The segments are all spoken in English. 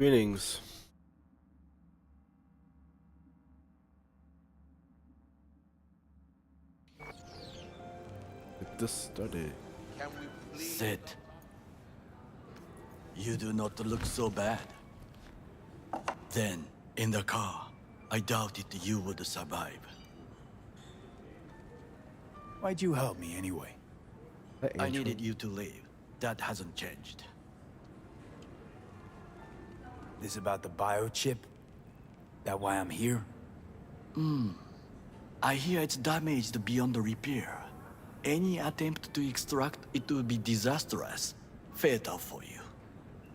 Greetings. Get this started. Can we please? Sit. You do not look so bad. Then, in the car, I doubted you would survive. Why'd you help me anyway? I needed you to leave. That hasn't changed. This about the biochip? That why I'm here? I hear it's damaged beyond repair. Any attempt to extract it would be disastrous. Fatal for you.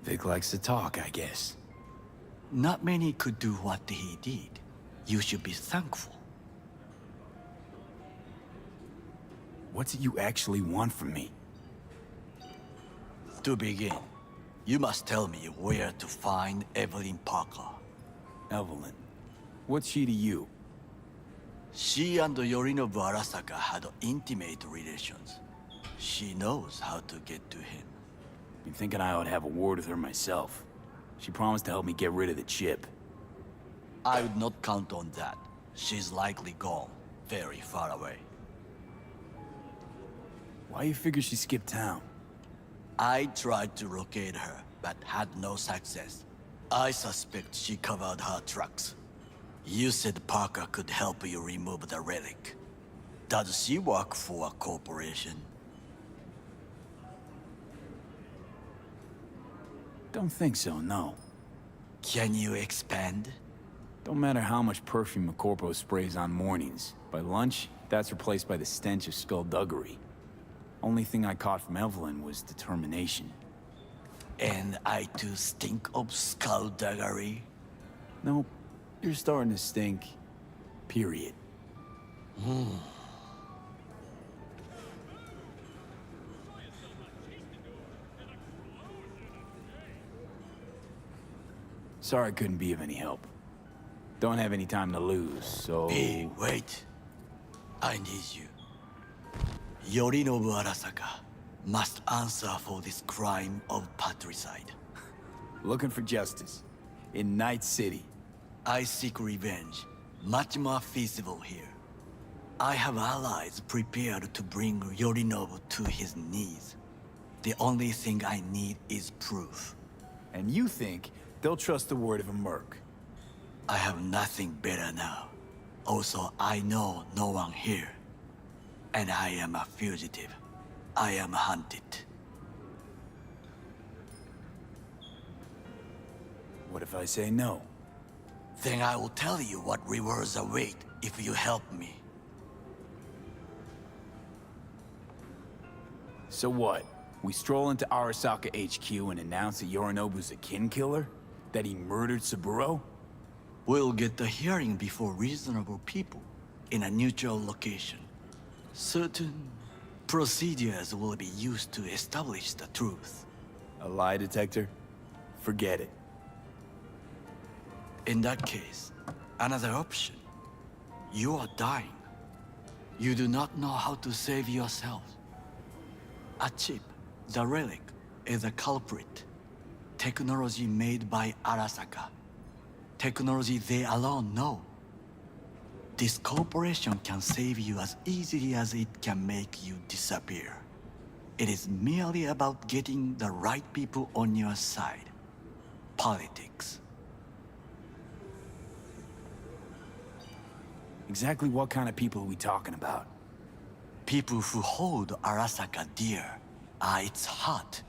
Vic likes to talk, I guess. Not many could do what he did. You should be thankful. What's it you actually want from me? To begin, you must tell me where to find Evelyn Parker. Evelyn. What's she to you? She and Yorinobu Arasaka had intimate relations. She knows how to get to him. Been thinking I ought to have a word with her myself. She promised to help me get rid of the chip. I would not count on that. She's likely gone, very far away. Why you figure she skipped town? I tried to locate her, but had no success. I suspect she covered her tracks. You said Parker could help you remove the relic. Does she work for a corporation? Don't think so, no. Can you expand? Don't matter how much perfume a corpo sprays on mornings. By lunch, that's replaced by the stench of skullduggery. Only thing I caught from Evelyn was determination. And I too stink of skullduggery? Nope. You're starting to stink. Period. Sorry I couldn't be of any help. Don't have any time to lose, so... Hey, wait. I need you. Yorinobu Arasaka must answer for this crime of patricide. Looking for justice. In Night City. I seek revenge, much more feasible here. I have allies prepared to bring Yorinobu to his knees. The only thing I need is proof. And you think they'll trust the word of a merc? I have nothing better now. Also, I know no one here. And I am a fugitive. I am hunted. What if I say no? Then I will tell you what rewards await if you help me. So what? We stroll into Arasaka HQ and announce that Yorinobu's a kin killer? That he murdered Saburo? We'll get the hearing before reasonable people in a neutral location. Certain procedures will be used to establish the truth. A lie detector? Forget it. In that case, another option. You are dying. You do not know how to save yourself. A chip, the relic, is a culprit. Technology made by Arasaka. Technology they alone know. This corporation can save you as easily as it can make you disappear. It is merely about getting the right people on your side. Politics. Exactly what kind of people are we talking about? People who hold Arasaka dear are its heart.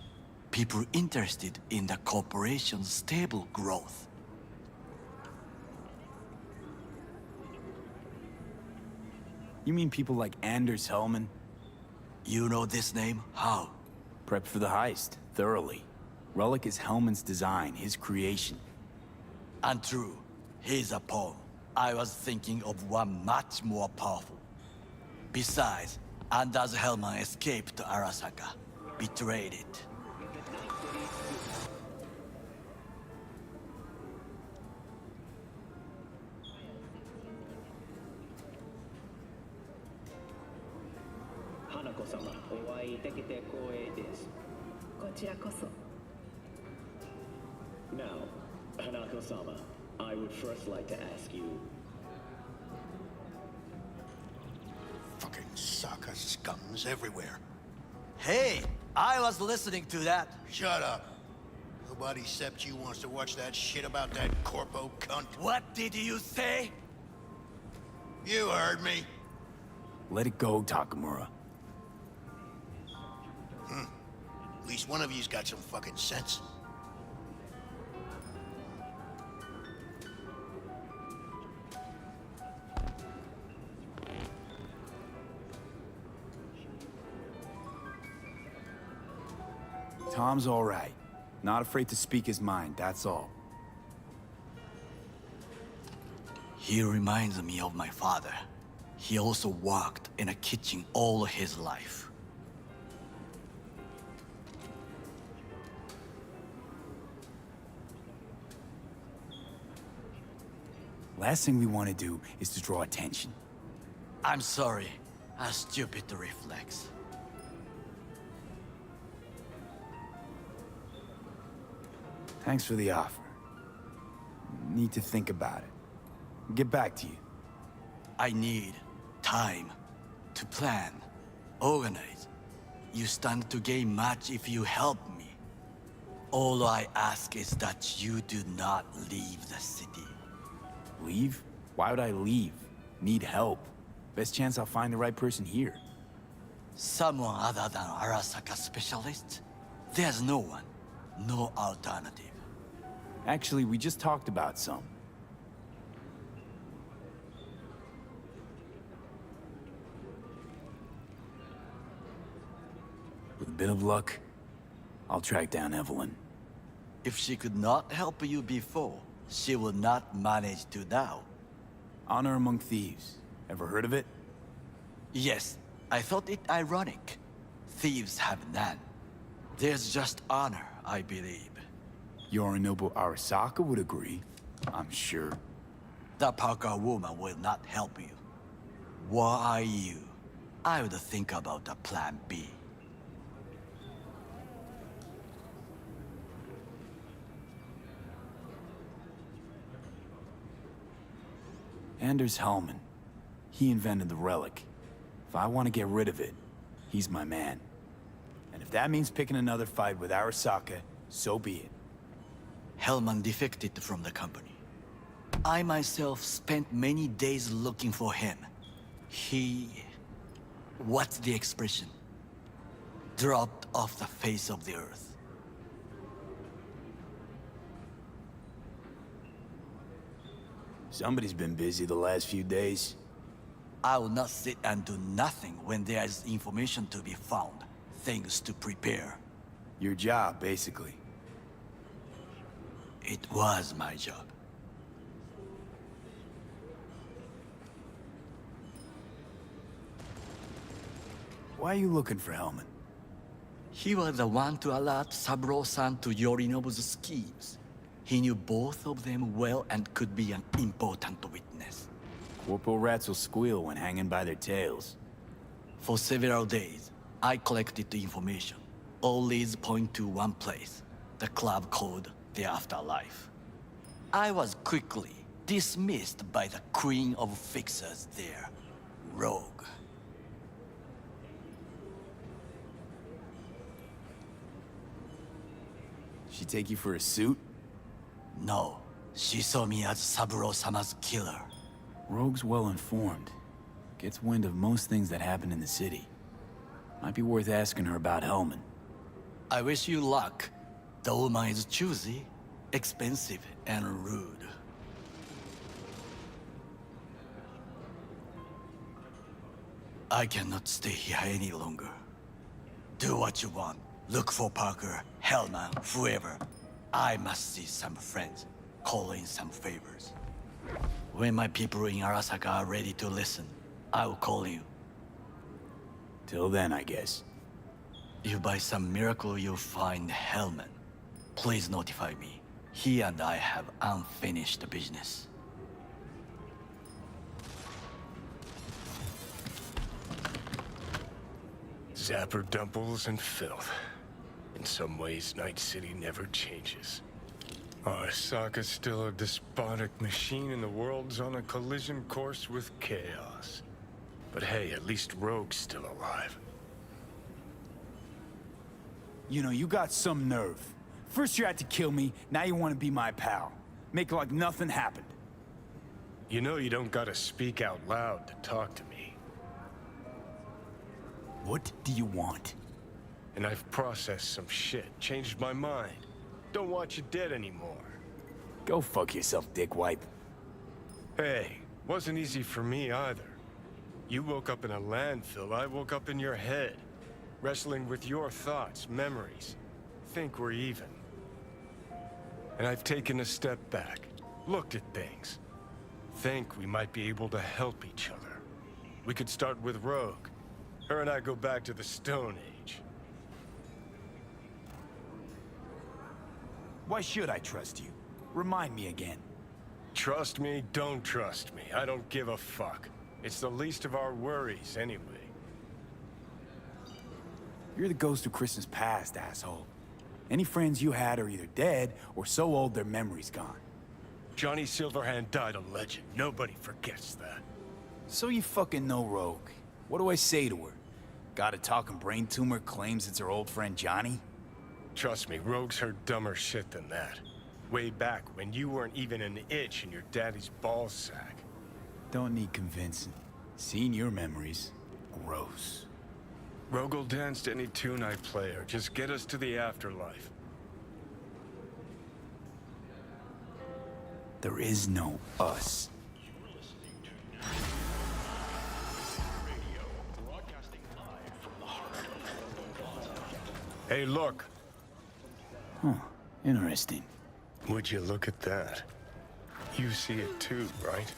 People interested in the corporation's stable growth. You mean people like Anders Hellman? You know this name? How? Prepped for the heist, thoroughly. Relic is Hellman's design, his creation. Untrue. He's a pawn. I was thinking of one much more powerful. Besides, Anders Hellman escaped to Arasaka. Betrayed it. Now, Hanako-sama, I would first like to ask you... Fucking Saka scums everywhere. Hey, I was listening to that. Shut up. Nobody except you wants to watch that shit about that corpo cunt. What did you say? You heard me. Let it go, Takamura. At least one of you's got some fucking sense. Tom's all right. Not afraid to speak his mind, that's all. He reminds me of my father. He also worked in a kitchen all his life. Last thing we want to do is to draw attention. I'm sorry. A stupid reflex. Thanks for the offer. Need to think about it. Get back to you. I need time to plan, organize. You stand to gain much if you help me. All I ask is that you do not leave the city. Leave? Why would I leave? Need help. Best chance I'll find the right person here. Someone other than Arasaka specialist? There's no one. No alternative. Actually, we just talked about some. With a bit of luck, I'll track down Evelyn. If she could not help you before, she will not manage to now. Honor among thieves. Ever heard of it? Yes, I thought it ironic. Thieves have none. There's just honor, I believe. Yorinobu Arasaka would agree, I'm sure. The Parker woman will not help you. Why you? I would think about a plan B. Anders Hellman. He invented the relic. If I want to get rid of it, he's my man. And if that means picking another fight with Arasaka, so be it. Hellman defected from the company. I myself spent many days looking for him. He... what's the expression? Dropped off the face of the earth. Somebody's been busy the last few days. I will not sit and do nothing when there is information to be found, things to prepare. Your job, basically. It was my job. Why are you looking for Hellman? He was the one to alert Saburo-san to Yorinobu's schemes. He knew both of them well and could be an important witness. Corporal rats will squeal when hanging by their tails. For several days, I collected the information. All leads point to one place, the club called the Afterlife. I was quickly dismissed by the queen of fixers there, Rogue. She take you for a suit? No, she saw me as Saburo-sama's killer. Rogue's well informed. Gets wind of most things that happen in the city. Might be worth asking her about Hellman. I wish you luck. The woman is choosy, expensive, and rude. I cannot stay here any longer. Do what you want. Look for Parker, Hellman, whoever. I must see some friends, call in some favors. When my people in Arasaka are ready to listen, I will call you. Till then, I guess. If by some miracle you find Hellman, please notify me. He and I have unfinished business. Zapper dumples and filth. In some ways, Night City never changes. Arasaka's still a despotic machine and the world's on a collision course with chaos. But hey, at least Rogue's still alive. You know, you got some nerve. First you had to kill me, now you want to be my pal. Make like nothing happened. You know you don't gotta speak out loud to talk to me. What do you want? And I've processed some shit, changed my mind. Don't want you dead anymore. Go fuck yourself, dickwipe. Hey, wasn't easy for me either. You woke up in a landfill, I woke up in your head. Wrestling with your thoughts, memories. Think we're even. And I've taken a step back, looked at things. Think we might be able to help each other. We could start with Rogue. Her and I go back to the Stone Age. Why should I trust you? Remind me again. Trust me, don't trust me. I don't give a fuck. It's the least of our worries, anyway. You're the ghost of Christmas past, asshole. Any friends you had are either dead or so old their memory's gone. Johnny Silverhand died a legend. Nobody forgets that. So you fucking know Rogue. What do I say to her? Got a talking brain tumor claims it's her old friend Johnny? Trust me, Rogue's heard dumber shit than that. Way back when you weren't even an itch in your daddy's ballsack. Don't need convincing. Seeing your memories, gross. Rogue will dance to any tune I play or just get us to the afterlife. There is no us. Hey, look. Huh, interesting. Would you look at that? You see it too, right?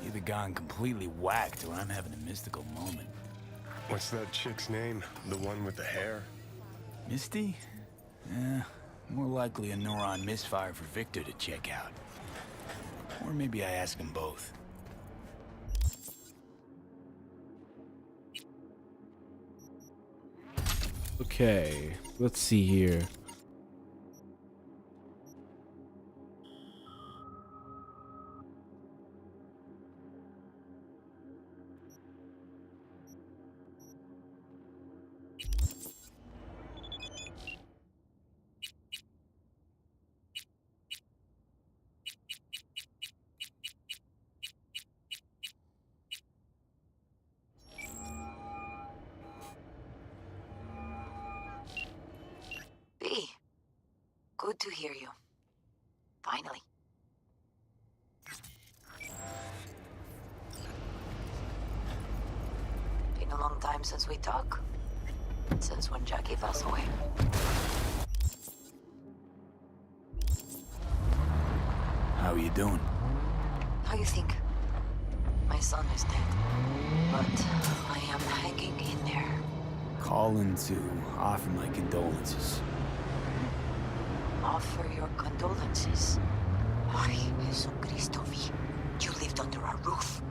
Either gone completely whacked or I'm having a mystical moment. What's that chick's name? The one with the hair? Misty? Eh, more likely a neuron misfire for Victor to check out. Or maybe I ask them both. Okay, let's see here. B, good to hear you. Finally. Been a long time since we talked. Since when Jackie passed away. How are you doing? How you think? My son is dead. But I am hanging in there. Calling to offer my condolences. Offer your condolences. Ay, Jesucristo, V. You lived under our roof.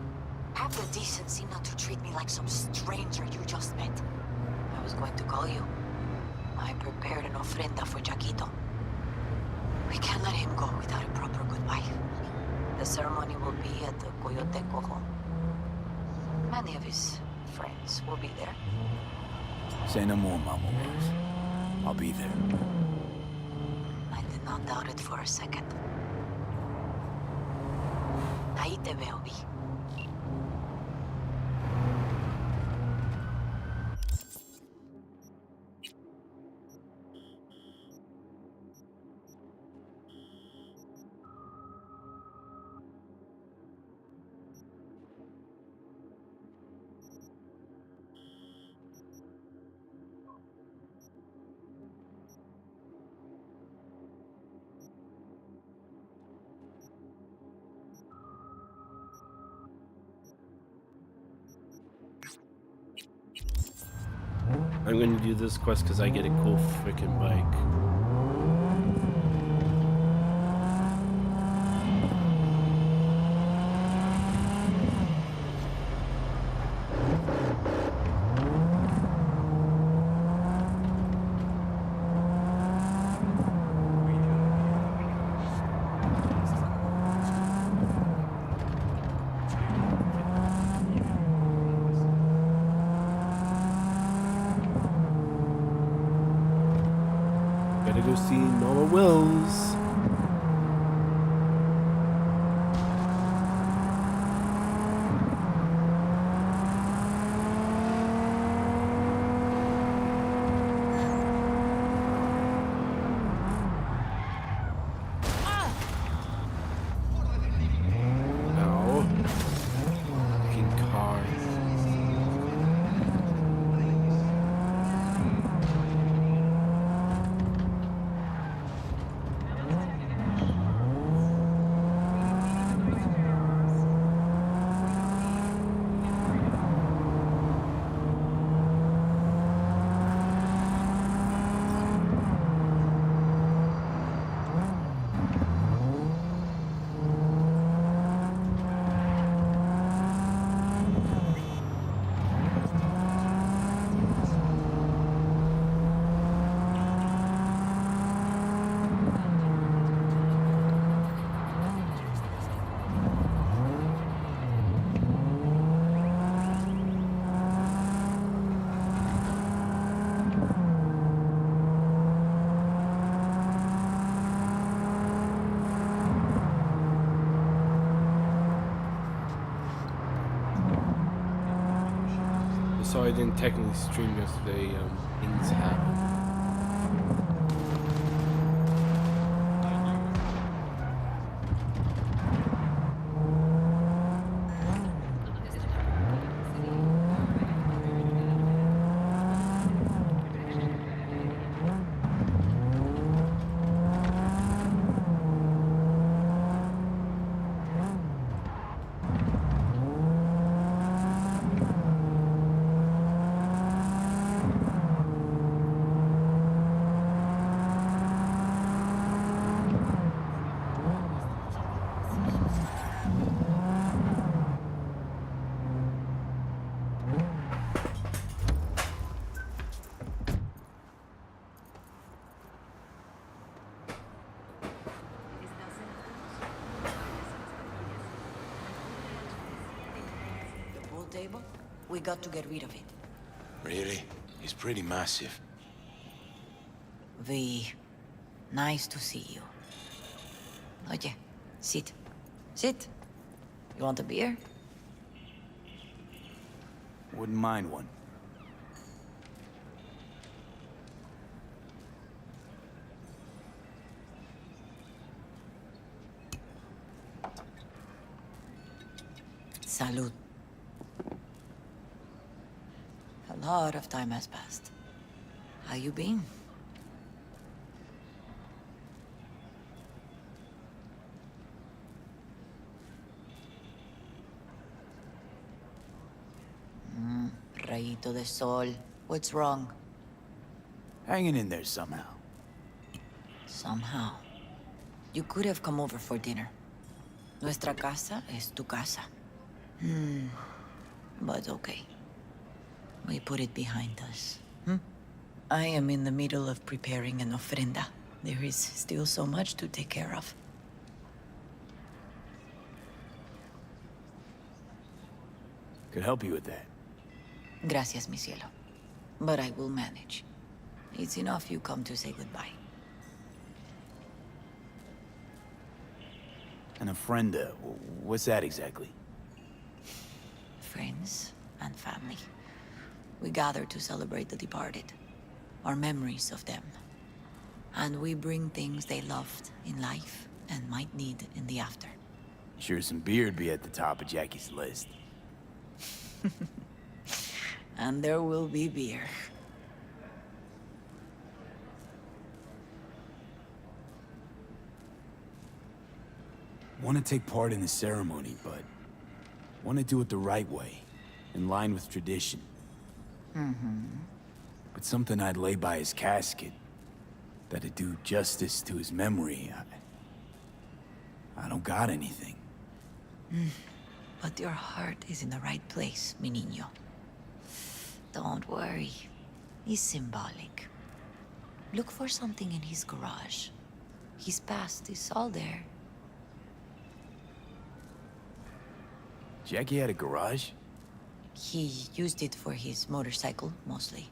Have the decency not to treat me like some stranger you just met. I was going to call you. I prepared an ofrenda for Jaquito. We can't let him go without a proper goodbye. The ceremony will be at the Coyote Cojo. Many of his friends will be there. Say no more, Mama Rose. I'll be there. I did not doubt it for a second. Ahí te veo, Vi. I'm gonna do this quest because I get a cool freaking bike. Gotta go see Nola Wills. No. Fucking car. So I didn't technically stream yesterday. Things happened. The pool table? We got to get rid of it. Really? He's pretty massive. V, nice to see you. Oye, sit. Sit. You want a beer? Wouldn't mind one. Salud. A lot of time has passed. How you been? Rayito de sol. What's wrong? Hanging in there somehow. Somehow. You could have come over for dinner. Nuestra casa es tu casa. But okay. We put it behind us. I am in the middle of preparing an ofrenda. There is still so much to take care of. Could help you with that. Gracias, mi cielo. But I will manage. It's enough you come to say goodbye. An ofrenda, what's that exactly? Friends and family. We gather to celebrate the departed. Our memories of them. And we bring things they loved in life and might need in the after. Sure some beer'd be at the top of Jackie's list. And there will be beer. Want to take part in the ceremony, but want to do it the right way, in line with tradition. But something I'd lay by his casket, that'd do justice to his memory. I don't got anything. But your heart is in the right place, mi niño. Don't worry. He's symbolic. Look for something in his garage. His past is all there. Jackie had a garage? He used it for his motorcycle, mostly.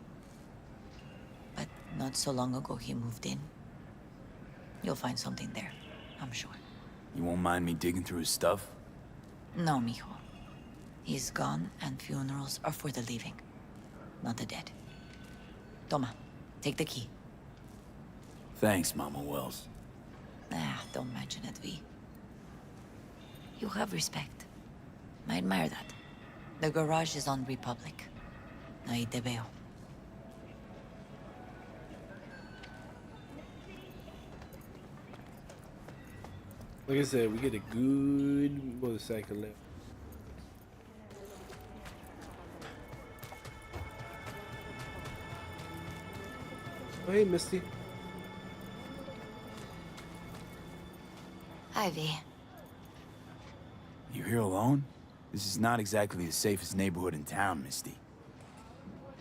But not so long ago he moved in. You'll find something there, I'm sure. You won't mind me digging through his stuff? No, mijo. He's gone, and funerals are for the living, not the dead. Toma, take the key. Thanks, Mama Wells. Don't mention it, V. You have respect. I admire that. The garage is on Republic. Ahí te veo. Like I said, we get a good motorcycle left. Oh, hey, Misty. Hi, V. You here alone? This is not exactly the safest neighborhood in town, Misty.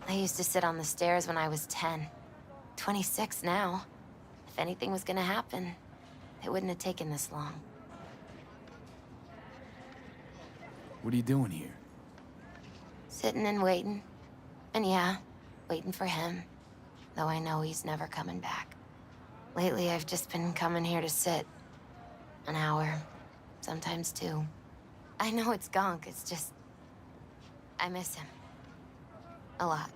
I used to sit on the stairs when I was 10. 26 now. If anything was gonna happen, it wouldn't have taken this long. What are you doing here? Sitting and waiting. And yeah, waiting for him. Though I know he's never coming back. Lately, I've just been coming here to sit. An hour. Sometimes 2. I know it's gunk, it's just... I miss him. A lot.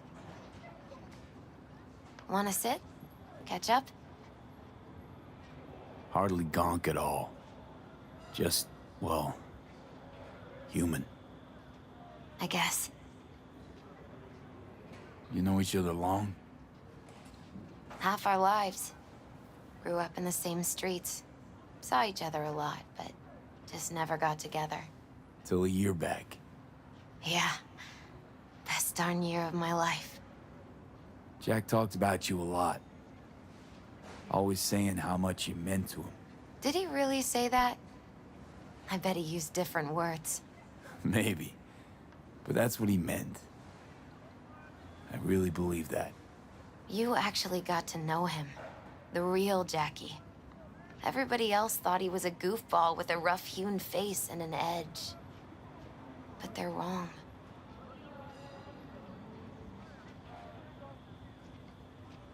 Wanna sit? Catch up? Hardly gonk at all. Just, well, human. I guess. You know each other long? Half our lives. Grew up in the same streets. Saw each other a lot, but just never got together. Till a year back. Yeah. Best darn year of my life. Jack talked about you a lot. Always saying how much you meant to him. Did he really say that? I bet he used different words. Maybe. But that's what he meant. I really believe that. You actually got to know him. The real Jackie. Everybody else thought he was a goofball with a rough-hewn face and an edge. But they're wrong.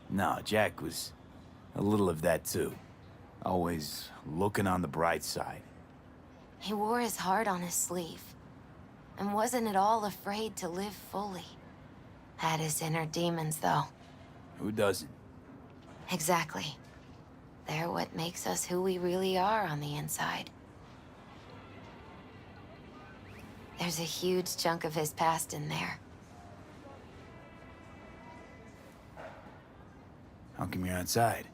No, Jack was a little of that too. Always looking on the bright side. He wore his heart on his sleeve. And wasn't at all afraid to live fully. Had his inner demons, though. Who doesn't? Exactly. They're what makes us who we really are on the inside. There's a huge chunk of his past in there. How come you're outside?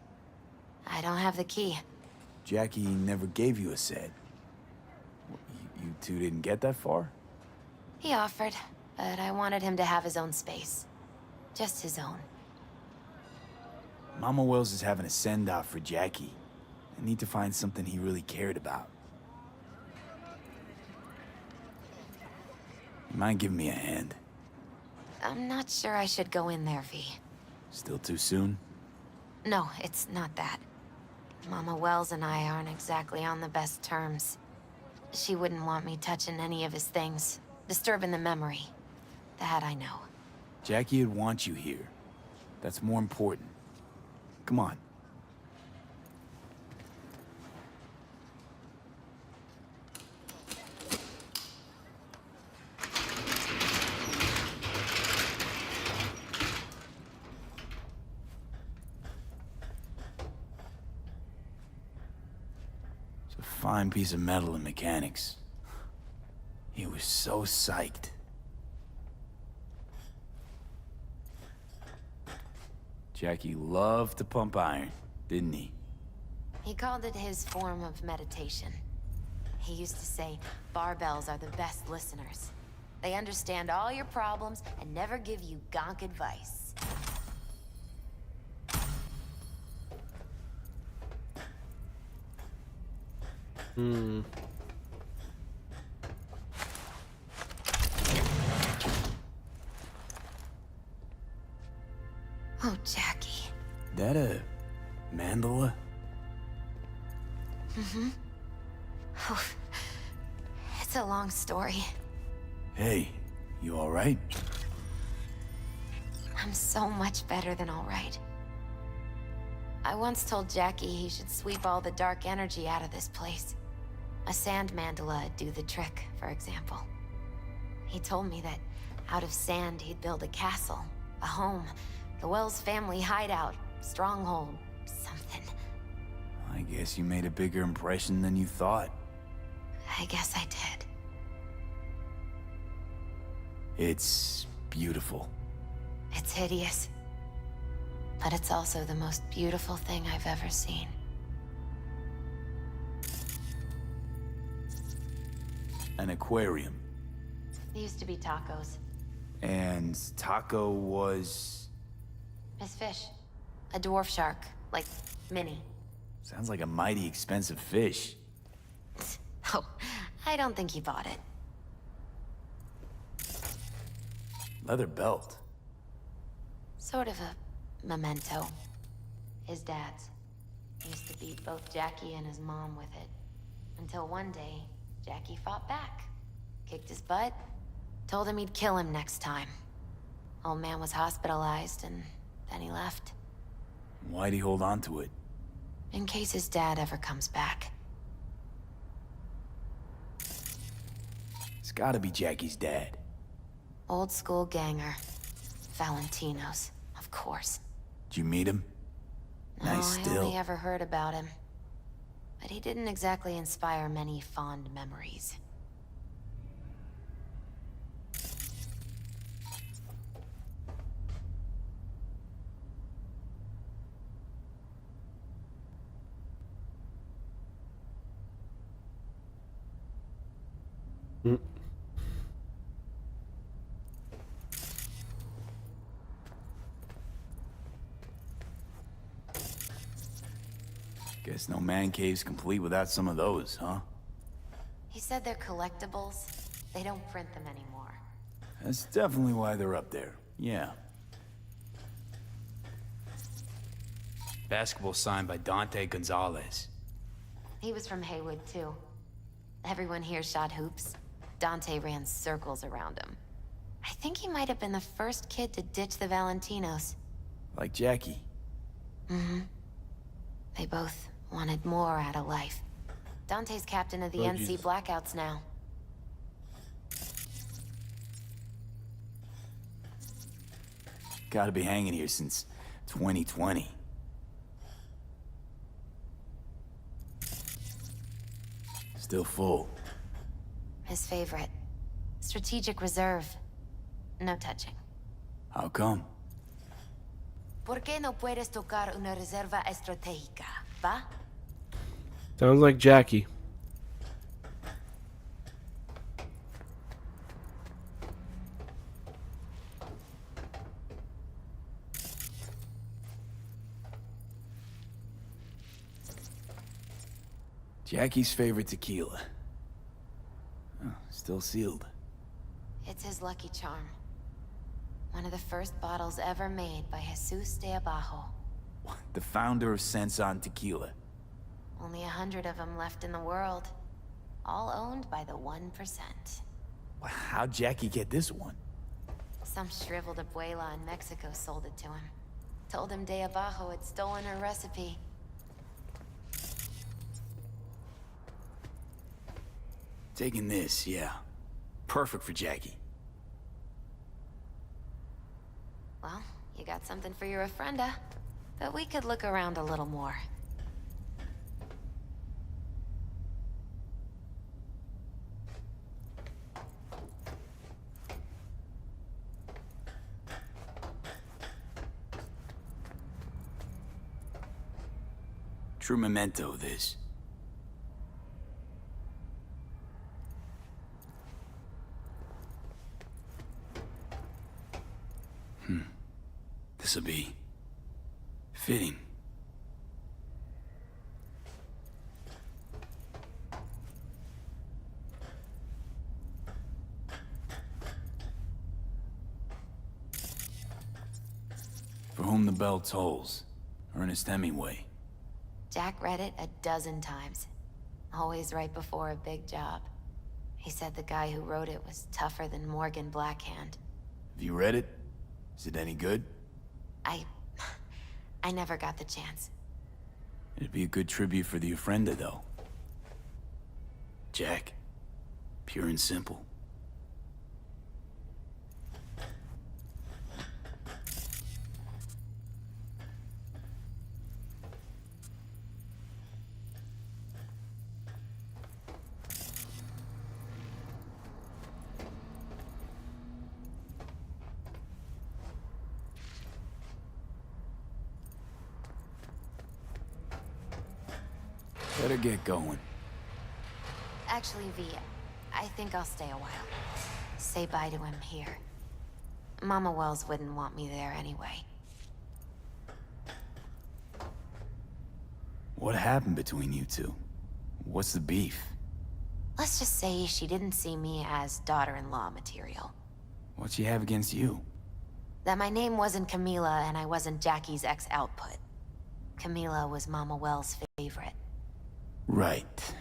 I don't have the key. Jackie never gave you a set. You two didn't get that far? He offered, but I wanted him to have his own space. Just his own. Mama Wells is having a send-off for Jackie. I need to find something he really cared about. You mind giving me a hand? I'm not sure I should go in there, V. Still too soon? No, it's not that. Mama Wells and I aren't exactly on the best terms. She wouldn't want me touching any of his things, disturbing the memory. That I know. Jackie would want you here. That's more important. Come on. It's a fine piece of metal in mechanics. He was so psyched. Jackie loved to pump iron, didn't he? He called it his form of meditation. He used to say, barbells are the best listeners. They understand all your problems and never give you gonk advice. Oh, Jackie. That a mandala? Oh, it's a long story. Hey, you all right? I'm so much better than all right. I once told Jackie he should sweep all the dark energy out of this place. A sand mandala would do the trick, for example. He told me that out of sand he'd build a castle, a home, the Wells family hideout, stronghold, something. I guess you made a bigger impression than you thought. I guess I did. It's beautiful. It's hideous. But it's also the most beautiful thing I've ever seen. An aquarium. It used to be tacos. And Taco was... Miss Fish. A dwarf shark. Like, mini. Sounds like a mighty expensive fish. Oh, I don't think he bought it. Leather belt. Sort of a memento. His dad's. He used to beat both Jackie and his mom with it. Until one day, Jackie fought back. Kicked his butt. Told him he'd kill him next time. Old man was hospitalized, and then he left. Why'd he hold on to it? In case his dad ever comes back. It's gotta be Jackie's dad. Old school ganger. Valentino's, of course. Did you meet him? No, Nice I still. only ever heard about him. But he didn't exactly inspire many fond memories. Guess no man cave's complete without some of those, huh? He said they're collectibles. They don't print them anymore. That's definitely why they're up there. Yeah. Basketball signed by Dante Gonzalez. He was from Haywood, too. Everyone here shot hoops. Dante ran circles around him. I think he might have been the first kid to ditch the Valentinos. Like Jackie. Mm-hmm. They both wanted more out of life. Dante's captain of the Oh, NC Jesus. Blackouts now. Gotta be hanging here since 2020. Still full. His favorite. Strategic reserve. No touching. How come? ¿Por qué no puedes tocar una reserva estratégica, va? Sounds like Jackie. Jackie's favorite tequila. Oh, still sealed. It's his lucky charm. One of the first bottles ever made by Jesus de Abajo. The founder of Senson Tequila. Only 100 of them left in the world. All owned by the 1%. How'd Jackie get this one? Some shriveled abuela in Mexico sold it to him. Told him de Abajo had stolen her recipe. Taking this, yeah. Perfect for Jackie. Well, you got something for your ofrenda. But we could look around a little more. True memento, this. This'll be... fitting. For whom the bell tolls. Ernest Hemingway. Jack read it a dozen times. Always right before a big job. He said the guy who wrote it was tougher than Morgan Blackhand. Have you read it? Is it any good? I never got the chance. It'd be a good tribute for the ofrenda, though. Jack. Pure and simple. Better get going. Actually, V, I think I'll stay a while. Say bye to him here. Mama Wells wouldn't want me there anyway. What happened between you two? What's the beef? Let's just say she didn't see me as daughter-in-law material. What she have against you? That my name wasn't Camila and I wasn't Jackie's ex-output. Camila was Mama Wells' favorite. Right.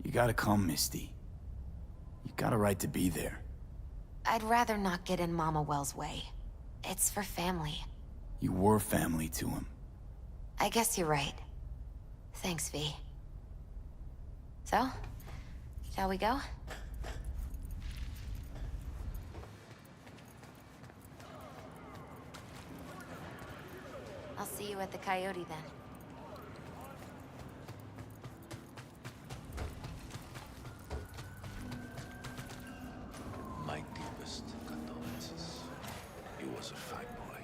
You gotta come, Misty. You got a right to be there. I'd rather not get in Mama Wells' way. It's for family. You were family to him. I guess you're right. Thanks, V. So, shall we go? I'll see you at the Coyote then. My deepest condolences. He was a fine boy.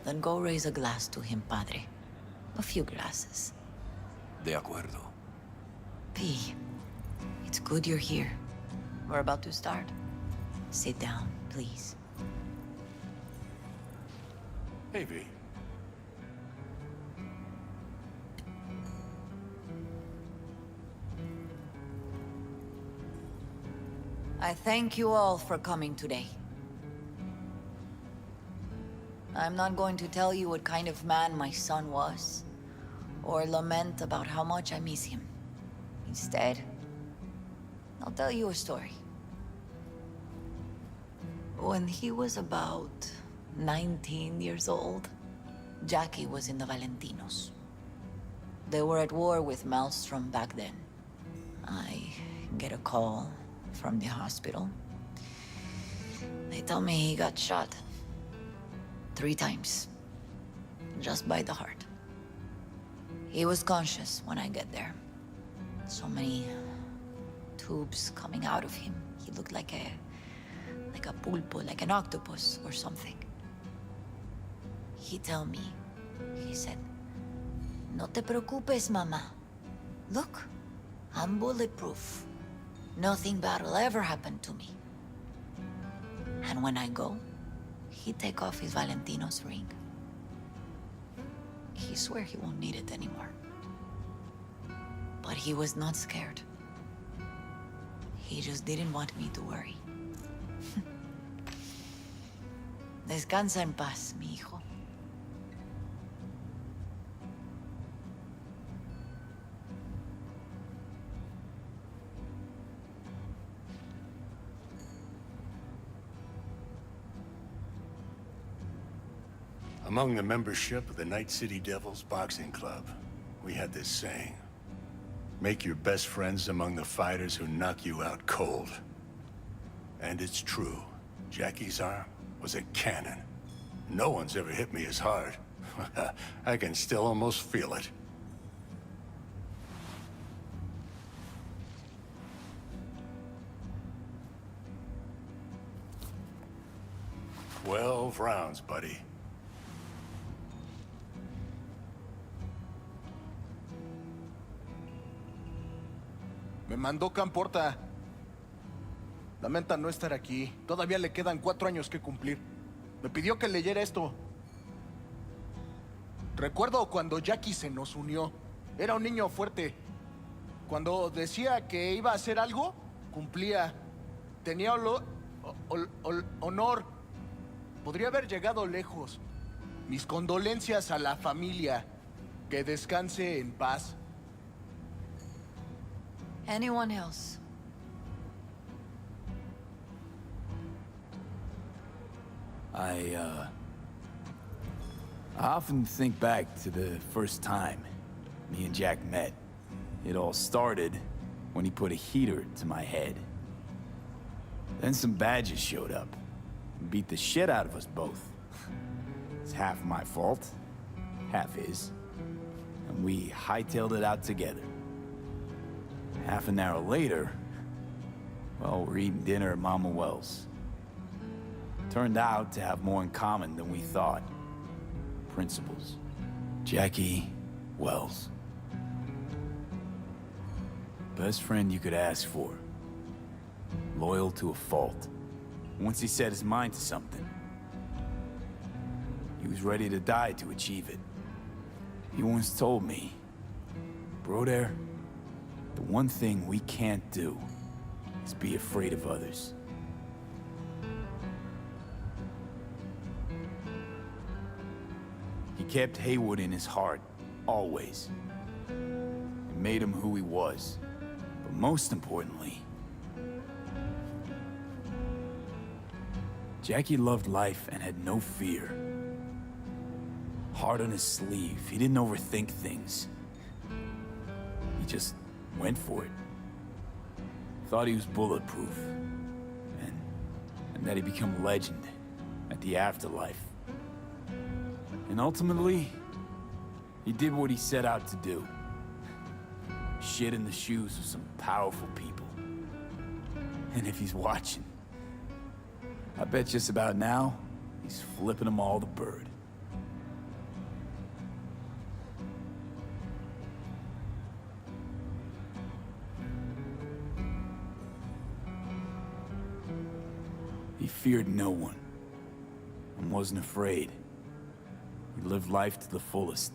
Then go raise a glass to him, Padre. A few glasses. De acuerdo. P, it's good you're here. We're about to start. Sit down, please. Hey, V. I thank you all for coming today. I'm not going to tell you what kind of man my son was, or lament about how much I miss him. Instead, I'll tell you a story. When he was about 19 years old, Jackie was in the Valentinos. They were at war with Maelstrom back then. I get a call from the hospital. They tell me he got shot 3 times, just by the heart. He was conscious when I get there. So many tubes coming out of him. He looked like a pulpo, like an octopus or something. He tell me, he said, "No te preocupes, mama. Look, I'm bulletproof. Nothing bad will ever happen to me." And when I go, he take off his Valentino's ring. He swear he won't need it anymore. But he was not scared. He just didn't want me to worry. Descansa en paz, mi hijo. Among the membership of the Night City Devils Boxing Club, we had this saying. Make your best friends among the fighters who knock you out cold. And it's true. Jackie's arm was a cannon. No one's ever hit me as hard. I can still almost feel it. "12 rounds, buddy." Me mandó Camporta. Lamenta no estar aquí. Todavía le quedan 4 años que cumplir. Me pidió que leyera esto. Recuerdo cuando Jackie se nos unió. Era un niño fuerte. Cuando decía que iba a hacer algo, cumplía. Tenía honor. Podría haber llegado lejos. Mis condolencias a la familia. Que descanse en paz. Anyone else? I often think back to the first time me and Jack met. It all started when he put a heater to my head. Then some badges showed up and beat the shit out of us both. It's half my fault, half his. And we hightailed it out together. Half an hour later, well, we're eating dinner at Mama Wells. Turned out to have more in common than we thought. Principles. Jackie Wells. Best friend you could ask for. Loyal to a fault. Once he set his mind to something, he was ready to die to achieve it. He once told me, Broder, the one thing we can't do is be afraid of others. He kept Haywood in his heart, always. It made him who he was. But most importantly, Jackie loved life and had no fear. Heart on his sleeve, he didn't overthink things. He just went for it. Thought he was bulletproof. And that he'd become a legend at the afterlife. And ultimately, he did what he set out to do. Shit in the shoes of some powerful people. And if he's watching, I bet just about now, he's flipping them all the bird. He feared no one, and wasn't afraid. He lived life to the fullest.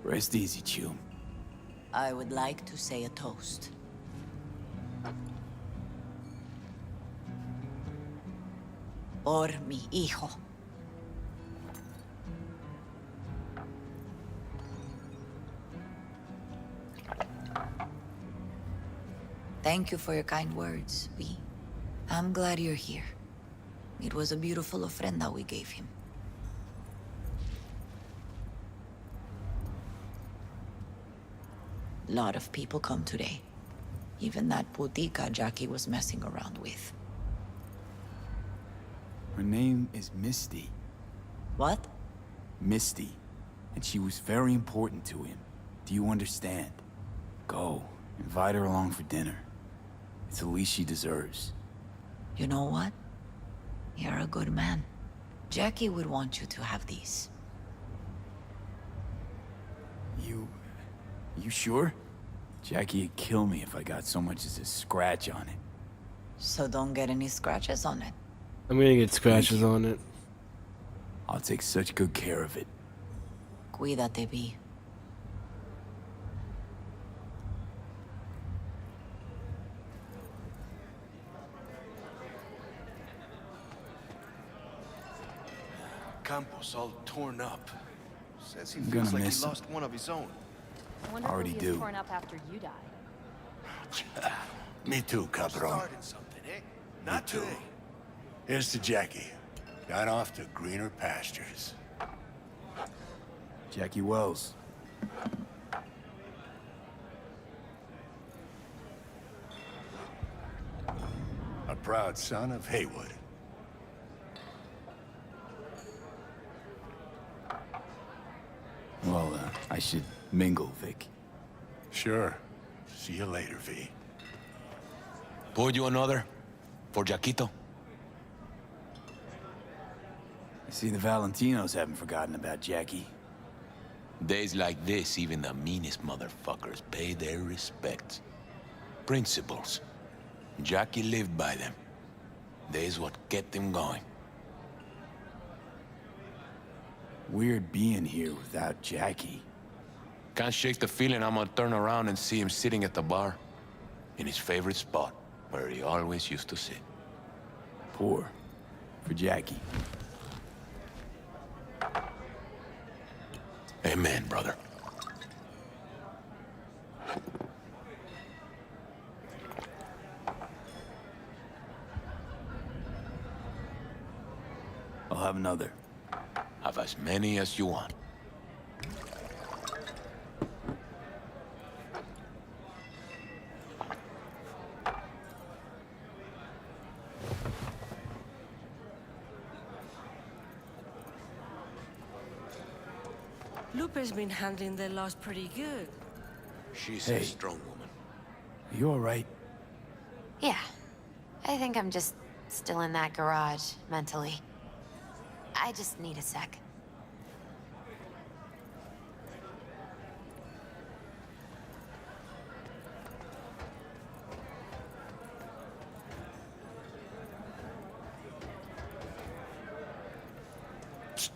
Rest easy, Chum. I would like to say a toast. Por mi hijo. Thank you for your kind words, V. I'm glad you're here. It was a beautiful ofrenda we gave him. Lot of people come today. Even that putica Jackie was messing around with. Her name is Misty. What? Misty. And she was very important to him. Do you understand? Go. Invite her along for dinner. It's the least she deserves. You know what? You're a good man. Jackie would want you to have these. You sure? Jackie'd kill me if I got so much as a scratch on it. So don't get any scratches on it. I'm gonna get scratches on it. I'll take such good care of it. Cuídate, V. Campos all torn up. Says he I'm feels gonna like miss he him. lost one of his own. I wonder Already if he was do. torn up after you died. Me too, cabron. Starting something, eh? Not too. today. Here's to Jackie. Got off to greener pastures. Jackie Wells. A proud son of Haywood. Well, I should mingle, Vic. Sure. See you later, V. Pour you another? For Jaquito? I see the Valentinos haven't forgotten about Jackie. Days like this, even the meanest motherfuckers pay their respects. Principles. Jackie lived by them. They's what kept him going. Weird being here without Jackie. Can't shake the feeling I'm gonna turn around and see him sitting at the bar. In his favorite spot, where he always used to sit. Poor. For Jackie. Amen, brother. I'll have another. Have as many as you want. Lupe's been handling the loss pretty good. She's Hey. a strong woman. Are you alright? Yeah. I think I'm just still in that garage, mentally. I just need a sec.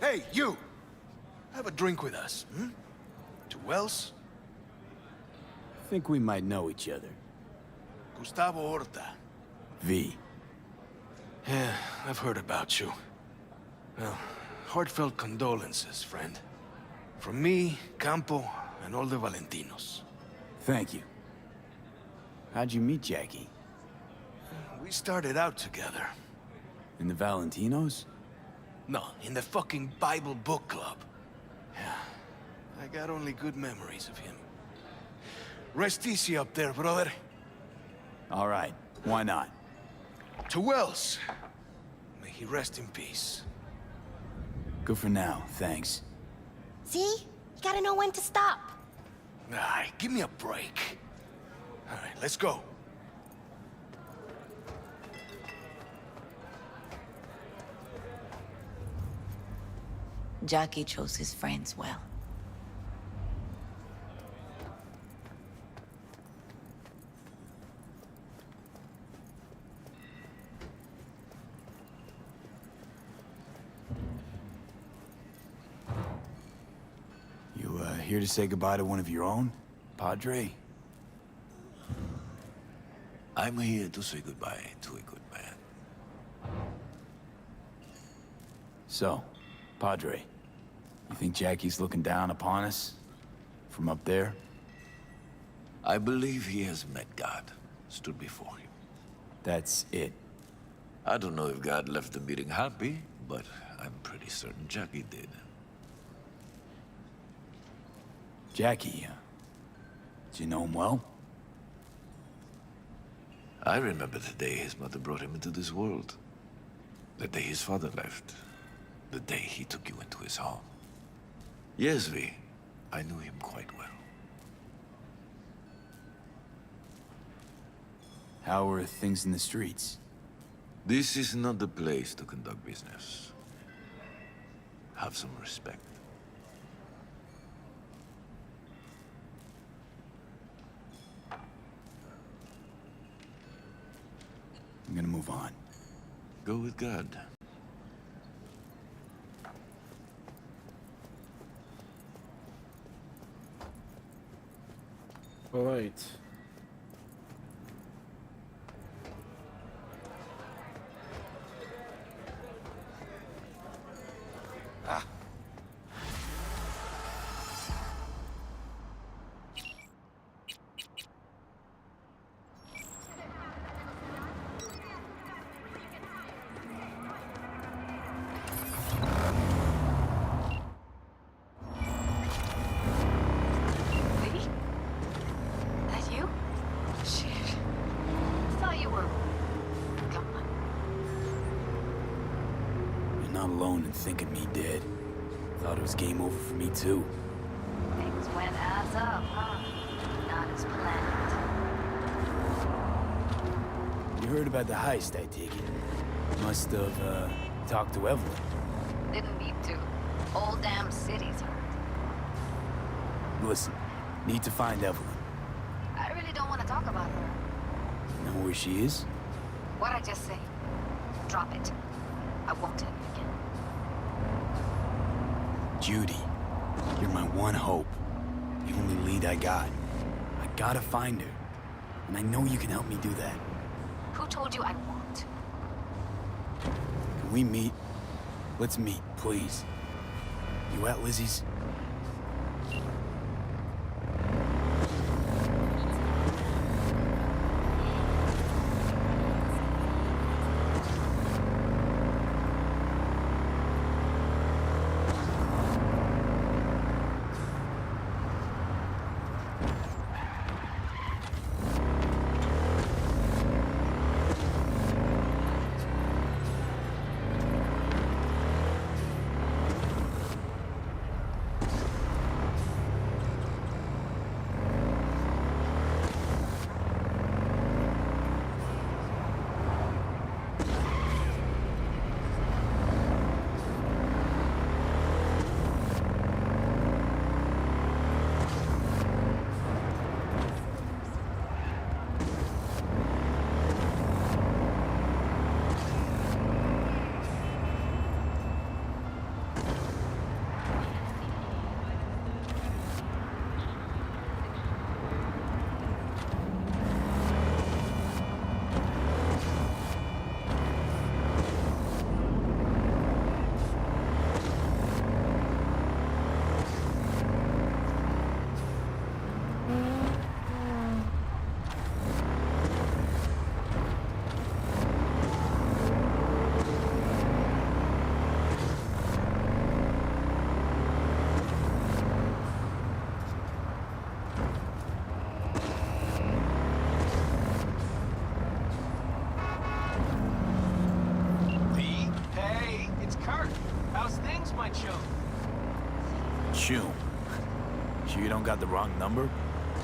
Hey, you! Have a drink with us, hmm? To Wells? Think we might know each other. Gustavo Horta. V. Yeah, I've heard about you. Well, heartfelt condolences, friend. From me, Campo, and all the Valentinos. Thank you. How'd you meet Jackie? We started out together. In the Valentinos? No, in the fucking Bible book club. Yeah, I got only good memories of him. Rest easy up there, brother. Alright, why not? To Wells. May he rest in peace. Good for now, thanks. See? You gotta know when to stop. Alright, give me a break. Alright, let's go. Jackie chose his friends well. You, here to say goodbye to one of your own? Padre? I'm here to say goodbye to a good man. So, Padre, you think Jackie's looking down upon us? From up there? I believe he has met God, stood before him. That's it. I don't know if God left the meeting happy, but I'm pretty certain Jackie did. Jackie, did you know him well? I remember the day his mother brought him into this world. The day his father left. The day he took you into his home. Yes, V. I knew him quite well. How are things in the streets? This is not the place to conduct business. Have some respect. I'm gonna move on. Go with God. All right. That you? Shit. Thought you were... Come on. You're not alone in thinking me dead. Thought it was game over for me too. Things went ass up, huh? Not as planned. You heard about the heist, I take it. Must have, talked to Evelyn. Didn't need to. Whole damn city's hurt. Listen, need to find Evelyn. I really don't want to talk about her. Know where she is? What'd I just say? Drop it. I won't tell you again. Judy, you're my one hope. The only lead I got. I gotta find her. And I know you can help me do that. Who told you I won't? Can we meet? Let's meet, please. You at Lizzie's? assume. Sure you don't got the wrong number?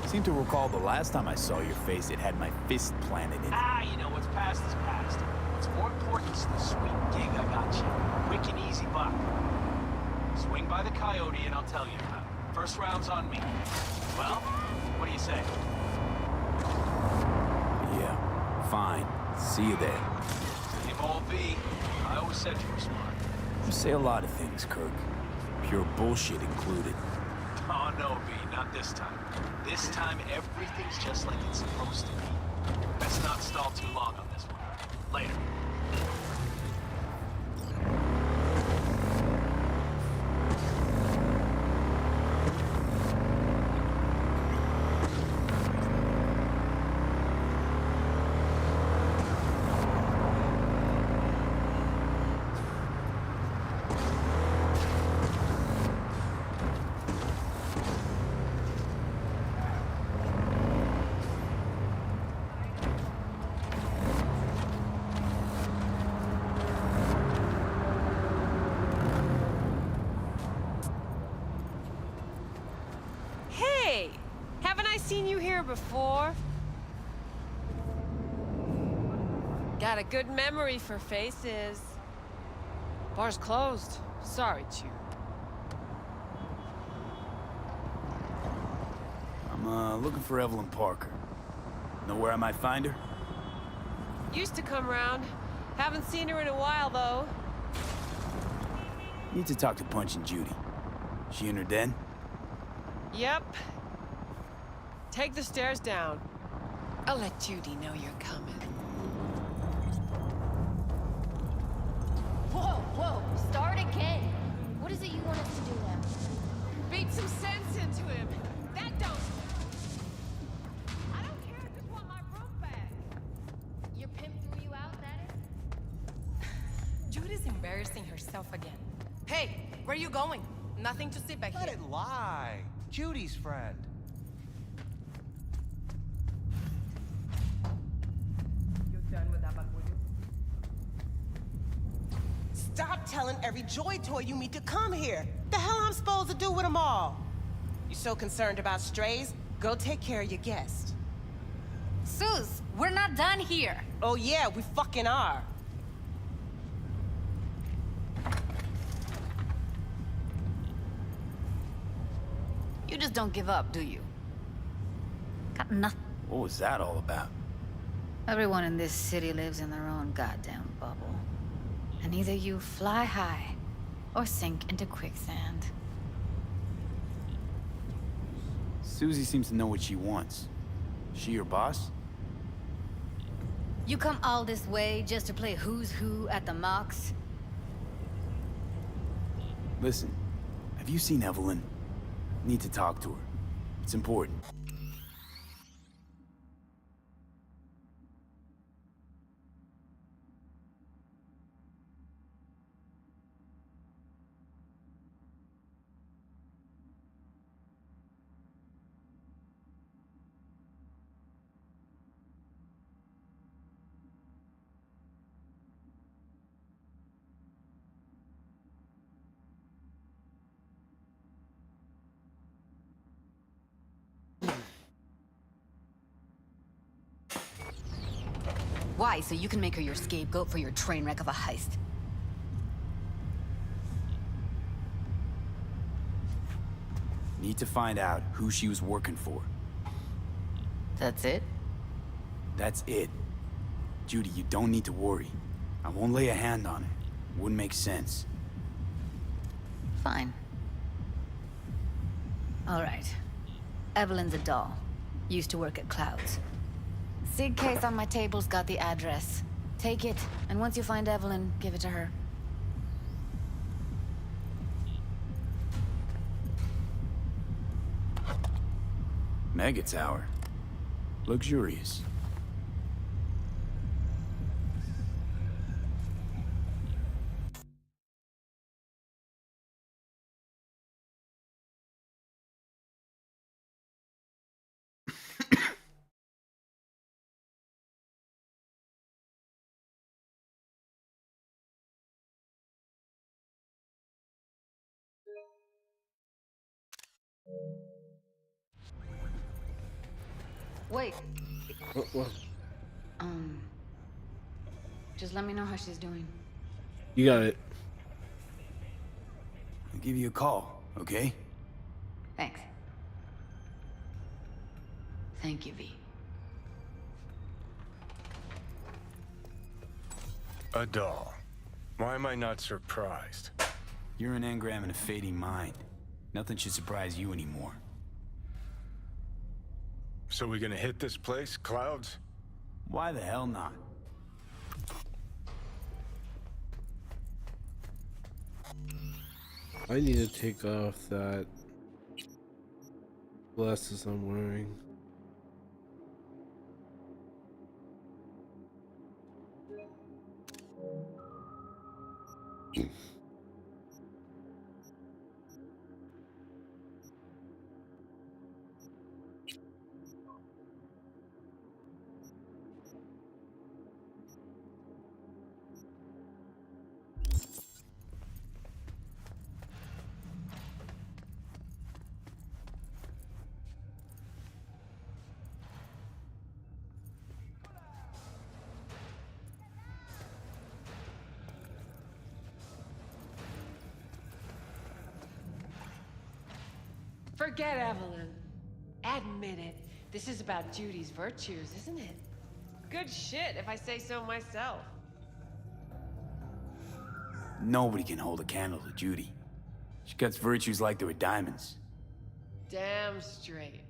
Seem to recall the last time I saw your face, it had my fist planted in it. Ah, you know, what's past is past. What's more important is the sweet gig I got you. Quick and easy buck. Swing by the Coyote and I'll tell you about it. First round's on me. Well, what do you say? Yeah, fine. See you there. Same old V. I always said you were smart. You say a lot of things, Kirk. Pure bullshit included. Oh, no, V, not this time. This time, everything's just like it's supposed to be. Let's not stall too long on this one. Later. Hey! Haven't I seen you here before? Got a good memory for faces. Bar's closed. Sorry, Chew. I'm looking for Evelyn Parker. Know where I might find her? Used to come round. Haven't seen her in a while, though. Need to talk to Punch and Judy. She in her den? Yep. Take the stairs down. I'll let Judy know you're coming. Whoa, whoa, start again. What is it you want us to do now? Beat some sense into him. That don't... I don't care, I just want my room back. Your pimp threw you out, that is? Judy's embarrassing herself again. Hey, where are you going? Nothing to see back Let here. it lie. Judy's friend. You done with that bagulho? Stop telling every joy toy you meet to come here. The hell I'm supposed to do with them all? You so concerned about strays? Go take care of your guest. Sus, we're not done here. Oh yeah, we fucking are. You just don't give up, do you? Got nothing. What was that all about? Everyone in this city lives in their own goddamn bubble. And either you fly high or sink into quicksand. Susie seems to know what she wants. She your boss? You come all this way just to play who's who at the mocks? Listen, have you seen Evelyn? Need to talk to her. It's important. Why? So you can make her your scapegoat for your train wreck of a heist? Need to find out who she was working for. That's it? That's it. Judy, you don't need to worry. I won't lay a hand on her. Wouldn't make sense. Fine. All right. Evelyn's a doll. Used to work at Clouds. Sig case on my table's got the address. Take it, and once you find Evelyn, give it to her. Mega Tower. Luxurious. Wait. What? Just let me know how she's doing. You got it. I'll give you a call, okay? Thanks. Thank you, V. A doll. Why am I not surprised? You're an engram and a fading mind. Nothing should surprise you anymore. So we gonna hit this place, Clouds? Why the hell not? I need to take off that glasses I'm wearing. Forget Evelyn. Admit it. This is about Judy's virtues, isn't it? Good shit, if I say so myself. Nobody can hold a candle to Judy. She cuts virtues like they were diamonds. Damn straight.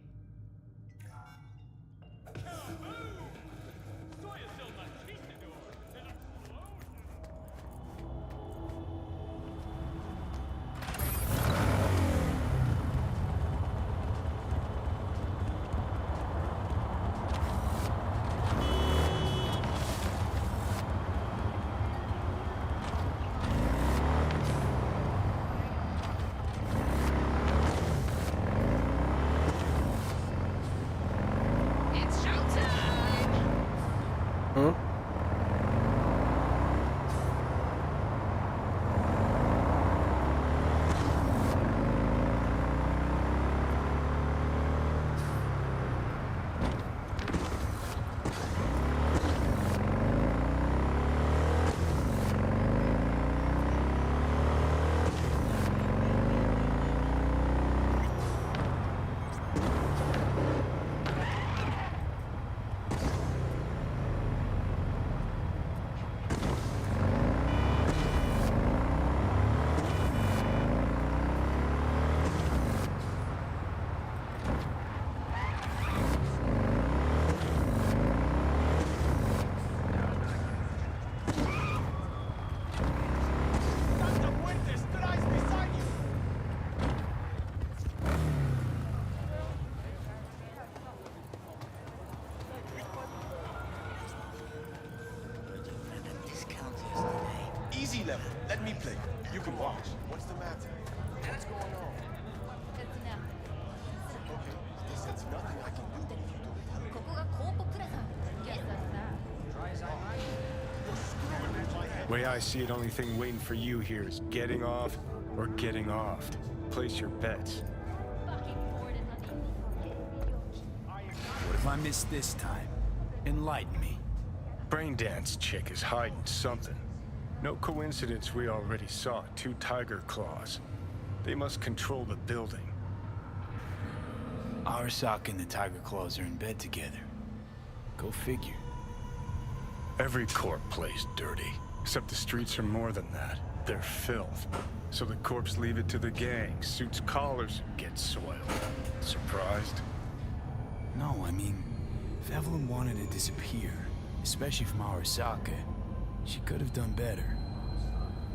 Huh? Easy level. Let me play. You can watch. What's the matter? What's going on? Okay, this has nothing I can do. Way I see it, only thing waiting for you here is getting off or getting offed. Place your bets. What if I miss this time? Enlighten me. Braindance chick is hiding something. No coincidence we already saw 2 tiger claws. They must control the building. Arasaka and the Tiger Claws are in bed together. Go figure. Every corp plays dirty, except the streets are more than that. They're filth. So the corps leave it to the gang, suits collars, and get soiled. Surprised? No, I mean, if Evelyn wanted to disappear, especially from Arasaka, she could have done better.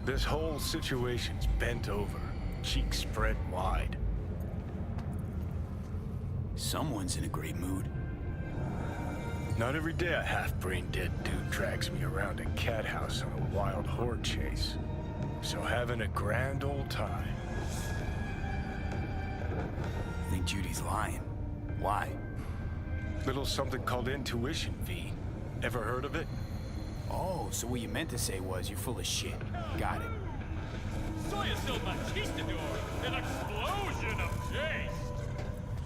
This whole situation's bent over, cheeks spread wide. Someone's in a great mood. Not every day a half-brain dead dude drags me around a cat house on a wild horde chase. So having a grand old time. I think Judy's lying. Why? Little something called intuition, V. Ever heard of it? Oh, so what you meant to say was you're full of shit. Got it. Soy es el machistador, an explosion of taste.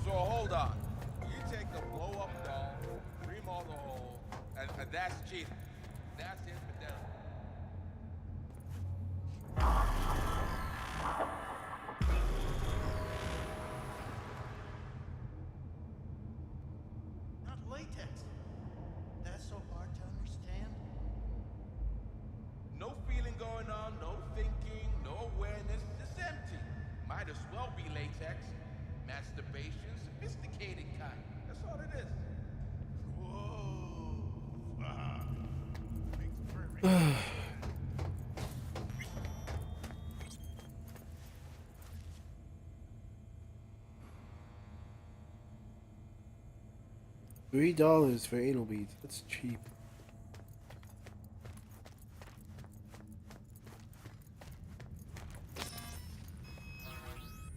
So hold on. You take the blow-up doll That's cheating. That's infidelity. Not latex. That's so hard to understand. No feeling going on, no thinking, no awareness, just empty. Might as well be latex. Masturbation, sophisticated kind. That's all it is. Whoa. Fuck. Makes perfect. $3 for anal beads. That's cheap.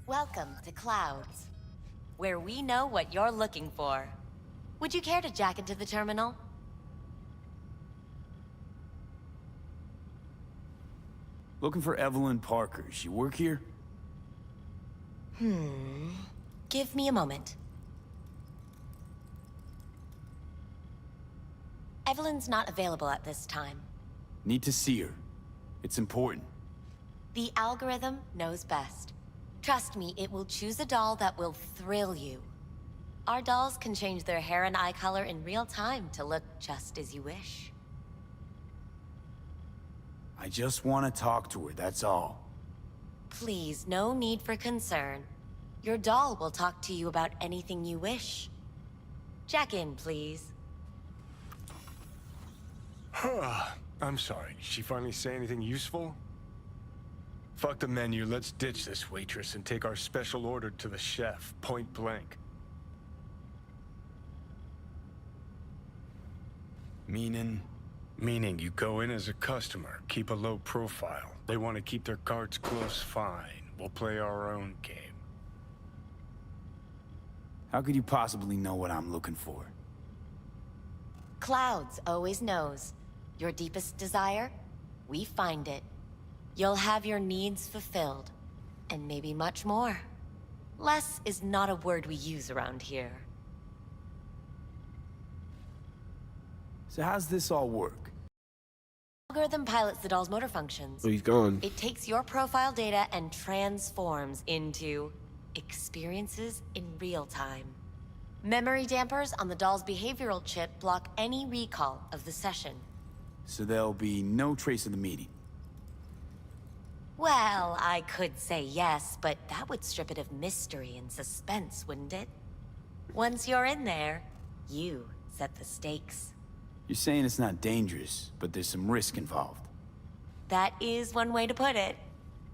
Welcome to Clouds, where we know what you're looking for. Would you care to jack into the terminal? Looking for Evelyn Parker. She work here? Give me a moment. Evelyn's not available at this time. Need to see her. It's important. The algorithm knows best. Trust me, it will choose a doll that will thrill you. Our dolls can change their hair and eye color in real time to look just as you wish. I just want to talk to her, that's all. Please, no need for concern. Your doll will talk to you about anything you wish. Jack in, please. I'm sorry. Did she finally say anything useful? Fuck the menu. Let's ditch this waitress and take our special order to the chef, point blank. Meaning? Meaning you go in as a customer, keep a low profile. They want to keep their cards close, fine. We'll play our own game. How could you possibly know what I'm looking for? Clouds always knows. Your deepest desire, we find it. You'll have your needs fulfilled, and maybe much more. Less is not a word we use around here. So how's this all work? Algorithm pilots the doll's motor functions. Oh, he's gone. It takes your profile data and transforms into experiences in real time. Memory dampers on the doll's behavioral chip block any recall of the session. So there'll be no trace of the meeting. Well, I could say yes, but that would strip it of mystery and suspense, wouldn't it? Once you're in there, you set the stakes. You're saying it's not dangerous, but there's some risk involved. That is one way to put it.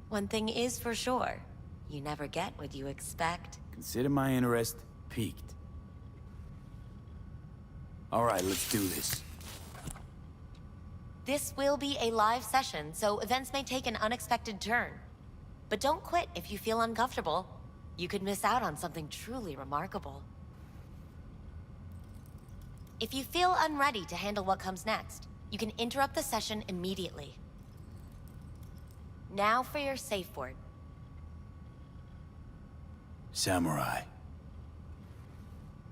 One thing is for sure, you never get what you expect. Consider my interest piqued. All right, let's do this. This will be a live session, so events may take an unexpected turn. But don't quit if you feel uncomfortable. You could miss out on something truly remarkable. If you feel unready to handle what comes next, you can interrupt the session immediately. Now for your safe word. Samurai.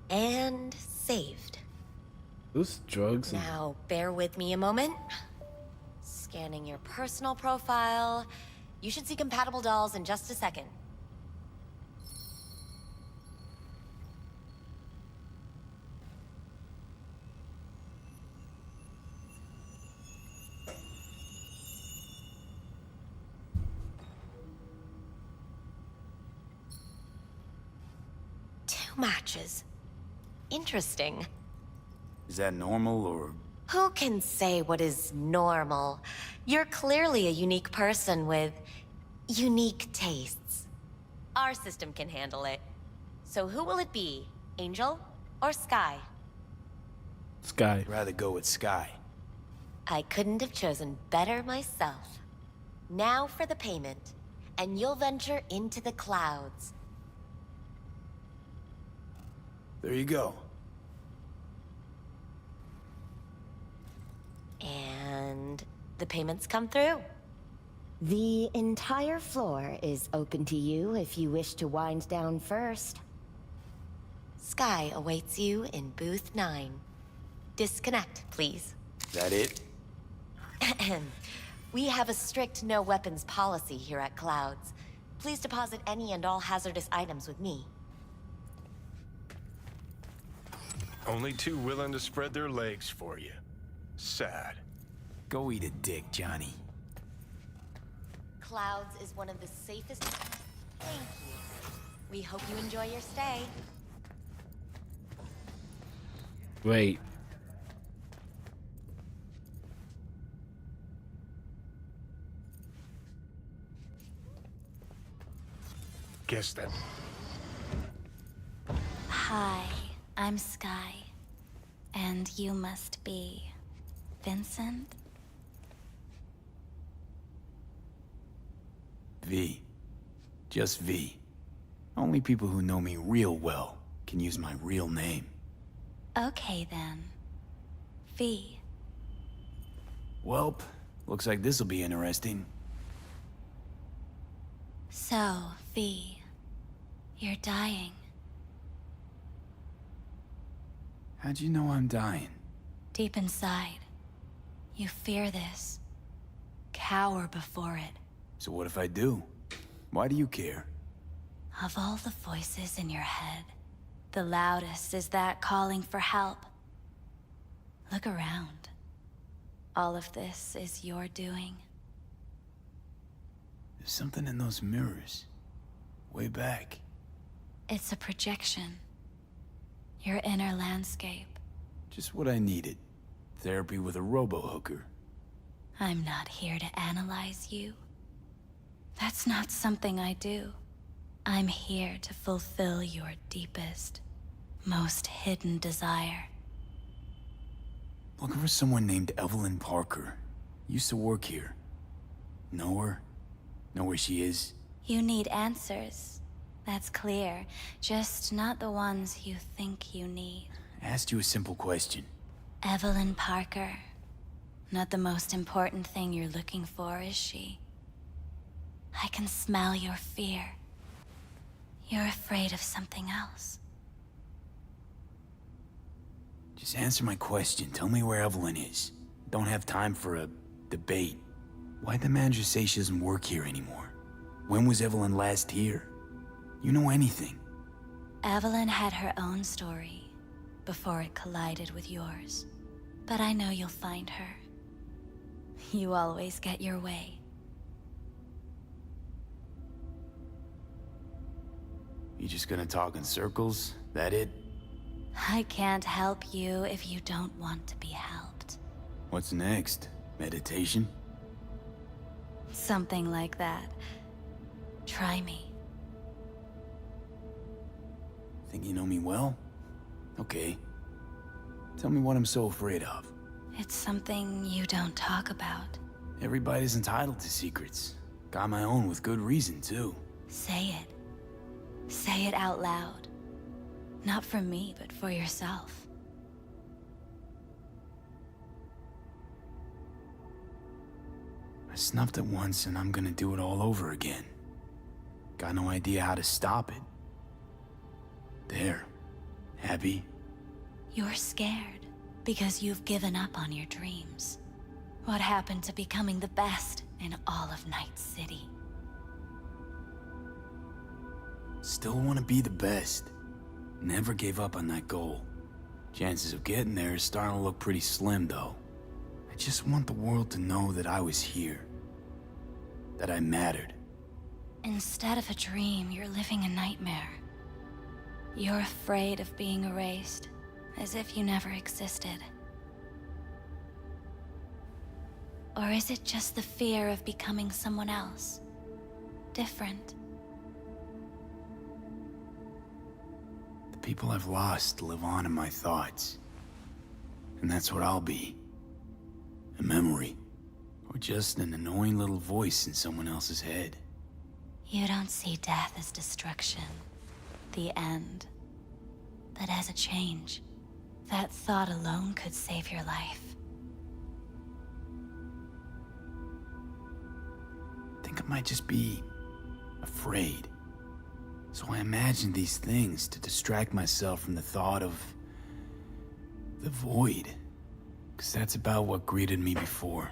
And saved. Those drugs. Now, bear with me a moment. Scanning your personal profile. You should see compatible dolls in just a second. Two matches. Interesting. Is that normal, or...? Who can say what is normal? You're clearly a unique person with unique tastes. Our system can handle it. So who will it be? Angel or Sky? Sky. Rather go with Sky. I couldn't have chosen better myself. Now for the payment, and you'll venture into the clouds. There you go. And the payments come through. The entire floor is open to you if you wish to wind down first. Sky awaits you in booth 9. Disconnect, please. That it? We have a strict no weapons policy here at Clouds. Please deposit any and all hazardous items with me. Only two willing to spread their legs for you. Sad. Go eat a dick, Johnny. Clouds is one of the safest... Thank you. We hope you enjoy your stay. Wait. Guess that. Hi, I'm Sky. And you must be... Vincent? V. Just V. Only people who know me real well can use my real name. Okay then. V. Welp, looks like this'll be interesting. So, V. You're dying. How'd you know I'm dying? Deep inside, you fear this. Cower before it. So what if I do? Why do you care? Of all the voices in your head, the loudest is that calling for help. Look around. All of this is your doing. There's something in those mirrors. Way back. It's a projection. Your inner landscape. Just what I needed. Therapy with a robo-hooker. I'm not here to analyze you. That's not something I do. I'm here to fulfill your deepest, most hidden desire. Looking for someone named Evelyn Parker. Used to work here. Know her? Know where she is? You need answers. That's clear. Just not the ones you think you need. I asked you a simple question. Evelyn Parker. Not the most important thing you're looking for, is she? I can smell your fear. You're afraid of something else. Just answer my question. Tell me where Evelyn is. Don't have time for a debate. Why'd the manager say she doesn't work here anymore? When was Evelyn last here? You know anything? Evelyn had her own story before it collided with yours. But I know you'll find her. You always get your way. You just gonna talk in circles? That it? I can't help you if you don't want to be helped. What's next? Meditation? Something like that. Try me. Think you know me well? Okay. Tell me what I'm so afraid of. It's something you don't talk about. Everybody's entitled to secrets. Got my own with good reason, too. Say it. Say it out loud. Not for me, but for yourself. I snuffed it once and I'm gonna do it all over again. Got no idea how to stop it. There. Happy? You're scared because you've given up on your dreams. What happened to becoming the best in all of Night City? Still want to be the best. Never gave up on that goal. Chances of getting there is starting to look pretty slim, though. I just want the world to know that I was here. That I mattered. Instead of a dream, you're living a nightmare. You're afraid of being erased, as if you never existed. Or is it just the fear of becoming someone else? Different? The people I've lost live on in my thoughts. And that's what I'll be. A memory. Or just an annoying little voice in someone else's head. You don't see death as destruction, the end, but as a change. That thought alone could save your life. I think I might just be afraid. So I imagine these things to distract myself from the thought of the void 'Cause that's about what greeted me before.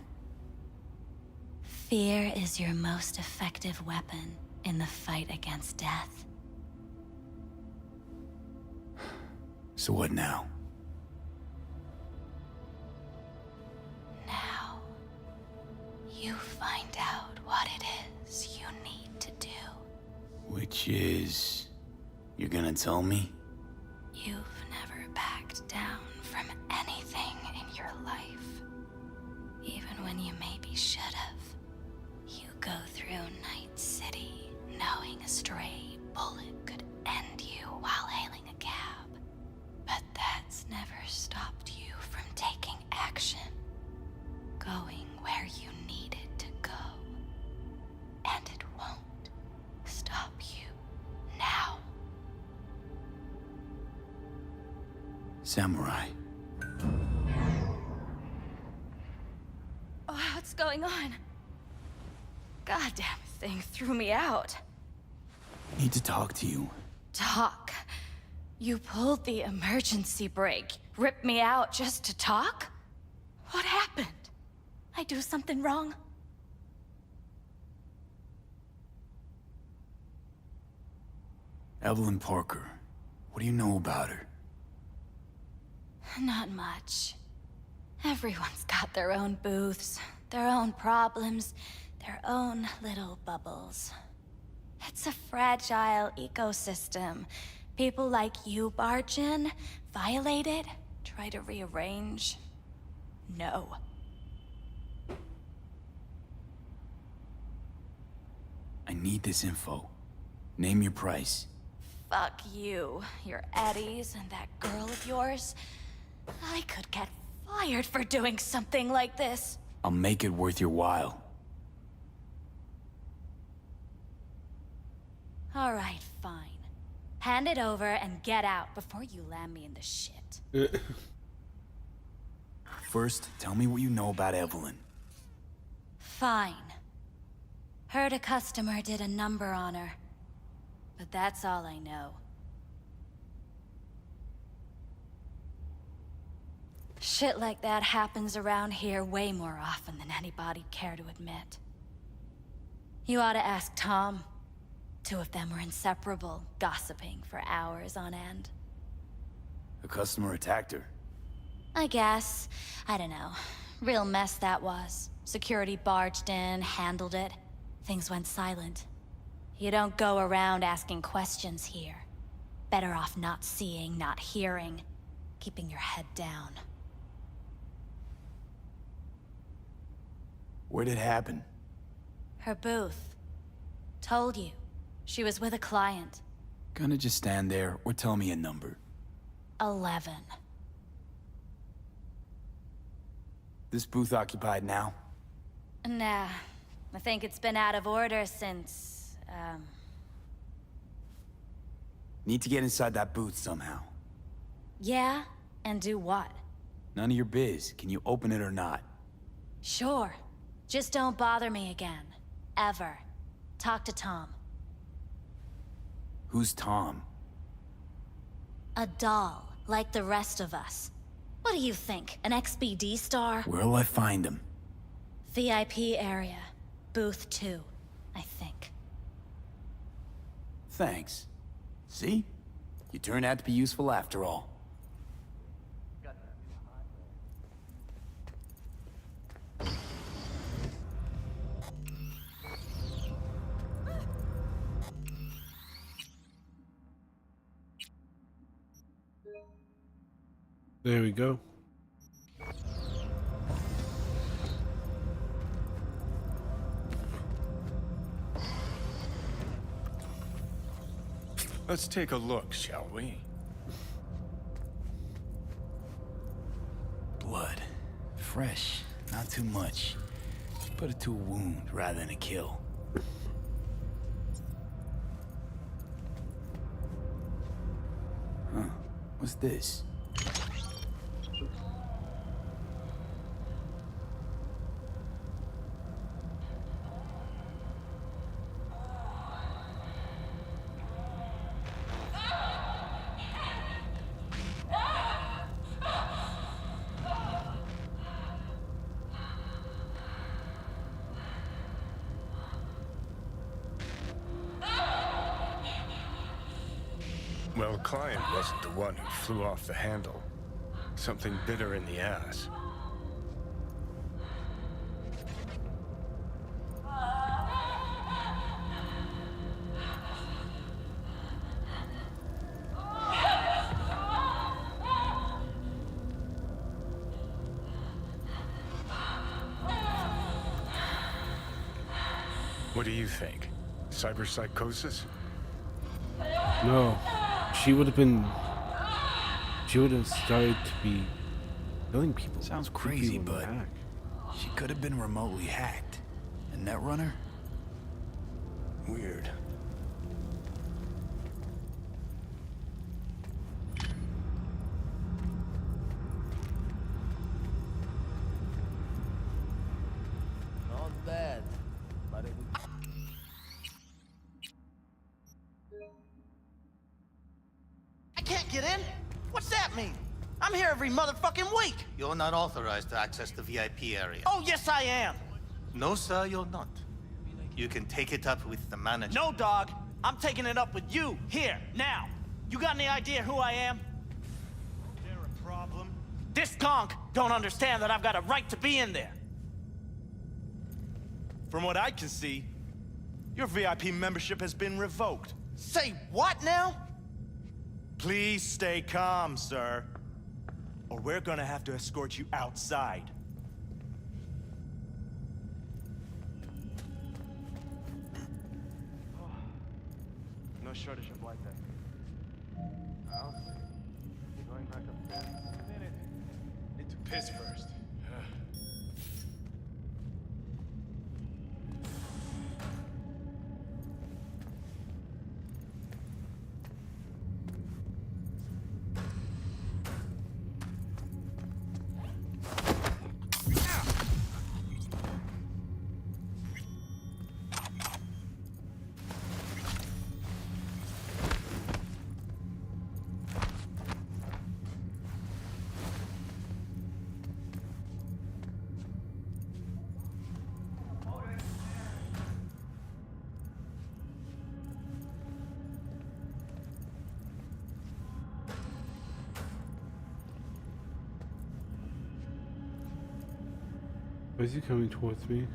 Fear is your most effective weapon in the fight against death. So what now? Now, you find out what it is you need to do. Which is... You're gonna tell me? You've never backed down from anything in your life. Even when you maybe should have. You go through Night City knowing a stray bullet could end you while hailing a cab. But that's never stopped you from taking action. Going where you needed to go. And it won't stop you now. Samurai. Oh, what's going on? Goddamn thing threw me out. I need to talk to you. Talk? You pulled the emergency brake, ripped me out just to talk? What happened? I do something wrong? Evelyn Parker. What do you know about her? Not much. Everyone's got their own booths, their own problems, their own little bubbles. It's a fragile ecosystem. People like you barge in, violate it, try to rearrange. No. I need this info. Name your price. Fuck you, your Eddies, and that girl of yours. I could get fired for doing something like this. I'll make it worth your while. All right, fine. Hand it over and get out before you land me in the shit. First, tell me what you know about Evelyn. Fine. Heard a customer did a number on her. But that's all I know. Shit like that happens around here way more often than anybody'd care to admit. You ought to ask Tom. Two of them were inseparable, gossiping for hours on end. A customer attacked her. I guess. I don't know. Real mess that was. Security barged in, handled it. Things went silent. You don't go around asking questions here. Better off not seeing, not hearing. Keeping your head down. Where'd it happen? Her booth. Told you. She was with a client. Gonna just stand there or tell me a number. 11. This booth occupied now? Nah. I think it's been out of order since... Need to get inside that booth somehow. Yeah? And do what? None of your biz. Can you open it or not? Sure. Just don't bother me again. Ever. Talk to Tom. Who's Tom? A doll, like the rest of us. What do you think, an XBD star? Where'll I find him? VIP area. Booth 2, I think. Thanks. See? You turned out to be useful after all. There we go. Let's take a look, shall we? Blood. Fresh. Not too much. Put it to a wound rather than a kill. Huh. What's this? Well, the client wasn't the one who flew off the handle. Something bitter in the ass. What do you think? Cyberpsychosis? No. She would have been... She would have started to be killing people. Sounds crazy, but she could have been remotely hacked. A netrunner? Weird. Not bad, but it... I can't get in? What's that mean? I'm here every motherfucking week! You're not authorized to access the VIP area. Oh, yes I am! No, sir, you're not. You can take it up with the manager. No, dog. I'm taking it up with you, here, now. You got any idea who I am? Is there a problem? This conk don't understand that I've got a right to be in there. From what I can see, your VIP membership has been revoked. Say what now? Please stay calm, sir. Or we're gonna have to escort you outside. No shortage of like that. I'll see. Going back upstairs in a minute. Need to piss first. Why is he coming towards me?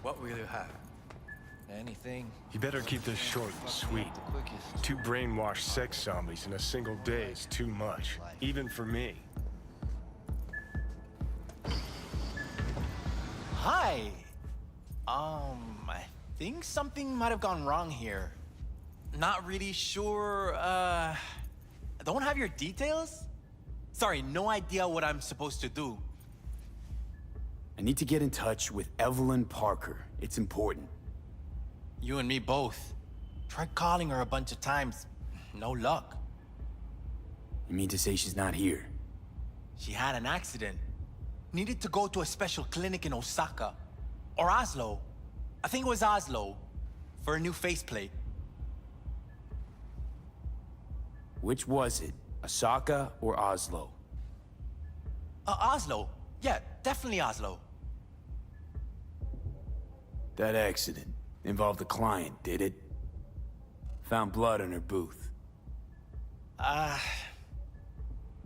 What will you have? Anything? You better keep this short and sweet. 2 brainwashed sex zombies in a single day is too much, even for me. Hi! I think something might have gone wrong here. Not really sure, don't have your details? Sorry, no idea what I'm supposed to do. I need to get in touch with Evelyn Parker. It's important. You and me both. Tried calling her a bunch of times. No luck. You mean to say she's not here? She had an accident. Needed to go to a special clinic in Osaka. Or Oslo. I think it was Oslo. For a new faceplate. Which was it? Osaka or Oslo? Oslo. Yeah, definitely Oslo. That accident involved the client, did it? Found blood in her booth.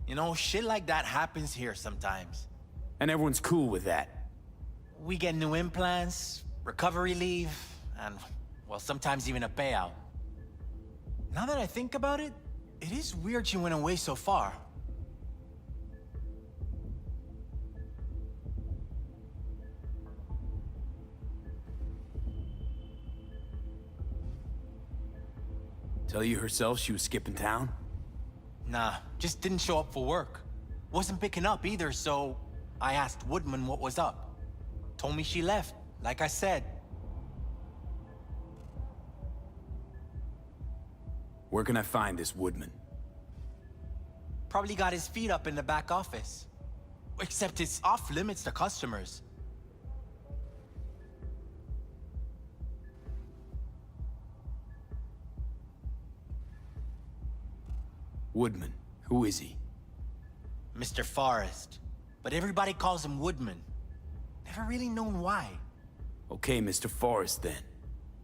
You know, shit like that happens here sometimes. And everyone's cool with that. We get new implants, recovery leave, and, well, sometimes even a payout. Now that I think about it, it is weird she went away so far. Tell you herself she was skipping town? Nah, just didn't show up for work. Wasn't picking up either, so I asked Woodman what was up. Told me she left, like I said. Where can I find this Woodman? Probably got his feet up in the back office. Except it's off limits to customers. Woodman. Who is he? Mr. Forrest. But everybody calls him Woodman. Never really known why. Okay, Mr. Forrest then.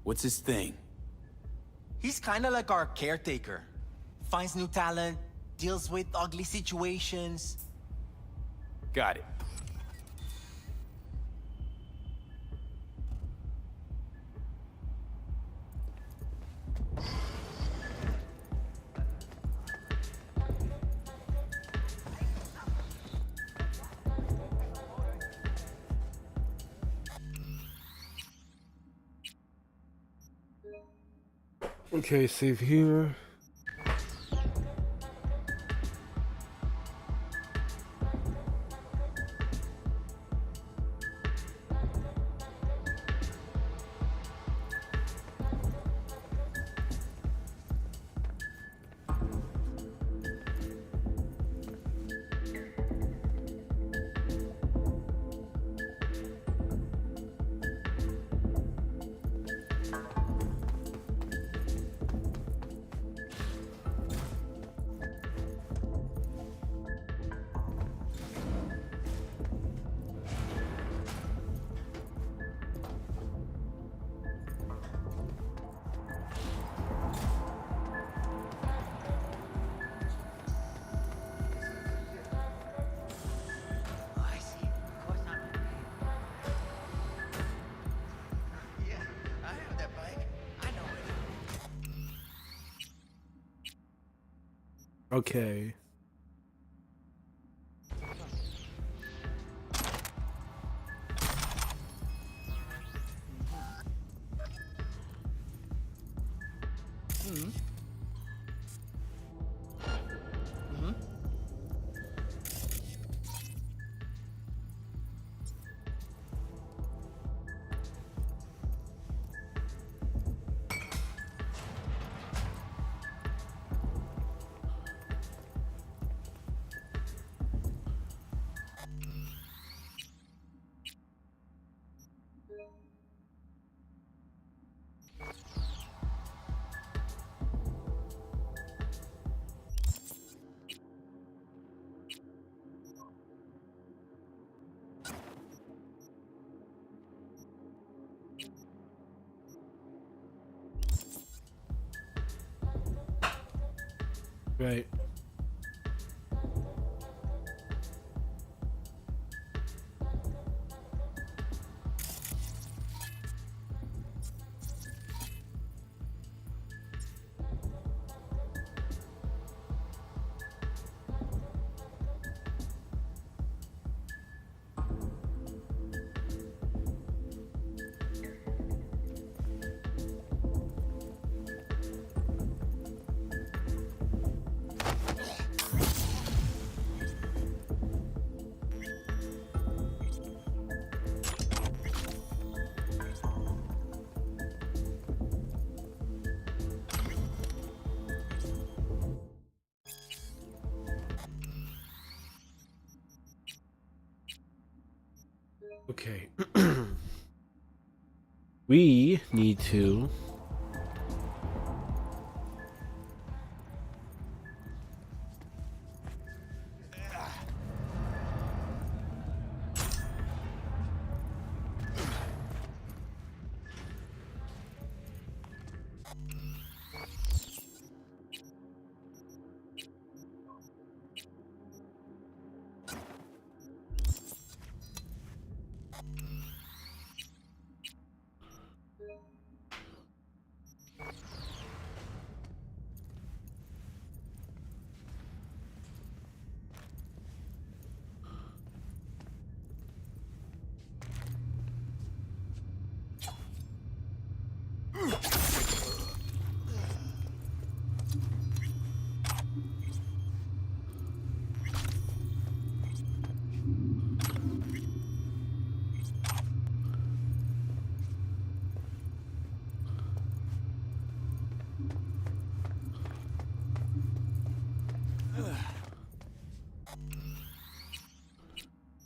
What's his thing? He's kinda like our caretaker. Finds new talent, deals with ugly situations. Got it. Okay, save here. Okay. Right. Okay. We need to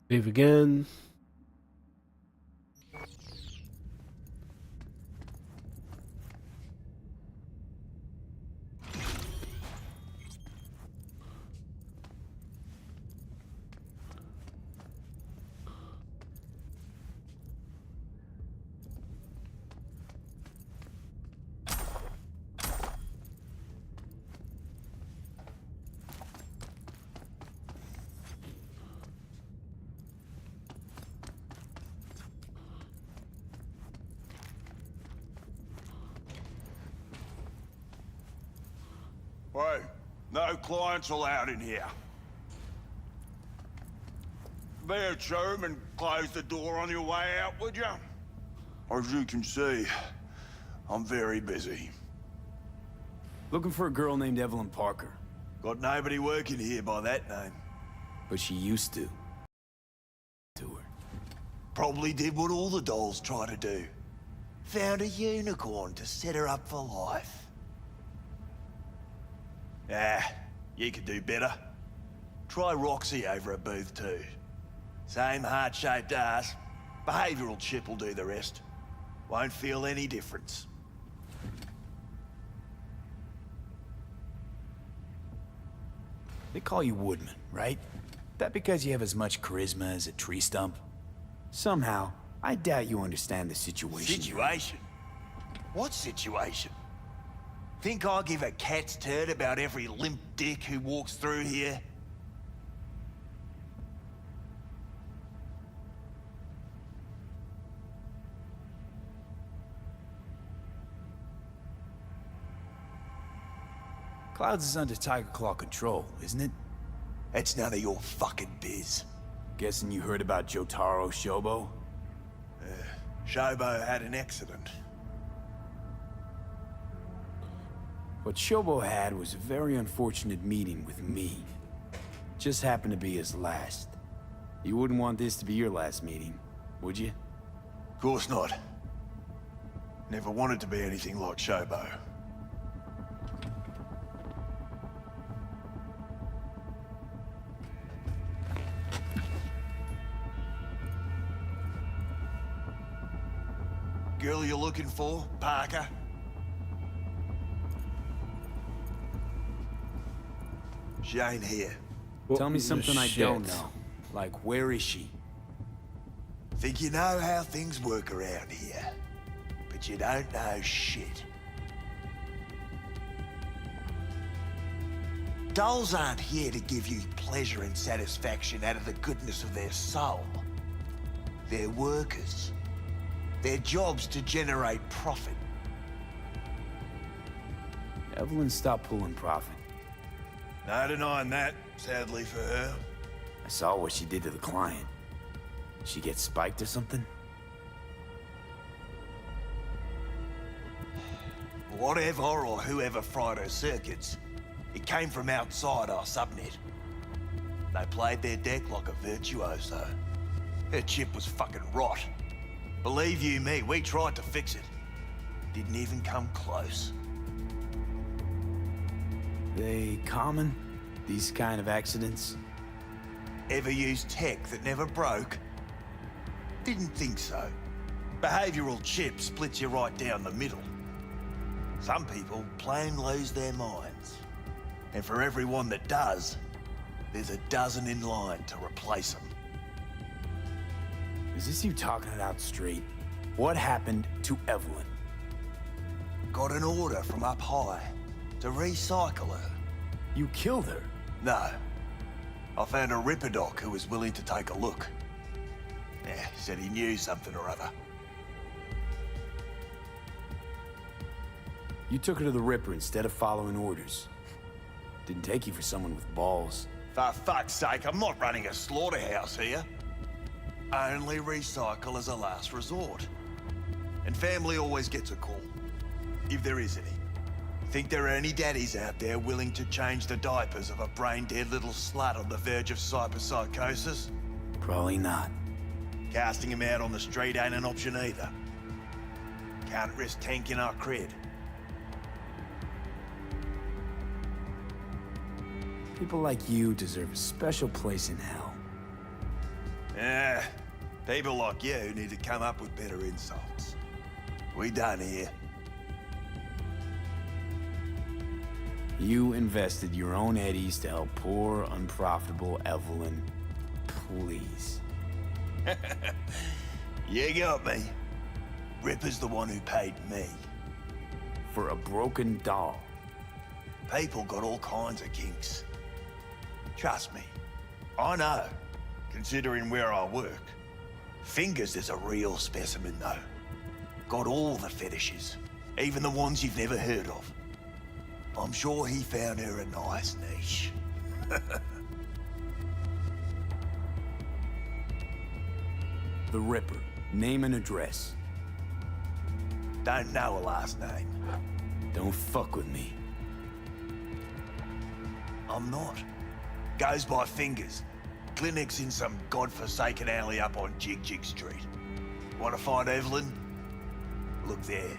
Save again. Hey, no clients allowed in here. Be a chum and close the door on your way out, would you? As you can see, I'm very busy. Looking for a girl named Evelyn Parker. Got nobody working here by that name. But she used to. Probably did what all the dolls try to do. Found a unicorn to set her up for life. Ah, you could do better. Try Roxy over at Booth 2. Same heart-shaped ass. Behavioral chip will do the rest. Won't feel any difference. They call you Woodman, right? That because you have as much charisma as a tree stump? Somehow, I doubt you understand the situation. Situation? What situation? Think I give a cat's turd about every limp dick who walks through here? Clouds is under Tiger Claw control, isn't it? That's none of your fucking biz. Guessing you heard about Jotaro Shobo? Shobo had an accident. What Shobo had was a very unfortunate meeting with me. Just happened to be his last. You wouldn't want this to be your last meeting, would you? Of course not. Never wanted to be anything like Shobo. Girl you're looking for, Parker? She ain't here. Tell me something I don't know. Like, where is she? Think you know how things work around here, but you don't know shit. Dolls aren't here to give you pleasure and satisfaction out of the goodness of their soul. They're workers. Their job's to generate profit. Evelyn stopped pulling profit. No denying that, sadly for her. I saw what she did to the client. She get spiked or something? Whatever or whoever fried her circuits, it came from outside our subnet. They played their deck like a virtuoso. Her chip was fucking rot. Believe you me, we tried to fix it. Didn't even come close. They common? These kind of accidents? Ever used tech that never broke? Didn't think so. Behavioral chip splits you right down the middle. Some people plain lose their minds. And for everyone that does, there's a dozen in line to replace them. Is this you talking it out straight? What happened to Evelyn? Got an order from up high to recycle her. You killed her? No. I found a Ripperdoc who was willing to take a look. Yeah, said he knew something or other. You took her to the Ripper instead of following orders. Didn't take you for someone with balls. For fuck's sake, I'm not running a slaughterhouse here. Only recycle as a last resort. And family always gets a call, if there is any. Think there are any daddies out there willing to change the diapers of a brain-dead little slut on the verge of cyberpsychosis? Probably not. Casting him out on the street ain't an option either. Can't risk tanking our cred. People like you deserve a special place in hell. Yeah, people like you need to come up with better insults. We done here. You invested your own eddies to help poor, unprofitable Evelyn. Please. You got me. Ripper's the one who paid me. For a broken doll. People got all kinds of kinks. Trust me, I know, considering where I work. Fingers is a real specimen, though. Got all the fetishes, even the ones you've never heard of. I'm sure he found her a nice niche. The Ripper. Name and address. Don't know a last name. Don't fuck with me. I'm not. Goes by Fingers. Clinic's in some godforsaken alley up on Jig Jig Street. Want to find Evelyn? Look there.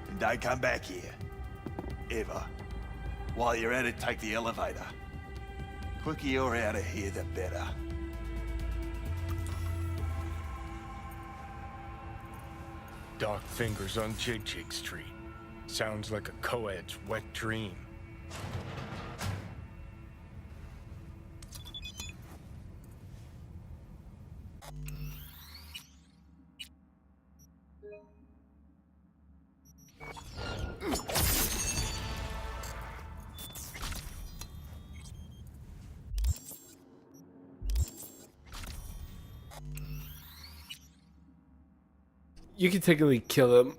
And don't come back here. Ever. While you're at it, take the elevator. Quicker you're out of here, the better. Doc Fingers on Jig Jig Street. Sounds like a co-ed's wet dream. You can technically kill him.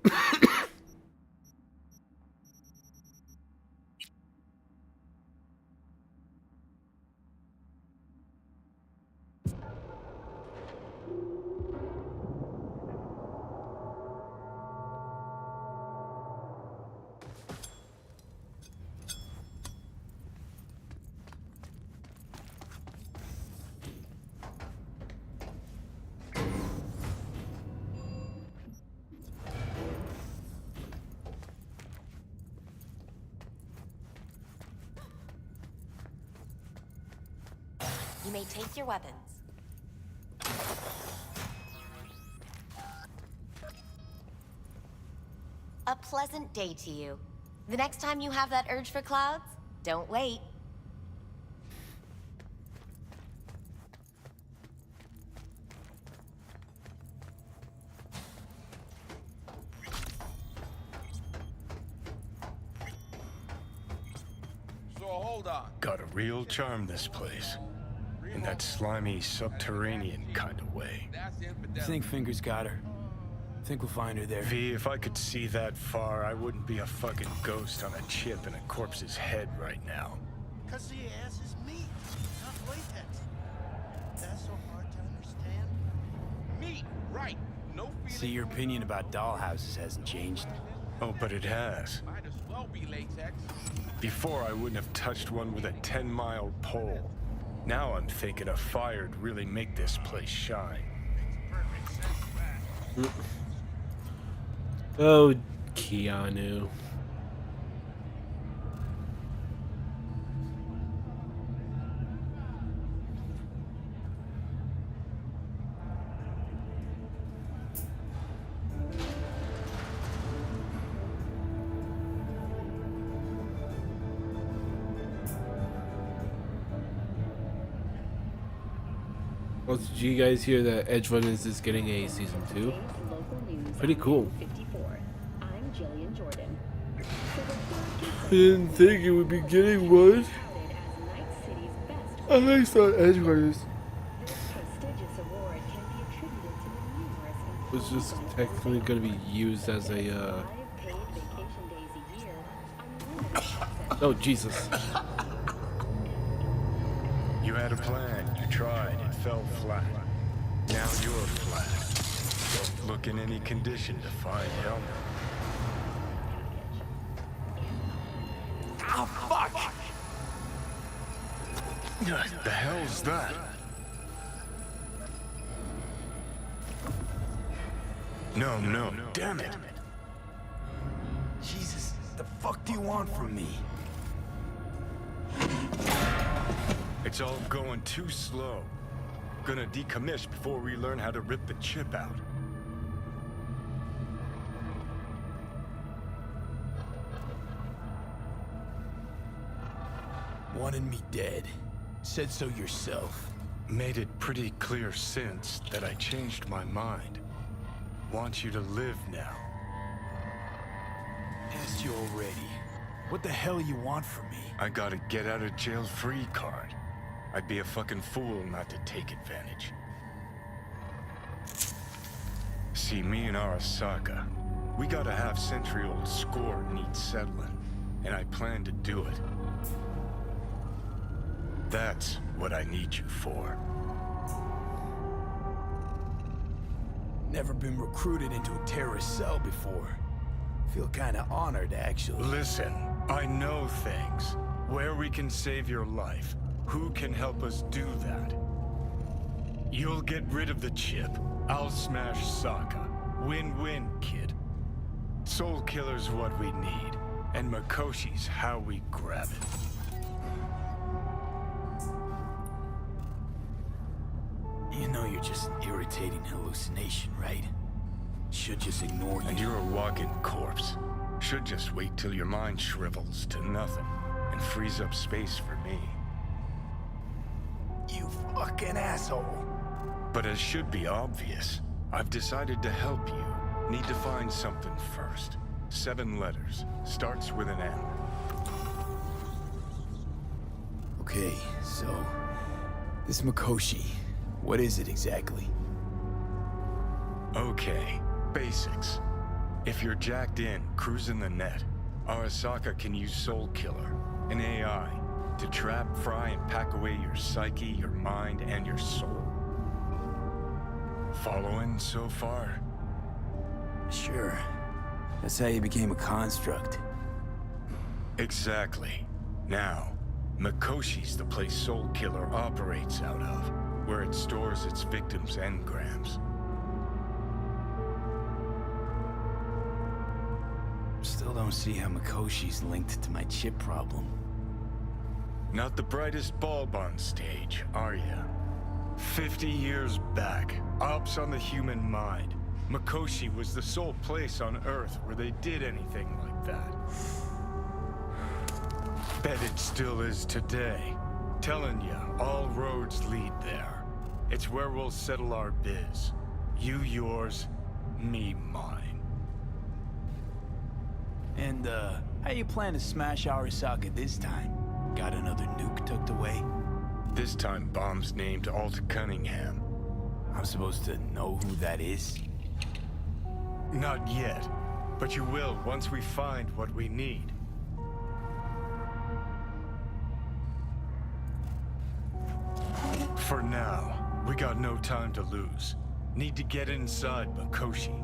You may take your weapons. A pleasant day to you. The next time you have that urge for clouds, don't wait. So hold on. Got a real charm, this place. In that slimy, subterranean kind of way. Think Fingers got her? Think we'll find her there? V, if I could see that far, I wouldn't be a fucking ghost on a chip in a corpse's head right now. Because the ass is meat, not latex. That's so hard to understand. Meat, right. No feeling. See, your opinion about dollhouses hasn't changed. Oh, but it has. Might as well be latex. Before, I wouldn't have touched one with a 10-mile pole. Now I'm thinking a fire'd really make this place shine. Oh, Keanu. Also, did you guys hear that Edge Runners is getting a season 2? Pretty cool. I didn't think it would be getting one. I thought Edge Runners was just technically going to be used as a oh Jesus. You had a plan, you tried, it fell flat. Now you're flat. Don't look in any condition to find help. Oh, fuck! The hell's that? No, no, damn it. Jesus, the fuck do you want from me? It's all going too slow. Gonna decommission before we learn how to rip the chip out. Wanted me dead. Said so yourself. Made it pretty clear since that I changed my mind. Want you to live now. Asked you already. What the hell you want from me? I got a get out of jail free card. I'd be a fucking fool not to take advantage. See, me and Arasaka, we got a half-century-old score needs settling, and I plan to do it. That's what I need you for. Never been recruited into a terrorist cell before. Feel kinda honored, actually. Listen, I know things. Where we can save your life. Who can help us do that? You'll get rid of the chip. I'll smash Sokka. Win-win, kid. Soul Killer's what we need, and Mikoshi's how we grab it. You know you're just an irritating hallucination, right? Should just ignore you. And you're a walking corpse. Should just wait till your mind shrivels to nothing and frees up space for me. You fucking asshole. But as should be obvious, I've decided to help you. Need to find something first. 7 letters. Starts with an M. Okay, so... this Mikoshi, what is it exactly? Okay, basics. If you're jacked in, cruising the net, Arasaka can use Soul Killer, an AI, to trap, fry, and pack away your psyche, your mind, and your soul. Following so far? Sure. That's how you became a construct. Exactly. Now, Mikoshi's the place Soul Killer operates out of, where it stores its victims' engrams. Still don't see how Mikoshi's linked to my chip problem. Not the brightest bulb on stage, are ya? 50 years back, ops on the human mind. Mikoshi was the sole place on Earth where they did anything like that. Bet it still is today. Telling ya, all roads lead there. It's where we'll settle our biz. You yours, me mine. And, how you plan to smash Arasaka this time? Got another nuke tucked away? This time bomb's named Alt Cunningham. I'm supposed to know who that is? Not yet, but you will once we find what we need. For now, we got no time to lose. Need to get inside Mikoshi.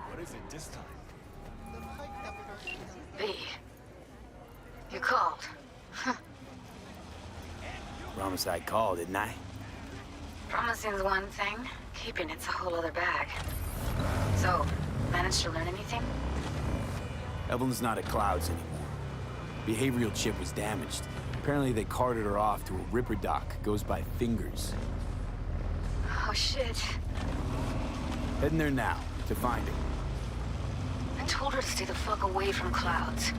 What is it this time? V. You called. Promised I'd call, didn't I? Promising's one thing, keeping it's a whole other bag. So, managed to learn anything? Evelyn's not at Clouds anymore. Behavioral chip was damaged. Apparently they carted her off to a ripper dock. Goes by Fingers. Oh shit. Heading there now, to find her. I told her to stay the fuck away from Clouds.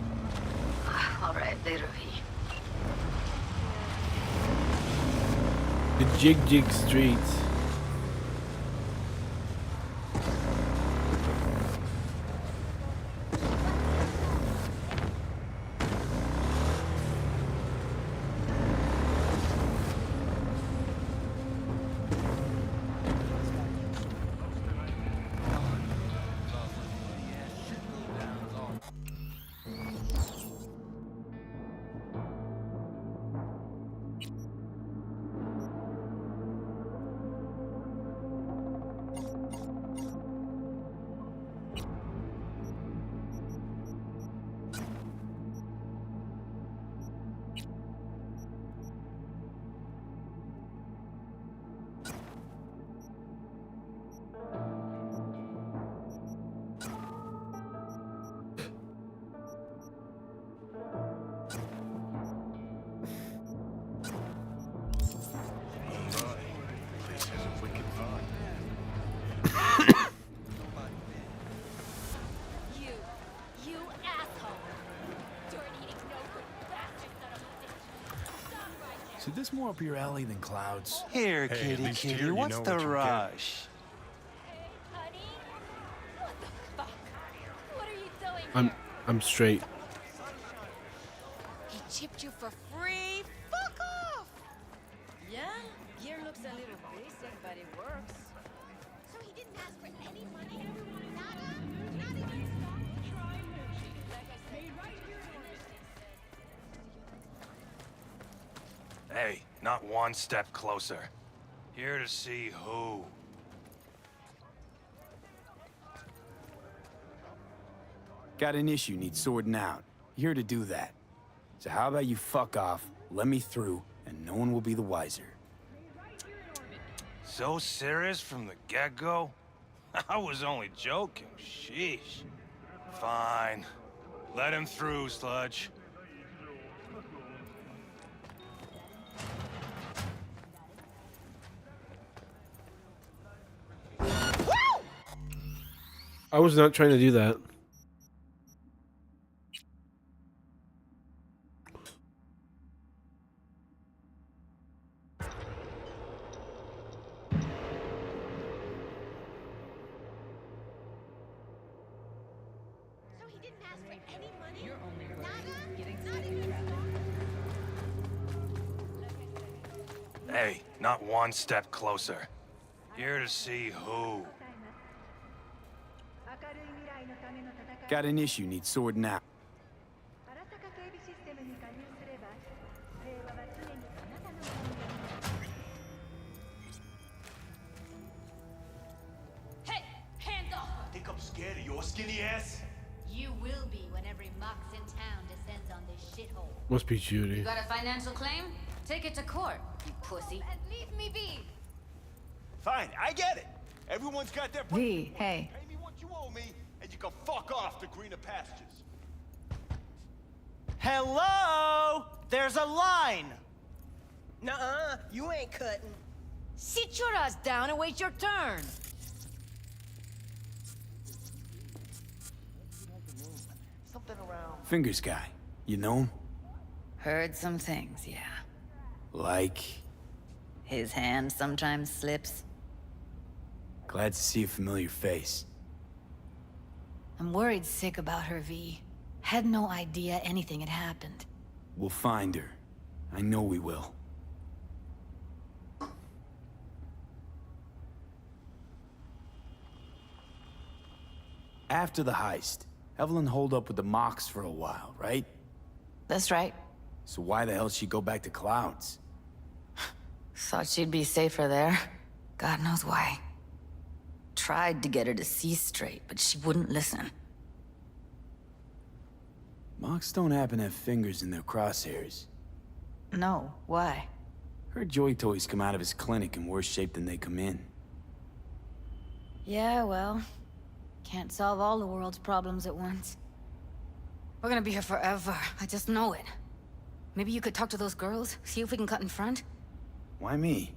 Alright, later, V. The Jig Streets. Is this more up your alley than Clouds? Here, Hey, at kitty, least kitty, here you what's know the what you're getting. rush? I'm straight. He chipped you for free? Fuck off! Yeah, gear looks a little basic, but it works. So he didn't ask for any money? Nada? Hey, not one step closer. Here to see who. Got an issue needs sorting out. Here to do that. So how about you fuck off, let me through, and no one will be the wiser. So serious from the get-go? I was only joking, sheesh. Fine. Let him through, Sludge. I was not trying to do that. So he didn't ask for any money? You're only Nada? getting Not even Hey, not one step closer. Here to see who. Got an issue needs sorting out. Hey, hands off! Think I'm scared of your skinny ass? You will be when every mox in town descends on this shithole. Must be Judy. You got a financial claim? Take it to court, you pussy. And leave me be. Fine, I get it. Everyone's got their... V, hey. Pay me what you owe me, and you can fuck off to greener pastures. Hello? There's a line. Nuh-uh, you ain't cutting. Sit your ass down and wait your turn. Something around. Fingers guy, you know him? Heard some things, yeah. Like? His hand sometimes slips. Glad to see a familiar face. I'm worried sick about her, V. Had no idea anything had happened. We'll find her. I know we will. After the heist, Evelyn holed up with the Mox for a while, right? That's right. So why the hell did she go back to Clouds? Thought she'd be safer there. God knows why. Tried to get her to see straight, but she wouldn't listen. Mox don't happen to have fingers in their crosshairs. No, why? Her joy toys come out of his clinic in worse shape than they come in. Yeah, well, can't solve all the world's problems at once. We're gonna be here forever, I just know it. Maybe you could talk to those girls, see if we can cut in front? Why me?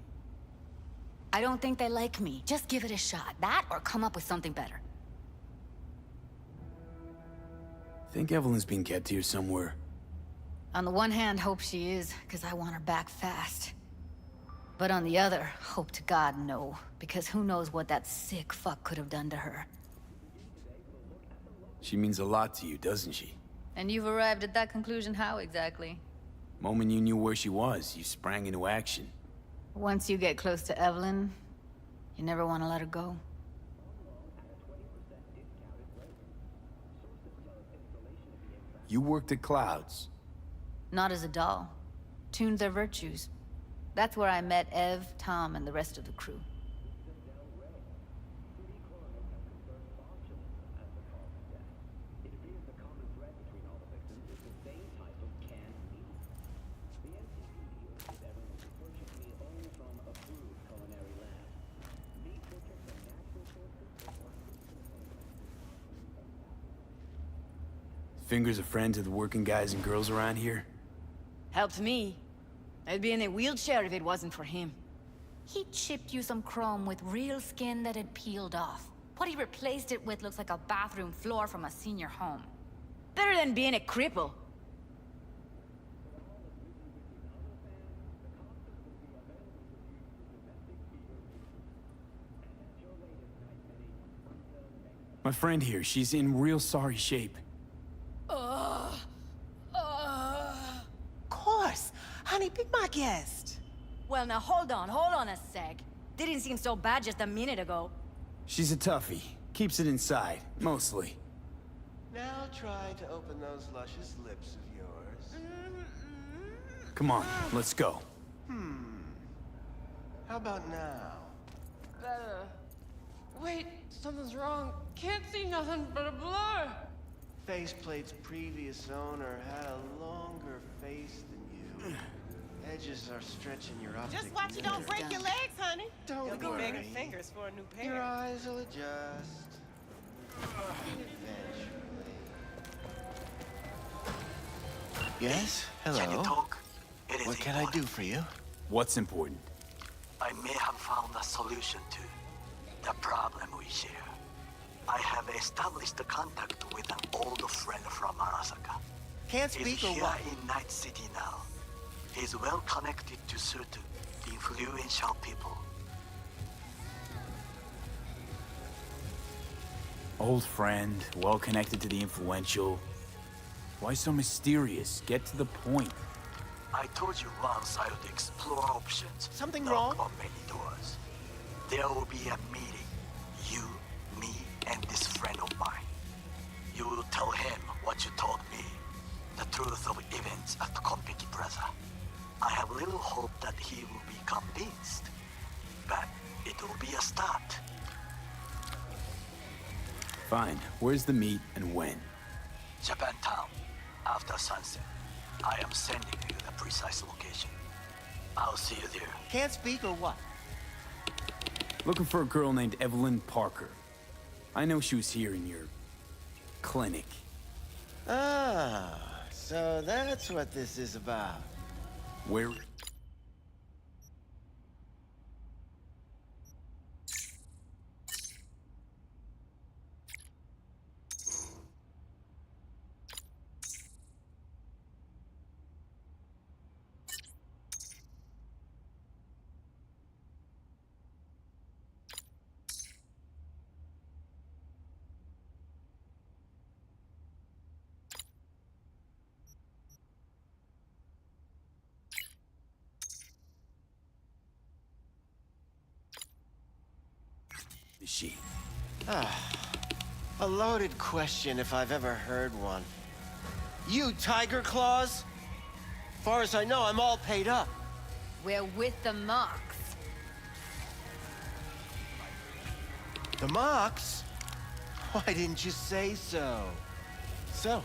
I don't think they like me. Just give it a shot. That or come up with something better. Think Evelyn's been kept here somewhere. On the one hand, hope she is, because I want her back fast. But on the other, hope to God no, because who knows what that sick fuck could have done to her. She means a lot to you, doesn't she? And you've arrived at that conclusion how exactly? Moment you knew where she was, you sprang into action. Once you get close to Evelyn, you never want to let her go. You worked at Clouds. Not as a doll. Tuned their virtues. That's where I met Ev, Tom, and the rest of the crew. Fingers a friend to the working guys and girls around here? Helped me. I'd be in a wheelchair if it wasn't for him. He chipped you some chrome with real skin that had peeled off. What he replaced it with looks like a bathroom floor from a senior home. Better than being a cripple. My friend here, she's in real sorry shape. Of course. Honey, be my guest. Well, now hold on a sec. Didn't seem so bad just a minute ago. She's a toughie. Keeps it inside, mostly. Now try to open those luscious lips of yours. Come on, let's go. How about now? Better. Wait, something's wrong. Can't see nothing but a blur. Faceplate's previous owner had a longer face than you. Edges are stretching your optic Just watch you don't break your legs, honey. Don't You'll be worry. begging fingers for a new pair. Your eyes will adjust. Eventually. Yes? Hello? Can you talk? What can I do for you? What's important? I may have found a solution to the problem we share. I have established a contact with an old friend from Arasaka. Can't He's speak or here what? in Night City now. He's well connected to certain influential people. Old friend, well connected to the influential. Why so mysterious? Get to the point. I told you once I would explore options. Something knock wrong? on many doors. There will be a meeting. You, me, and this friend of mine. You will tell him what you told me. The truth of events at Konpeki Plaza. I have little hope that he will be convinced. But it will be a start. Fine. Where's the meet and when? Japantown. After sunset. I am sending you the precise location. I'll see you there. Can't speak or what? Looking for a girl named Evelyn Parker. I know she was here in your clinic. Ah, so that's what this is about. Where? Is she? A loaded question if I've ever heard one. You Tiger Claws? Far as I know, I'm all paid up. We're with the Mox. The Mox? Why didn't you say so? So,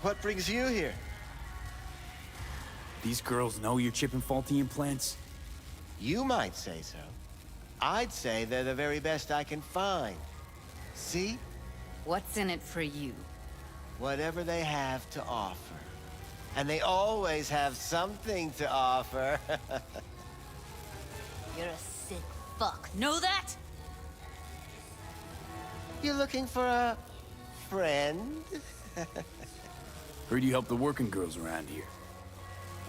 what brings you here? These girls know you're chipping faulty implants? You might say so. I'd say they're the very best I can find. See? What's in it for you? Whatever they have to offer. And they always have something to offer. You're a sick fuck. Know that? You looking for a friend? Heard you help the working girls around here.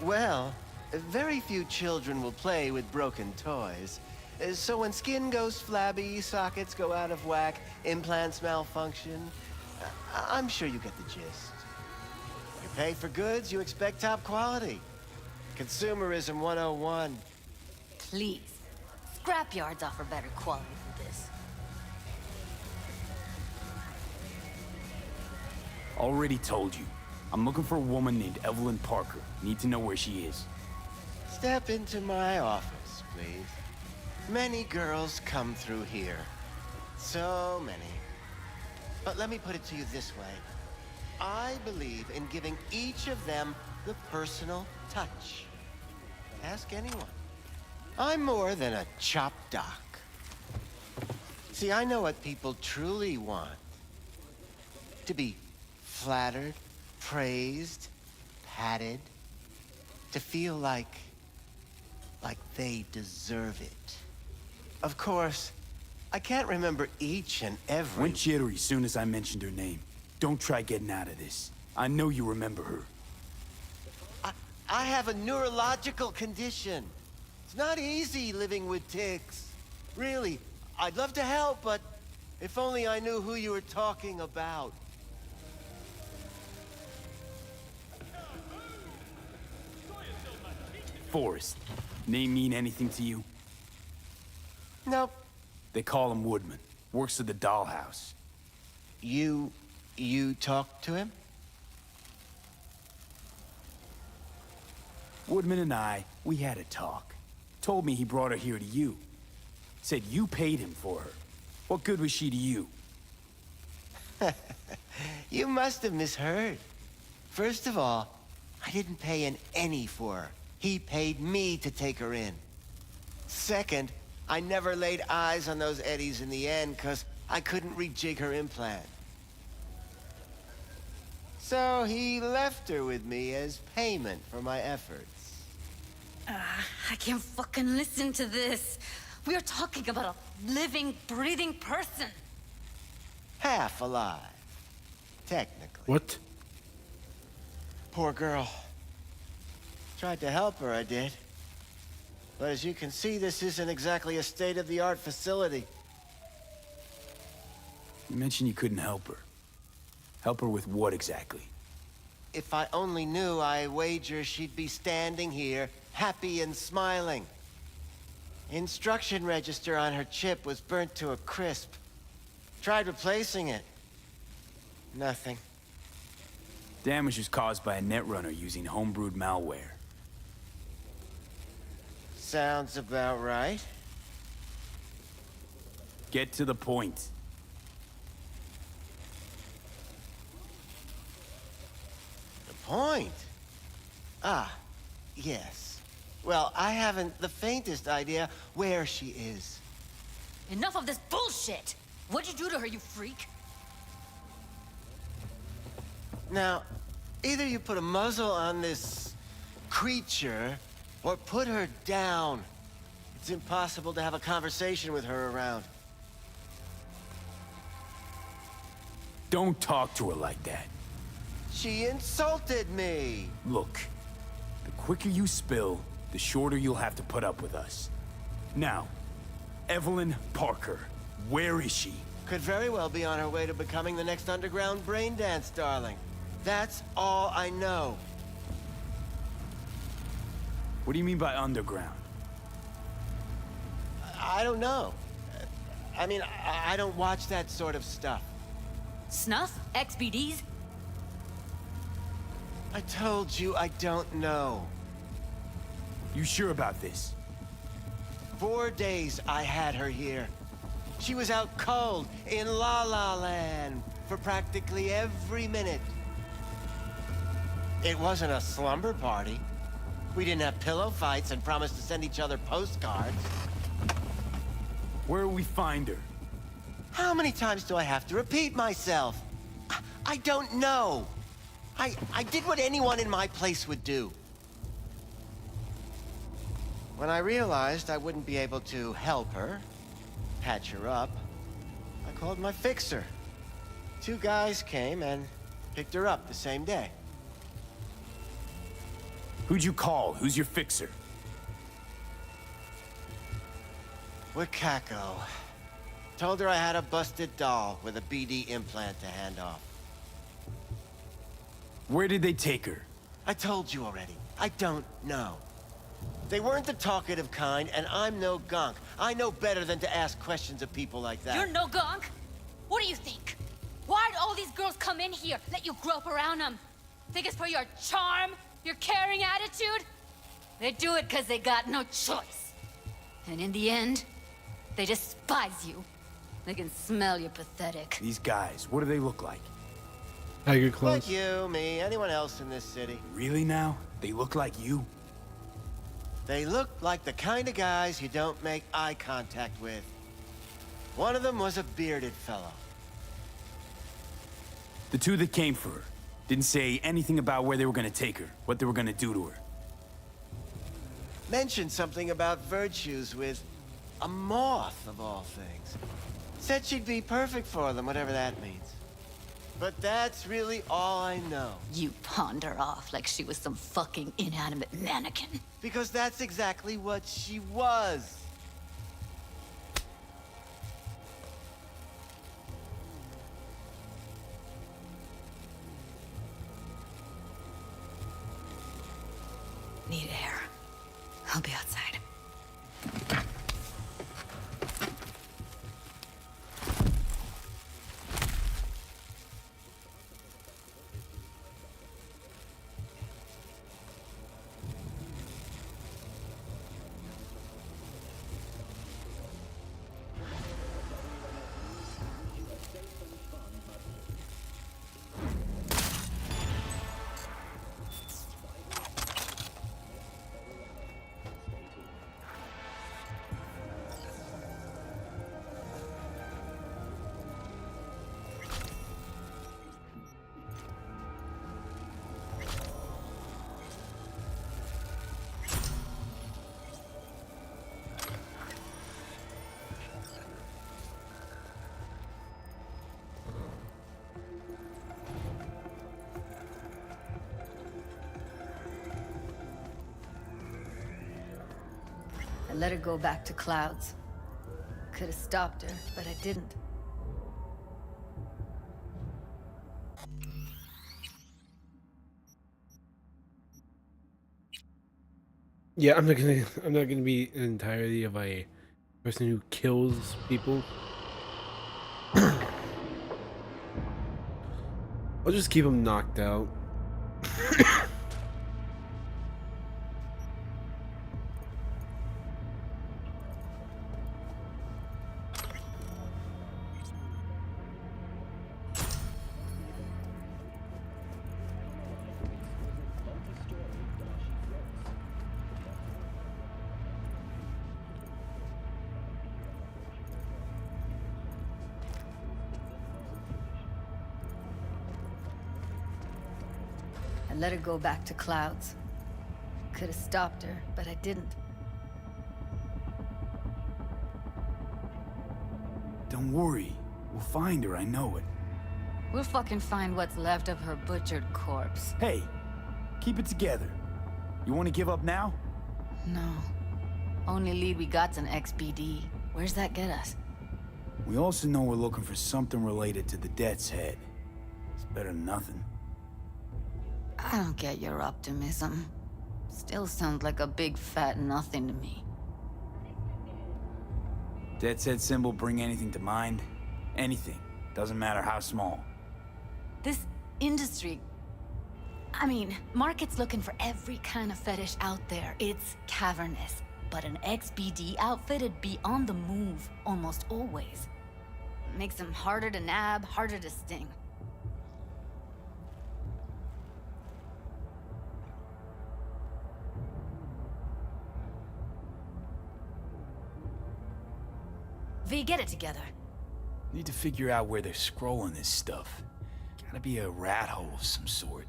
Well, very few children will play with broken toys. So when skin goes flabby, sockets go out of whack, implants malfunction, I'm sure you get the gist. You pay for goods, you expect top quality. Consumerism 101. Please. Scrapyards offer better quality than this. Already told you. I'm looking for a woman named Evelyn Parker. Need to know where she is. Step into my office, please. Many girls come through here. So many. But let me put it to you this way. I believe in giving each of them the personal touch. Ask anyone. I'm more than a chop doc. See, I know what people truly want. To be flattered, praised, patted. To feel like they deserve it. Of course, I can't remember each and every... Went jittery soon as I mentioned her name. Don't try getting out of this. I know you remember her. I have a neurological condition. It's not easy living with tics. Really, I'd love to help, but If only I knew who you were talking about. Forrest. Name mean anything to you? Nope. They call him Woodman. Works at the dollhouse. You talked to him? Woodman and we had a talk. Told me he brought her here to you. Said you paid him for her. What good was she to you? You must have misheard. First of all, I didn't pay an any for her. He paid me to take her in. Second, I never laid eyes on those eddies in the end because I couldn't rejig her implant. So he left her with me as payment for my efforts. I can't fucking listen to this. We are talking about a living, breathing person. Half alive. Technically. What? Poor girl. Tried to help her, I did. But as you can see, this isn't exactly a state-of-the-art facility. You mentioned you couldn't help her. Help her with what exactly? If I only knew, I wager she'd be standing here, happy and smiling. Instruction register on her chip was burnt to a crisp. Tried replacing it. Nothing. Damage was caused by a netrunner using homebrewed malware. Sounds about right. Get to the point. The point? Ah, yes. Well, I haven't the faintest idea where she is. Enough of this bullshit! What'd you do to her, you freak? Now, either you put a muzzle on this creature, or put her down. It's impossible to have a conversation with her around. Don't talk to her like that. She insulted me! Look, the quicker you spill, the shorter you'll have to put up with us. Now, Evelyn Parker, where is she? Could very well be on her way to becoming the next underground brain dance darling. That's all I know. What do you mean by underground? I don't know. I mean, I don't watch that sort of stuff. Snuff? XBDs? I told you I don't know. You sure about this? 4 days I had her here. She was out cold in La La Land for practically every minute. It wasn't a slumber party. We didn't have pillow fights and promised to send each other postcards. Where will we find her? How many times do I have to repeat myself? I don't know. I did what anyone in my place would do. When I realized I wouldn't be able to help her, patch her up, I called my fixer. 2 guys came and picked her up the same day. Who'd you call? Who's your fixer? Wakako. Told her I had a busted doll with a BD implant to hand off. Where did they take her? I told you already. I don't know. They weren't the talkative kind, and I'm no gonk. I know better than to ask questions of people like that. You're no gonk? What do you think? Why'd all these girls come in here, let you grope around them? Think it's for your charm? Your caring attitude? They do it because they got no choice. And in the end, they despise you. They can smell you're pathetic. These guys, what do they look like? Tiger clothes. Like you, me, anyone else in this city. Really now? They look like you? They look like the kind of guys you don't make eye contact with. One of them was a bearded fellow. The 2 that came for her didn't say anything about where they were gonna take her, what they were gonna do to her. Mentioned something about virtues with a moth, of all things. Said she'd be perfect for them, whatever that means. But that's really all I know. You pawned her off like she was some fucking inanimate mannequin. Because that's exactly what she was. I'll be outside. I let her go back to Clouds. Could have stopped her, but I didn't. Yeah, I'm not gonna be an entirety of a person who kills people. I'll just keep them knocked out. I let her go back to Clouds. Could have stopped her, but I didn't. Don't worry. We'll find her, I know it. We'll fucking find what's left of her butchered corpse. Hey, keep it together. You want to give up now? No. Only lead we got's an XBD. Where's that get us? We also know we're looking for something related to the Death's Head. It's better than nothing. I don't get your optimism. Still sounds like a big fat nothing to me. Death's Head symbol bring anything to mind? Anything. Doesn't matter how small. This industry... I mean, market's looking for every kind of fetish out there. It's cavernous. But an XBD outfit'd be on the move, almost always. Makes them harder to nab, harder to sting. V, get it together. Need to figure out where they're scrolling this stuff. Gotta be a rat hole of some sort.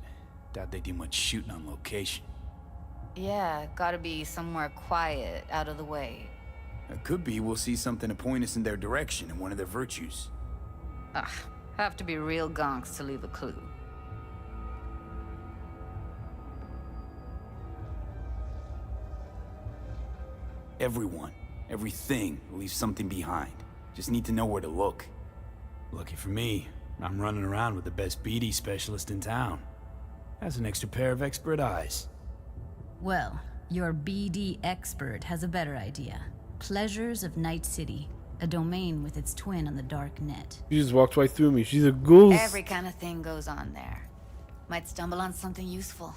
Doubt they do much shooting on location. Yeah, gotta be somewhere quiet, out of the way. It could be we'll see something to point us in their direction in one of their virtues. Ugh, have to be real gonks to leave a clue. Everyone, everything leaves something behind. Just need to know where to look. Lucky for me, I'm running around with the best BD specialist in town. Has an extra pair of expert eyes. Well, your BD expert has a better idea. Pleasures of Night City, a domain with its twin on the dark net. She just walked right through me. She's a ghost. Every kind of thing goes on there. Might stumble on something useful.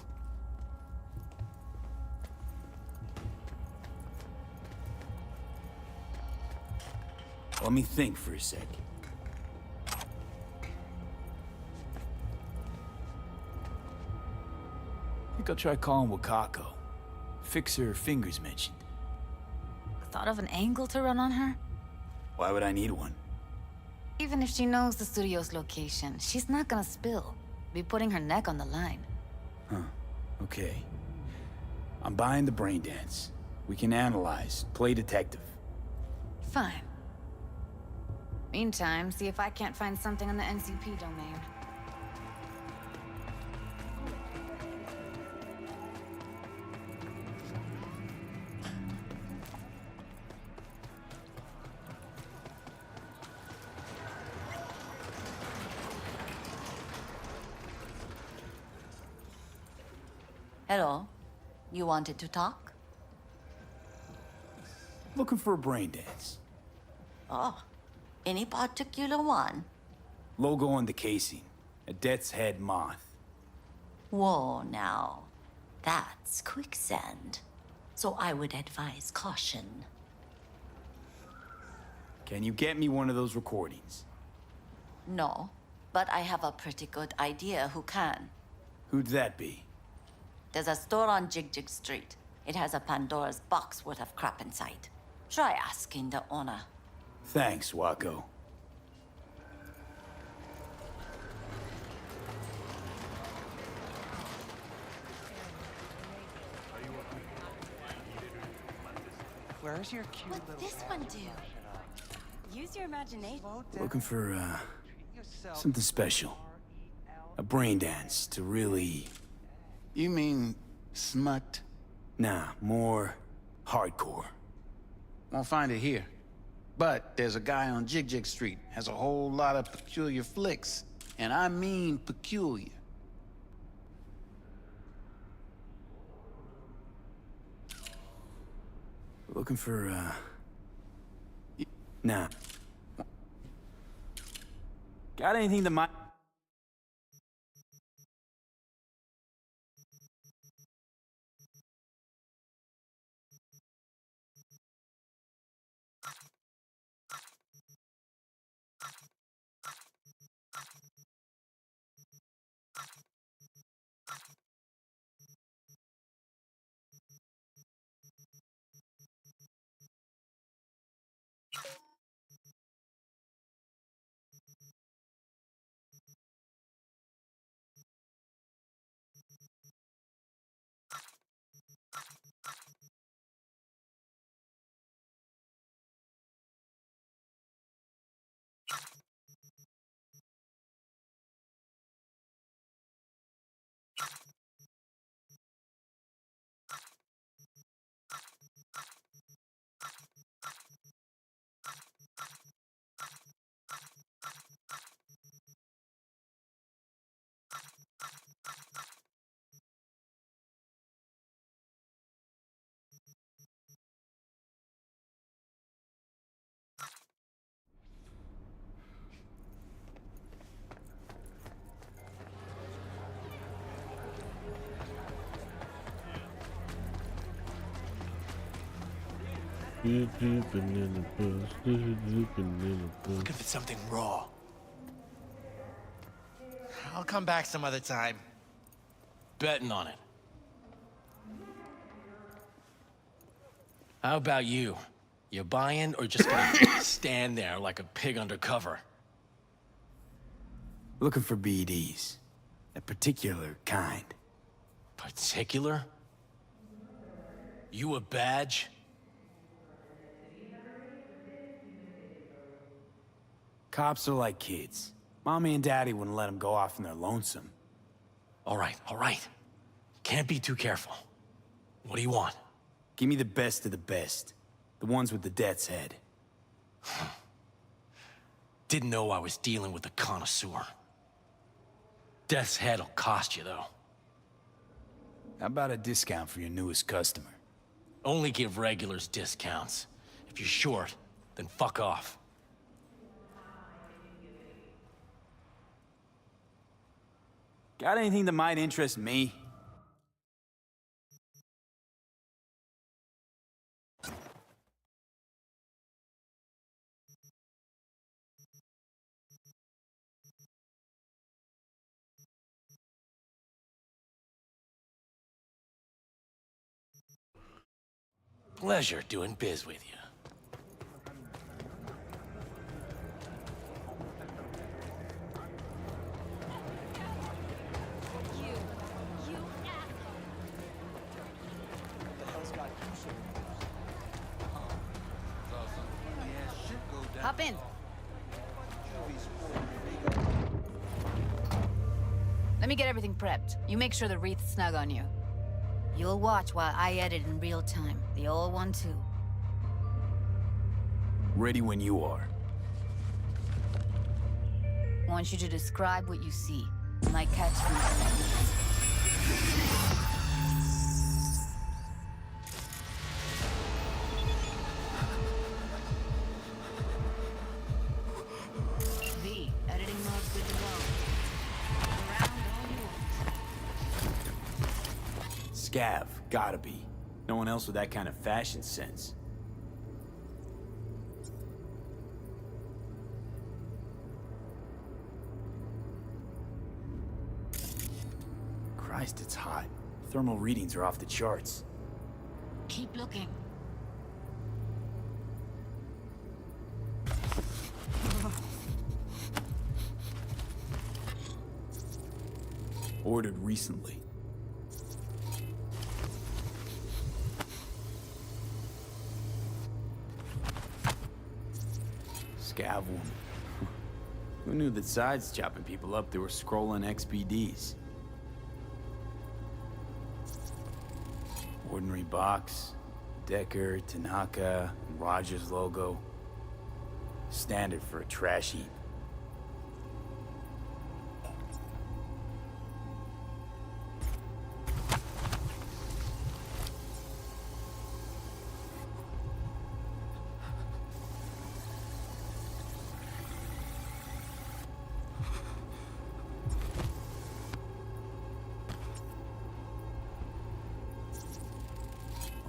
Let me think for a sec. Think I'll try calling Wakako. Fix her fingers mentioned. Thought of an angle to run on her? Why would I need one? Even if she knows the studio's location, she's not gonna spill. Be putting her neck on the line. Huh. Okay. I'm buying the brain dance. We can analyze, play detective. Fine. Meantime, see if I can't find something on the NCP domain. Hello. You wanted to talk? Looking for a brain dance. Oh, any particular one? Logo on the casing. A death's head moth. Whoa, now. That's quicksand. So I would advise caution. Can you get me one of those recordings? No, but I have a pretty good idea who can. Who'd that be? There's a store on Jig Street. It has a Pandora's box worth of crap inside. Try asking the owner. Thanks, Wacko. Where's your cute What'd little... this one do? Use your imagination. Looking for, something special. A brain dance to really... You mean smut? Nah, more hardcore. Won't find it here. But there's a guy on Jig Street, has a whole lot of peculiar flicks. And I mean peculiar. Looking for, Nah. Got anything that might... Looking for something raw. I'll come back some other time. Betting on it. How about you? You buying or just gonna stand there like a pig undercover? Looking for BDs. A particular kind. Particular? You a badge? Cops are like kids. Mommy and Daddy wouldn't let them go off in their lonesome. All right, all right. Can't be too careful. What do you want? Give me the best of the best. The ones with the death's head. Didn't know I was dealing with a connoisseur. Death's head'll cost you, though. How about a discount for your newest customer? Only give regulars discounts. If you're short, then fuck off. Got anything that might interest me? Pleasure doing biz with you. Hop in. Let me get everything prepped. You make sure the wreath's snug on you. You'll watch while I edit in real time. The old one, too. Ready when you are. Want you to describe what you see. My catchphrase. Scav, gotta be. No one else with that kind of fashion sense. Christ, it's hot. Thermal readings are off the charts. Keep looking. Ordered recently. Scav woman. Who knew that sides chopping people up, they were scrolling XBDs? Ordinary box, Decker, Tanaka, and Rogers logo. Standard for a trash heap.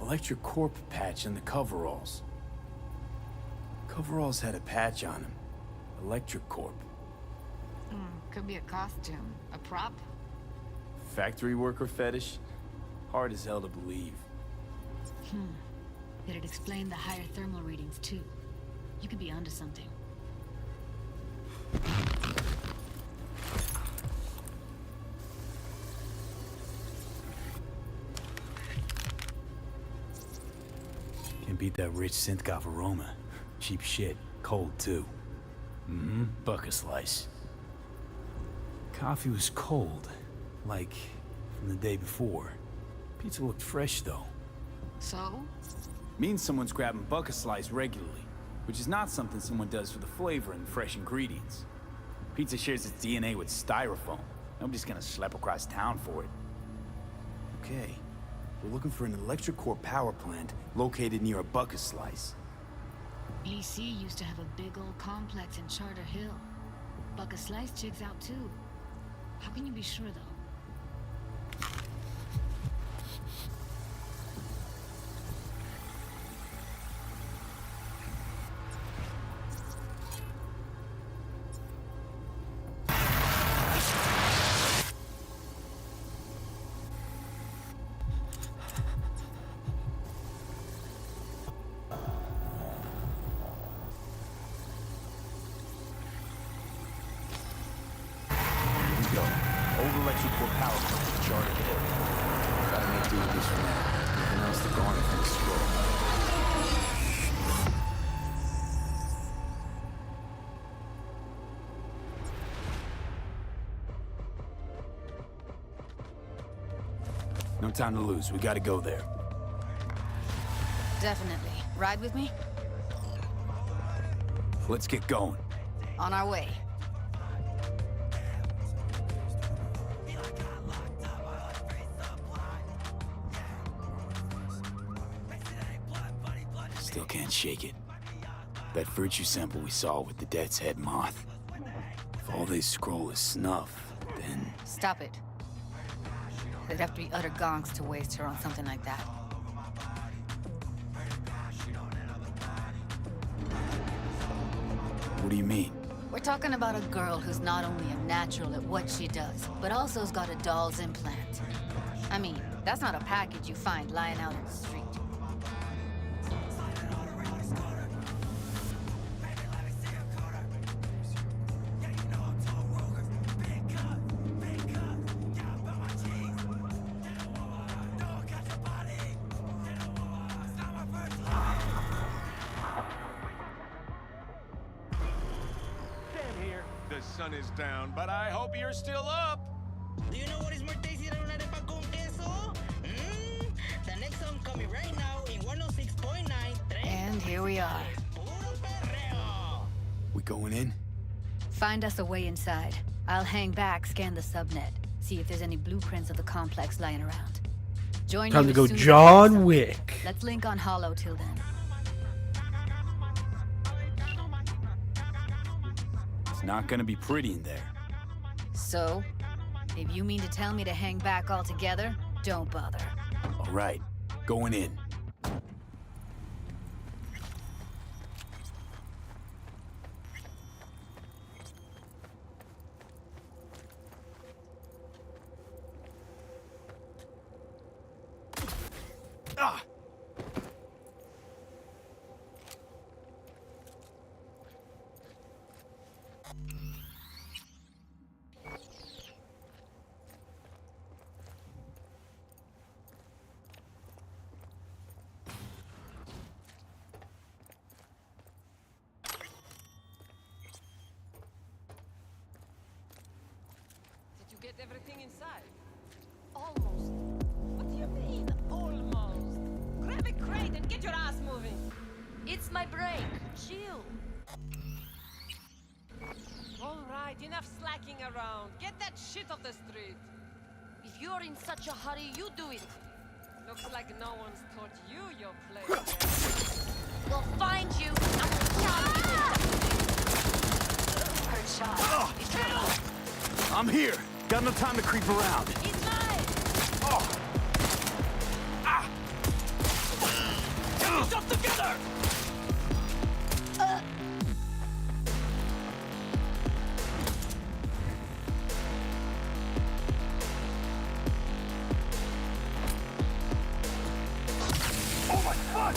Electric Corp patch in the coveralls. Coveralls had a patch on them. Electric Corp. Could be a costume. A prop? Factory worker fetish? Hard as hell to believe. It'd explain the higher thermal readings, too. You could be onto something. Can't beat that rich synth-goth aroma. Cheap shit. Cold, too. Buck a slice. Coffee was cold. Like, from the day before. Pizza looked fresh, though. So? Means someone's grabbing buck a slice regularly. Which is not something someone does for the flavor and fresh ingredients. Pizza shares its DNA with styrofoam. Nobody's gonna schlep across town for it. Okay. We're looking for an electric core power plant located near a bucket slice. BC used to have a big old complex in Charter Hill. Bucket Slice checks out too. How can you be sure though? No time to lose. We gotta go there. Definitely. Ride with me? Let's get going. On our way. Still can't shake it. That virtue sample we saw with the Death's Head moth. If all they scroll is snuff, then... Stop it. They'd have to be utter gonks to waste her on something like that. What do you mean? We're talking about a girl who's not only a natural at what she does, but also's got a doll's implant. I mean, that's not a package you find lying out in the street. The sun is down, but I hope you're still up. Do you know what is more tasty than una arepa con queso? The next song coming right now in 106.9. And here we are. We going in? Find us a way inside. I'll hang back, scan the subnet, see if there's any blueprints of the complex lying around. Join Time you to go as soon as John Wick. Let's link on Hollow till then. Not gonna be pretty in there. So, if you mean to tell me to hang back altogether, don't bother. All right, going in. Ah! Did you get everything inside? Almost. What do you mean, almost? Grab a crate and get your ass moving. It's my break. Chill. All right, enough slacking around. Get that shit off the street. If you're in such a hurry, you do it. Looks like no one's taught you your place yet. We'll find you and we'll kill you. Heard shot. Be careful. I'm here. Got no time to creep around. He's mine. Oh! Ah! Get yourself together! Oh my God!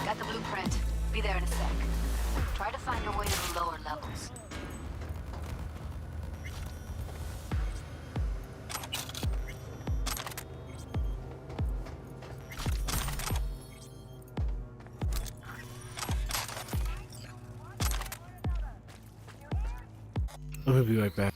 Got the blueprint. Be there in a sec. Try to find your way to the lower levels. I'm gonna be right back.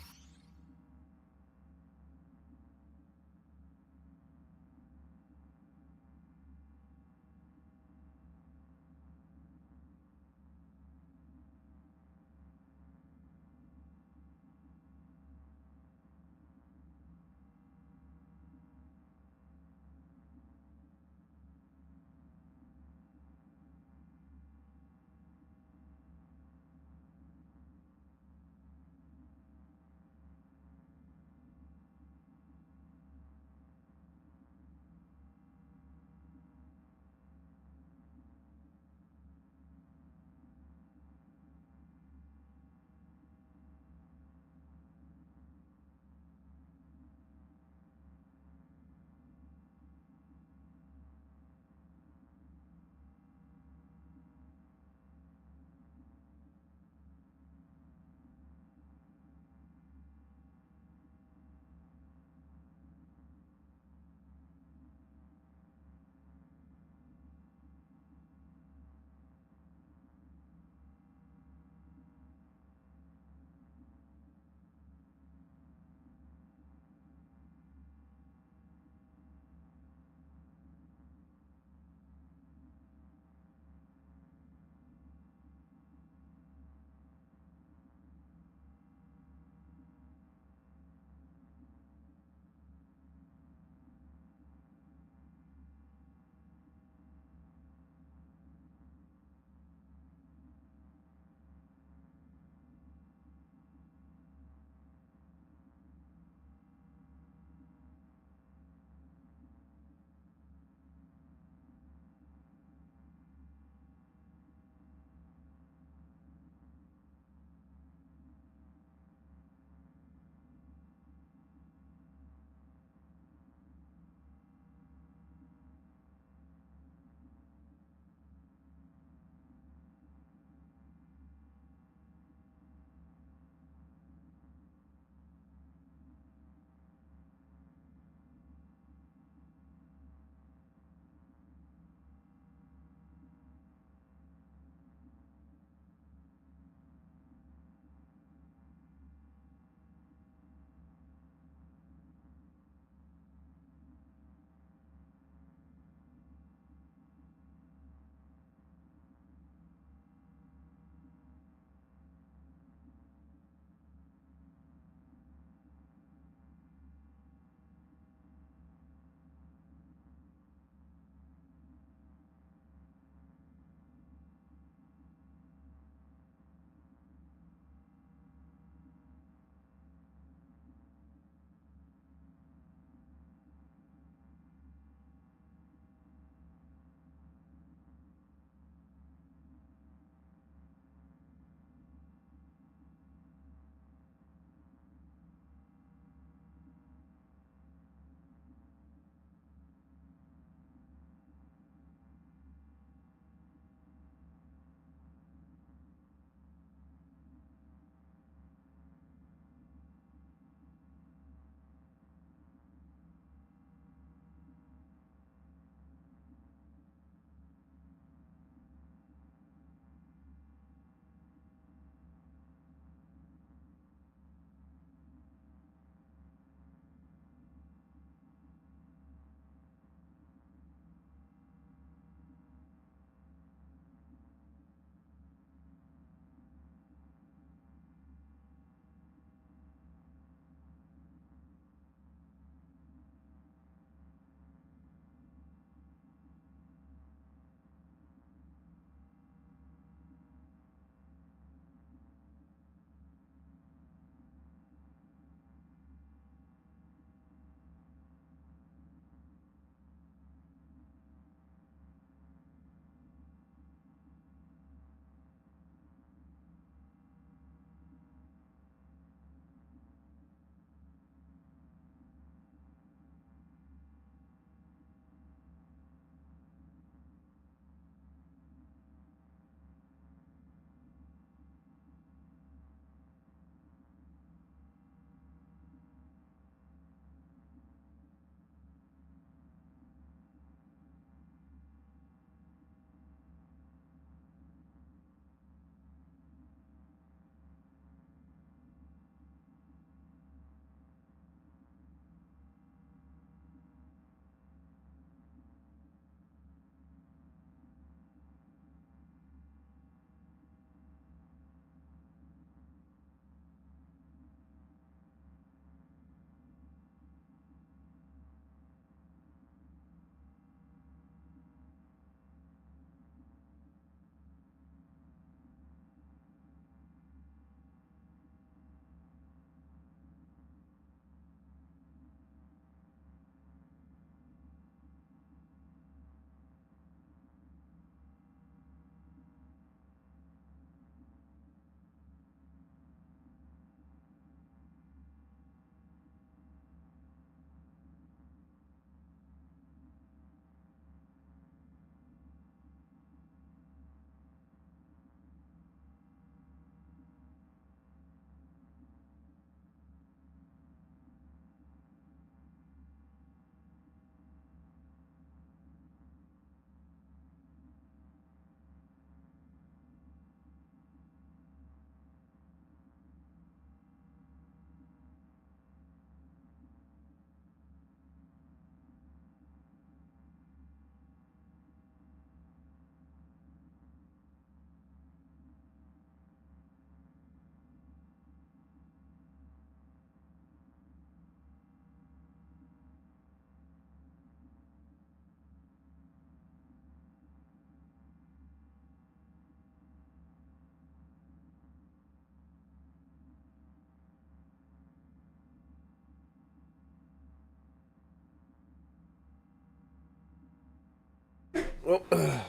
Oh,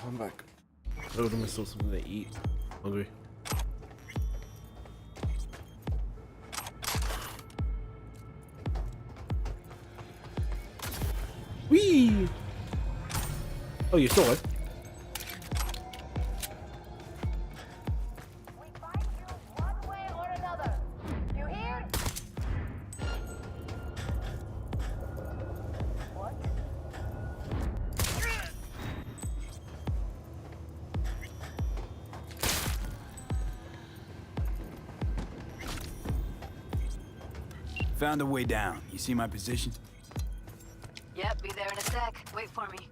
I'm back. I ordered myself something to eat. Hungry. Whee! Oh, you're still alive. Found a way down. You see my position? Yep, be there in a sec. Wait for me.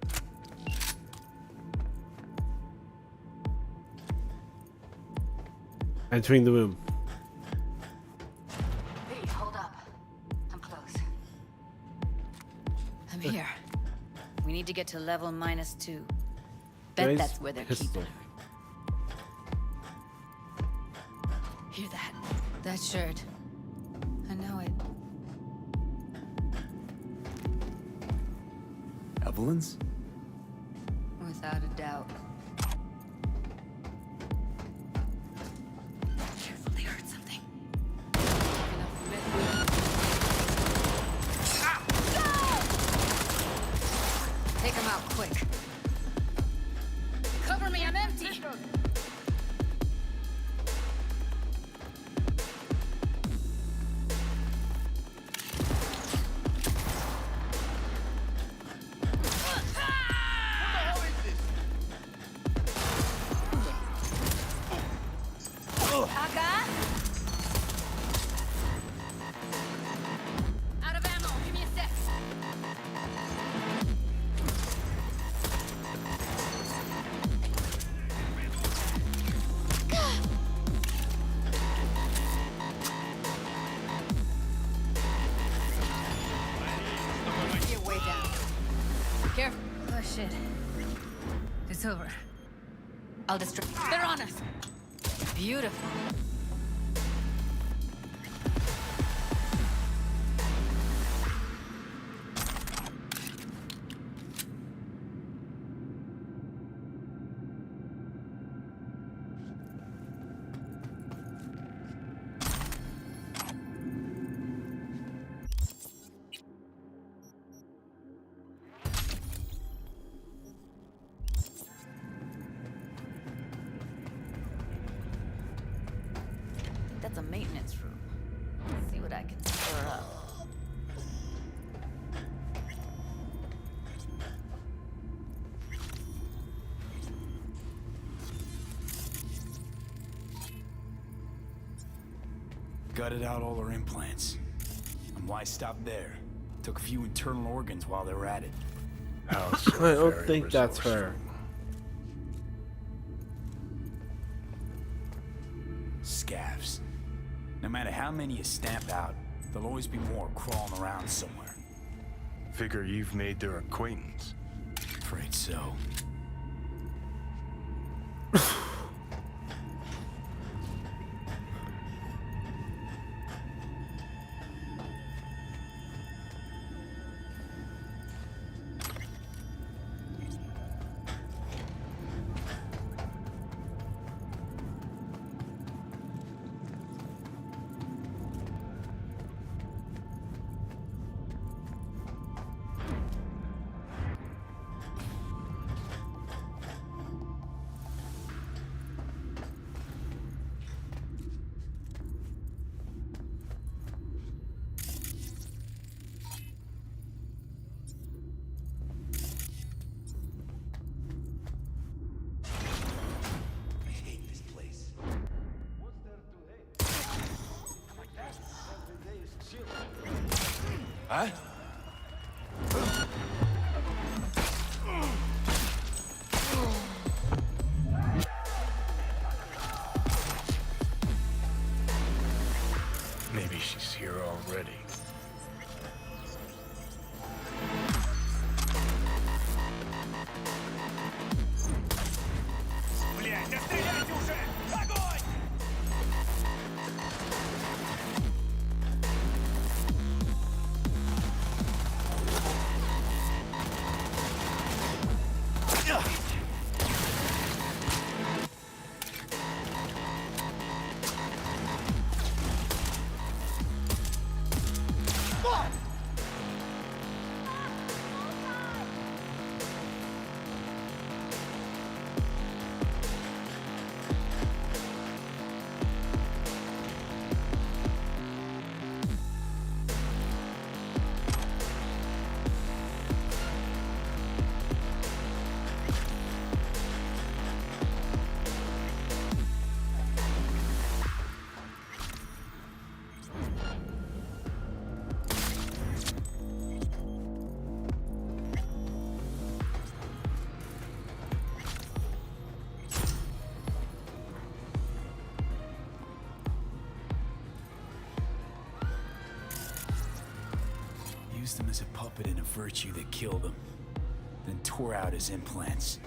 Entering the room. Hey, hold up. I'm close. I'm here. We need to get to level -2. Bet Nice that's where they're pistol. keeping her. Hear that? That shirt. I know it. Evelyn's? Without a doubt. Careful, they heard something. Take him out quick. Cover me, I'm empty. Out of ammo, give me a sec. You're way down. Careful. Oh shit. It's over. I'll distract. They're on us. Beautiful. That's a maintenance room. Let's see what I can stir up. Gutted out all her implants. And why stop there? Took a few internal organs while they were at it. I don't think that's her. Scavs. No matter how many you stamp out, there'll always be more crawling around somewhere. Figure you've made their acquaintance. Afraid so. Huh? Maybe she's here already. Блядь, да стреляйте уже! Огонь! used him as a puppet in a virtue that killed him, then tore out his implants.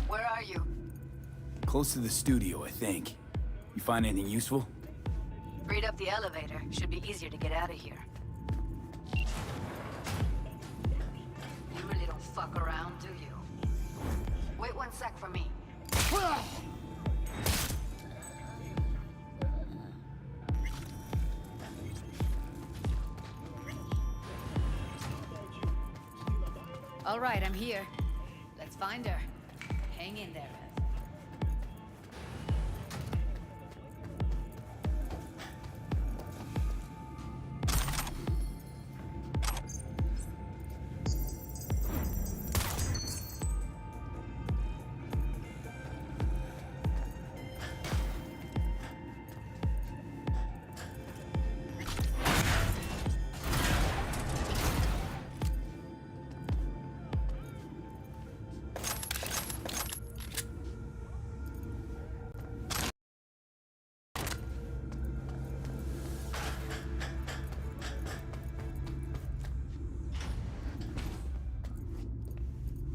Where are you? Close to the studio, I think. You find anything useful? Freed up the elevator. Should be easier to get out of here. You really don't fuck around, do you? Wait 1 sec for me. All right, I'm here. Let's find her. Hang in there, Ev.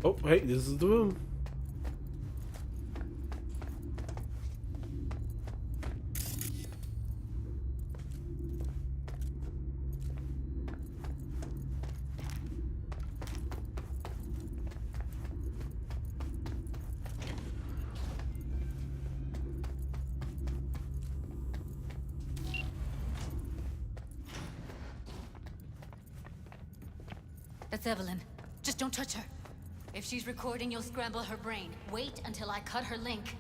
Oh, hey, this is the room. That's Evelyn. Just don't touch her. If she's recording, you'll scramble her brain. Wait until I cut her link.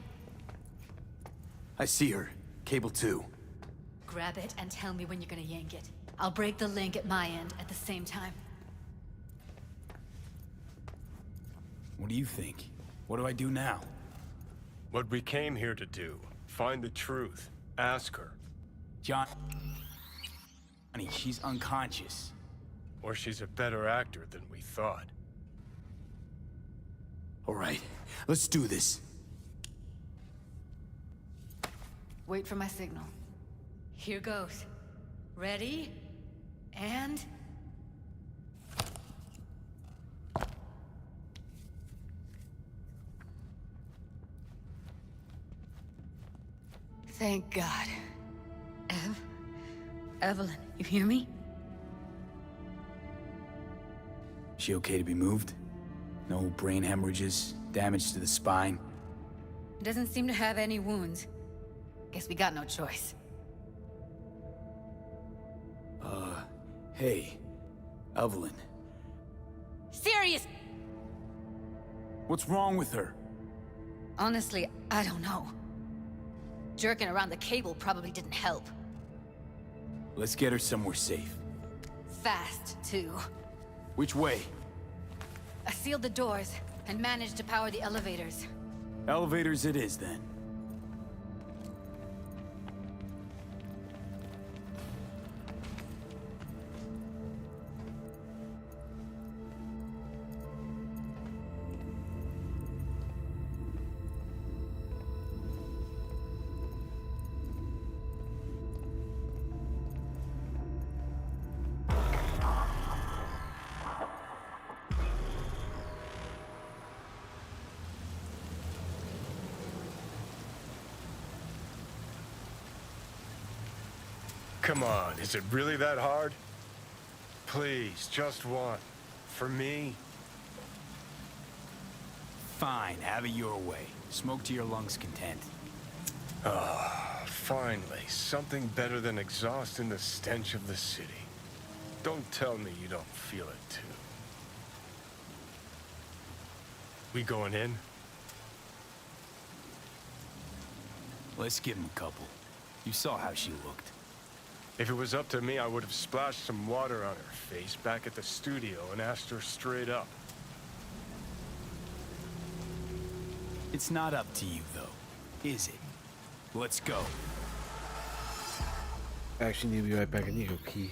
I see her. Cable 2. Grab it and tell me when you're gonna yank it. I'll break the link at my end at the same time. What do you think? What do I do now? What we came here to do. Find the truth. Ask her. Johnny, she's unconscious. Or she's a better actor than we thought. All right, let's do this. Wait for my signal. Here goes. Ready? And... Thank God. Evelyn, you hear me? She okay to be moved? No brain hemorrhages, damage to the spine? Doesn't seem to have any wounds. Guess we got no choice. Hey, Evelyn. Serious! What's wrong with her? Honestly, I don't know. Jerking around the cable probably didn't help. Let's get her somewhere safe. Fast, too. Which way? I sealed the doors and managed to power the elevators. Elevators it is, then. Come on, is it really that hard? Please, just one. For me? Fine, have it your way. Smoke to your lungs' content. Ah, finally, something better than exhaust in the stench of the city. Don't tell me you don't feel it, too. We going in? Let's give him a couple. You saw how she looked. If it was up to me, I would have splashed some water on her face back at the studio and asked her straight up. It's not up to you, though, is it? Let's go. Actually, need to be right back. I need to go key.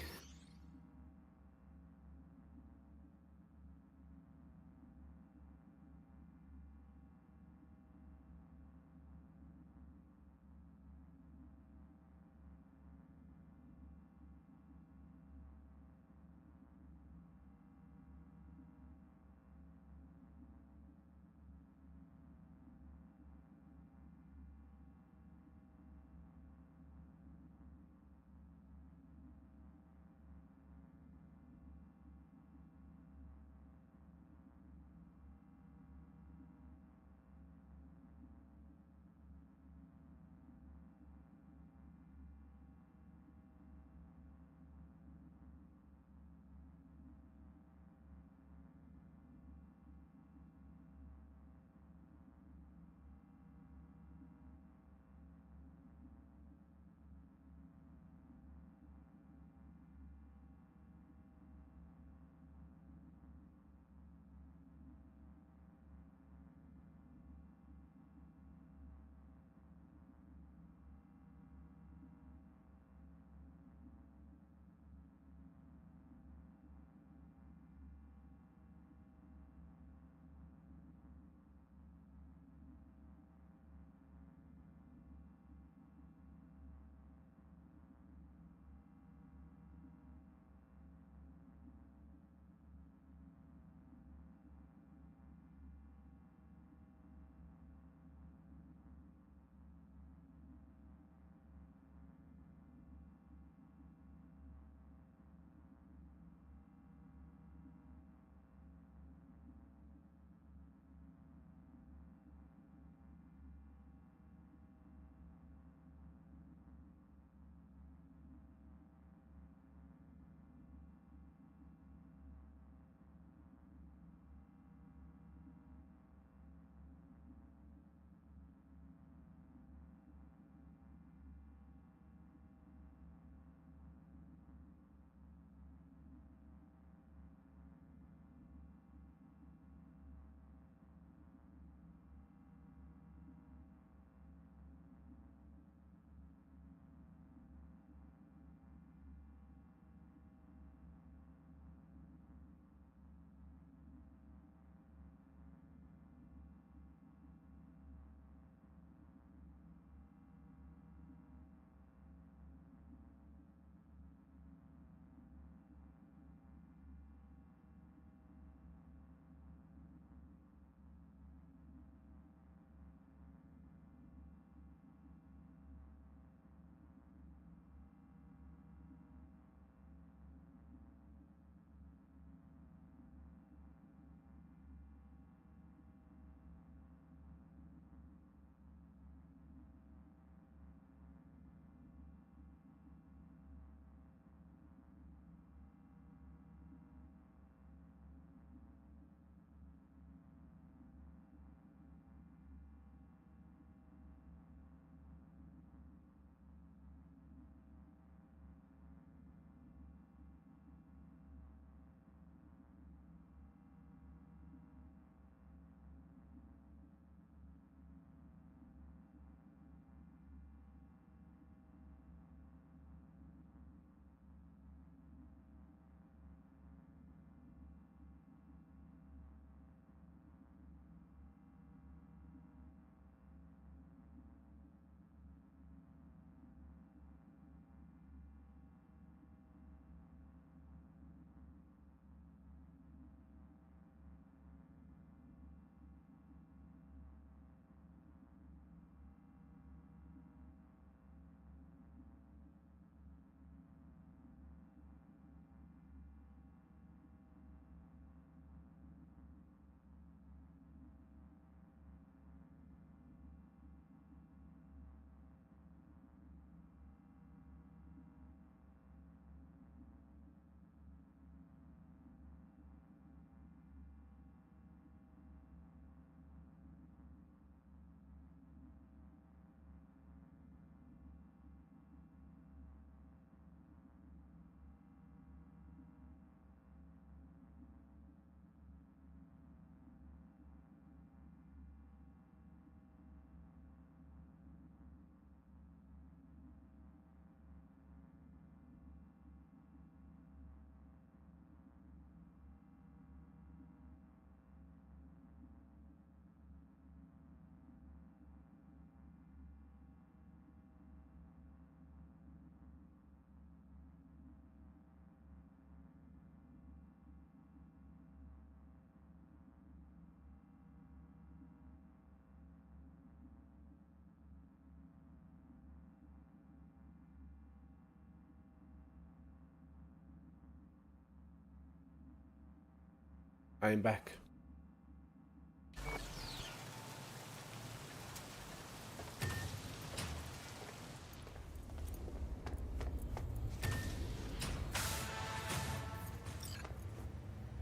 I'm back.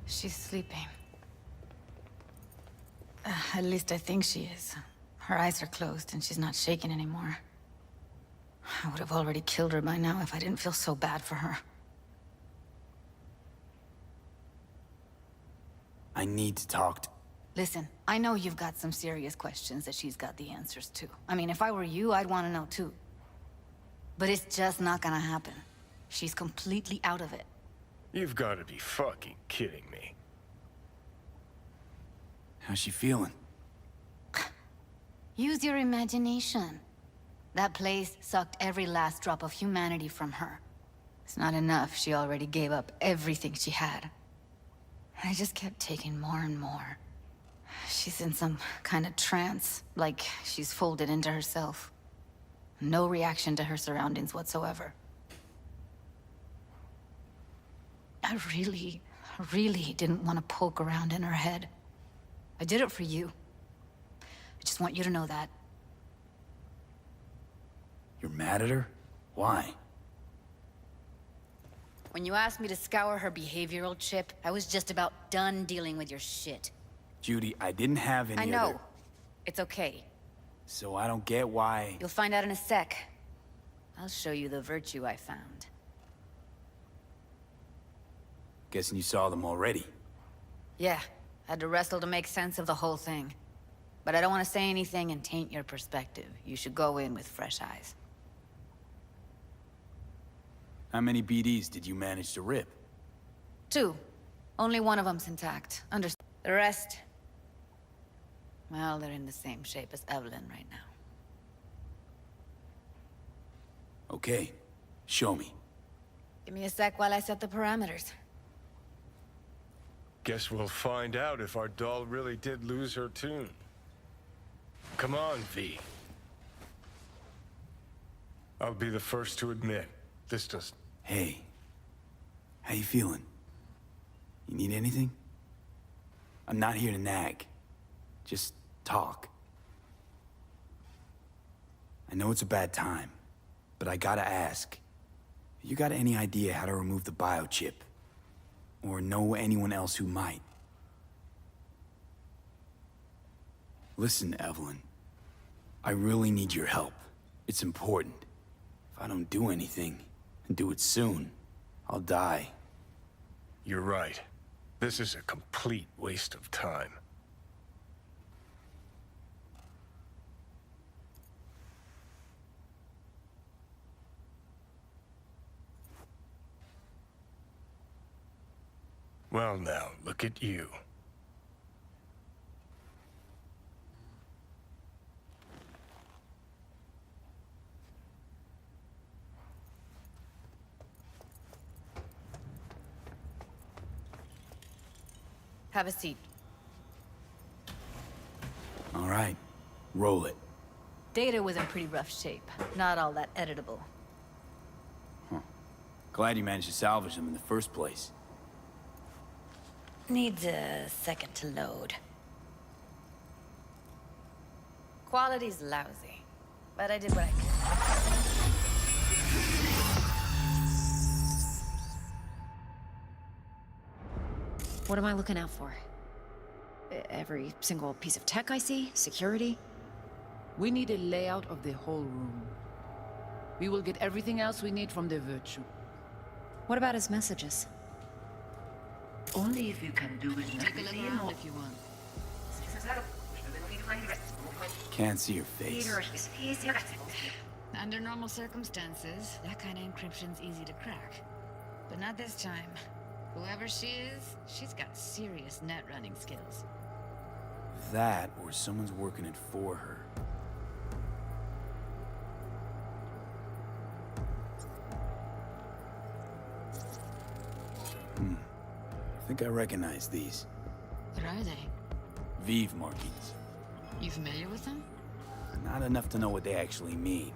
She's sleeping. At least I think she is. Her eyes are closed and she's not shaking anymore. I would have already killed her by now if I didn't feel so bad for her. I need to talk to... Listen, I know you've got some serious questions that she's got the answers to. I mean, if I were you, I'd want to know too. But it's just not gonna happen. She's completely out of it. You've got to be fucking kidding me. How's she feeling? Use your imagination. That place sucked every last drop of humanity from her. It's not enough. She already gave up everything she had. I just kept taking more and more. She's in some kind of trance, like she's folded into herself. No reaction to her surroundings whatsoever. I really didn't want to poke around in her head. I did it for you. I just want you to know that. You're mad at her? Why? When you asked me to scour her behavioral chip, I was just about done dealing with your shit. Judy, I didn't have any I know. other... It's okay. So I don't get why... You'll find out in a sec. I'll show you the virtue I found. Guessing you saw them already. Yeah, had to wrestle to make sense of the whole thing. But I don't want to say anything and taint your perspective. You should go in with fresh eyes. How many BDs did you manage to rip? 2. Only one of them's intact. Understand? The rest... well, they're in the same shape as Evelyn right now. Okay. Show me. Give me a sec while I set the parameters. Guess we'll find out if our doll really did lose her tune. Come on, V. I'll be the first to admit, this doesn't... Hey. How you feeling? You need anything? I'm not here to nag. Just talk. I know it's a bad time, but I gotta ask. You got any idea how to remove the biochip? Or know anyone else who might? Listen, Evelyn. I really need your help. It's important. If I don't do anything, and do it soon, I'll die. You're right. This is a complete waste of time. Well now, look at you. Have a seat. All right. Roll it. Data was in pretty rough shape. Not all that editable. Glad you managed to salvage them in the first place. Needs a second to load. Quality's lousy, but I did what I could. What am I looking out for? Every single piece of tech I see? Security? We need a layout of the whole room. We will get everything else we need from the Virtue. What about his messages? Only if you can do it. Take a look around if you want. Can't see your face. Under normal circumstances, that kind of encryption's easy to crack. But not this time. Whoever she is, she's got serious net running skills. That, or someone's working it for her. I think I recognize these. What are they? Vive markings. You familiar with them? Not enough to know what they actually mean.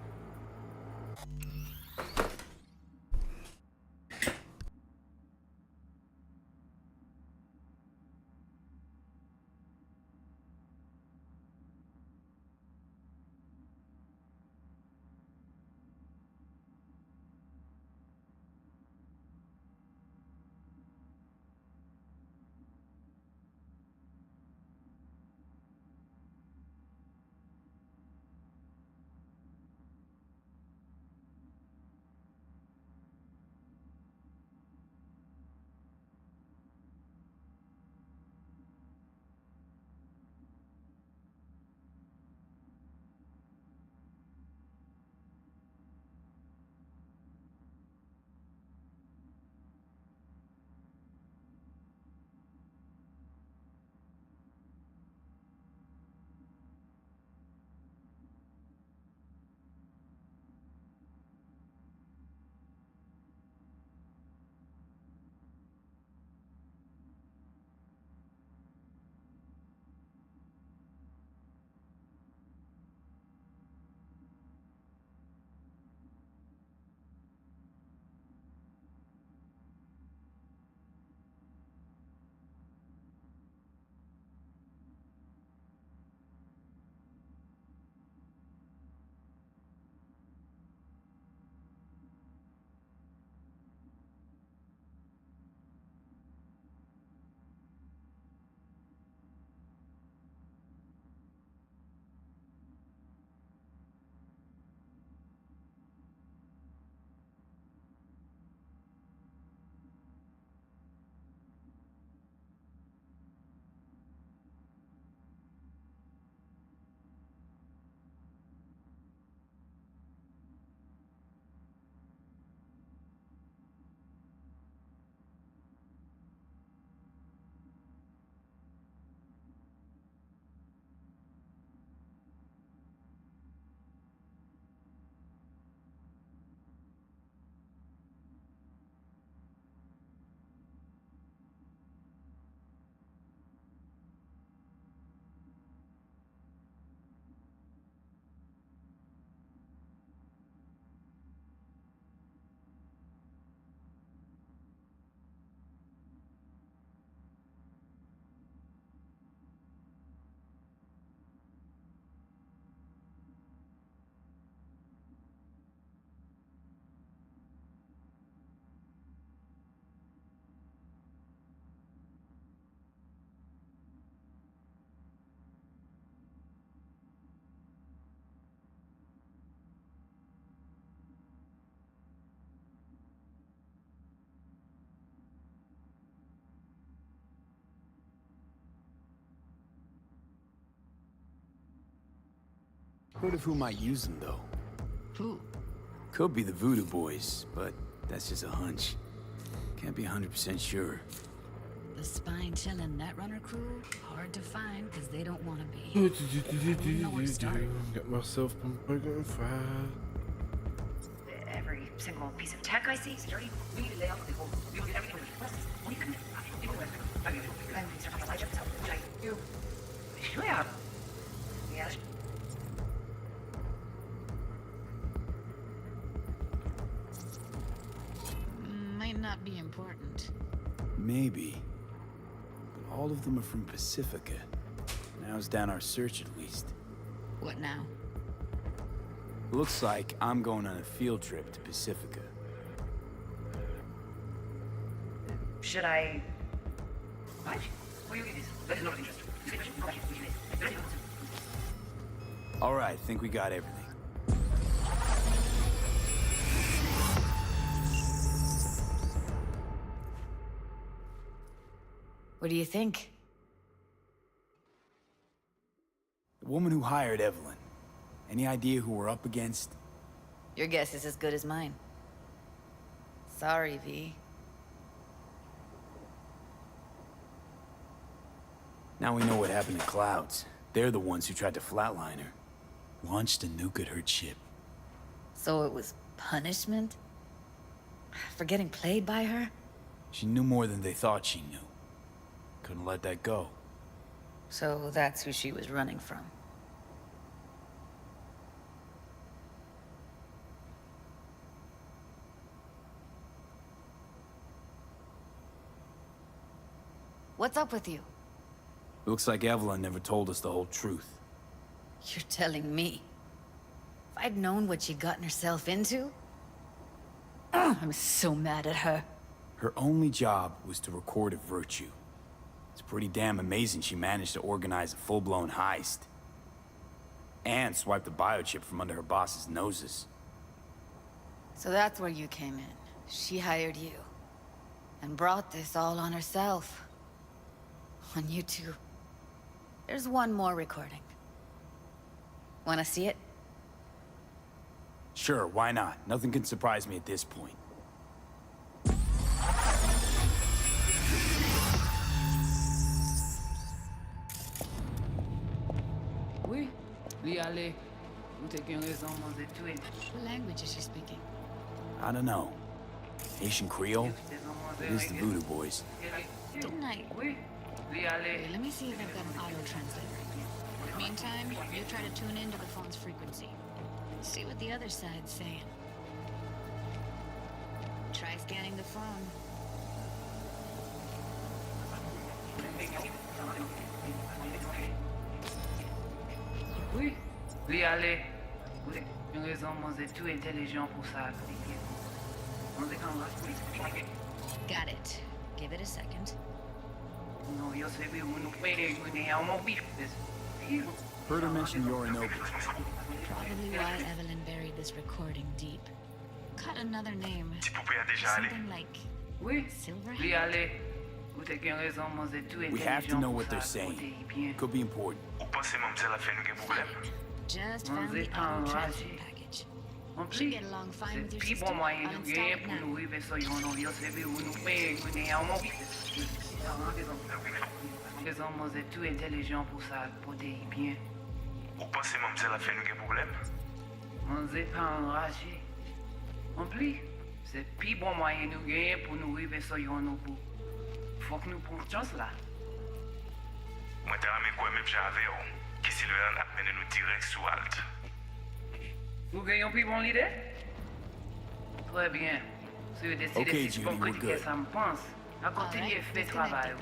Heard of who might use them, though. Who? Could be the Voodoo Boys, but that's just a hunch. Can't be 100% sure. The spine chillin' Netrunner crew? Hard to find, because they don't want to be. I don't know where to start. Get myself on fire. Every single piece of tech I see, security, we need to lay out the whole. We will get everything with process. We can. Might not be important. Maybe. But all of them are from Pacifica. Narrows down our search at least. What now? Looks like I'm going on a field trip to Pacifica. Should I? What? What do you this? That is not of interest. All right, think we got everything. What do you think? The woman who hired Evelyn. Any idea who we're up against? Your guess is as good as mine. Sorry, V. Now we know what happened to Clouds. They're the ones who tried to flatline her. Launched a nuke at her ship. So it was punishment? For getting played by her? She knew more than they thought she knew. Couldn't let that go. So that's who she was running from. What's up with you? Looks like Evelyn never told us the whole truth. You're telling me. If I'd known what she'd gotten herself into... I'm so mad at her. Her only job was to record a virtue. It's pretty damn amazing she managed to organize a full-blown heist. And swipe the biochip from under her boss's noses. So that's where you came in. She hired you. And brought this all on herself. On you two. There's one more recording. Wanna see it? Sure, why not? Nothing can surprise me at this point. Oui, l'y aller. Nous t'ayons raison, manger tout et... What language is she speaking? I don't know. Haitian Creole? It is the Voodoo Boys. Didn't I? Oui, l'y aller. Let me see if I've got an auto translator. Meantime, you try to tune into the phone's frequency. See what the other side's saying. Try scanning the phone. Oui, l'y aller. Vous avez raison, manger tout intelligent pour ça. Got it. Give it a second. No, yo sé que uno puede un bicho. Heard her mention Yorinobu. Probably why Evelyn buried this recording deep. Cut another name. Something like Silverhand. We have to know what they're saying. Could be important. Just found the auto transfer package. Should get along fine with your sister. Uninstall it now. Ou pensez même que la fait nous problème? On n'est pas enragé. En plus, c'est le plus bon moyen de nous gagner pour nous arriver sur nos bouts. Faut que nous prenions chance là. Moi, t'as mis quoi même j'avais, qui Sylvain a mené nous direct sous Alt. Nous gagnons plus bon l'idée? Très bien. Si vous décidez Okay, si Judy, vous we're critiquer good. ça me pense, à continuer de faire travail.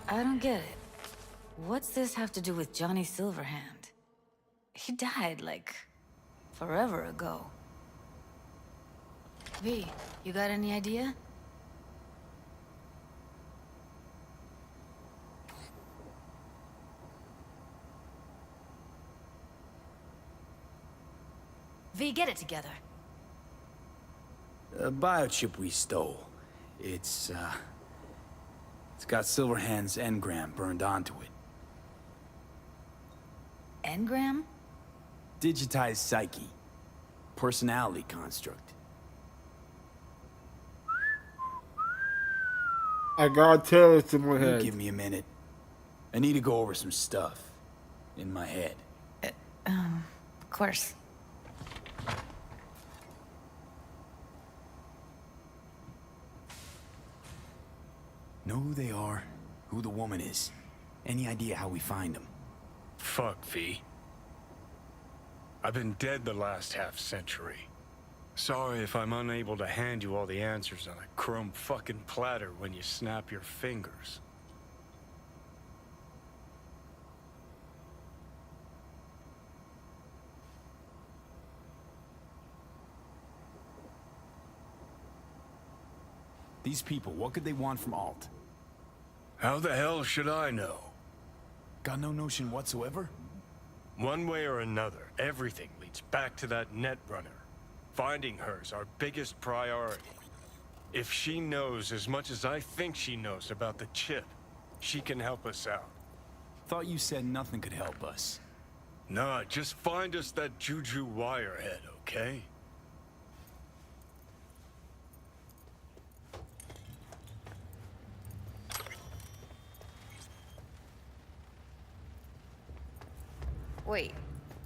I don't get it. What's this have to do with Johnny Silverhand? He died, like, forever ago. V, you got any idea? V, get it together. A biochip we stole. It's It's got Silverhand's engram burned onto it. Engram? Digitized psyche. Personality construct. I gotta tell it's in my Can you head. give me a minute? I need to go over some stuff. In my head. Of course. Know who they are, who the woman is. Any idea how we find them? Fuck, V. I've been dead the last half-century. Sorry if I'm unable to hand you all the answers on a chrome fucking platter when you snap your fingers. These people, what could they want from Alt? How the hell should I know? Got no notion whatsoever? One way or another, everything leads back to that Netrunner. Finding her's our biggest priority. If she knows as much as I think she knows about the chip, she can help us out. Thought you said nothing could help us. Nah, just find us that Juju wirehead, okay? Wait,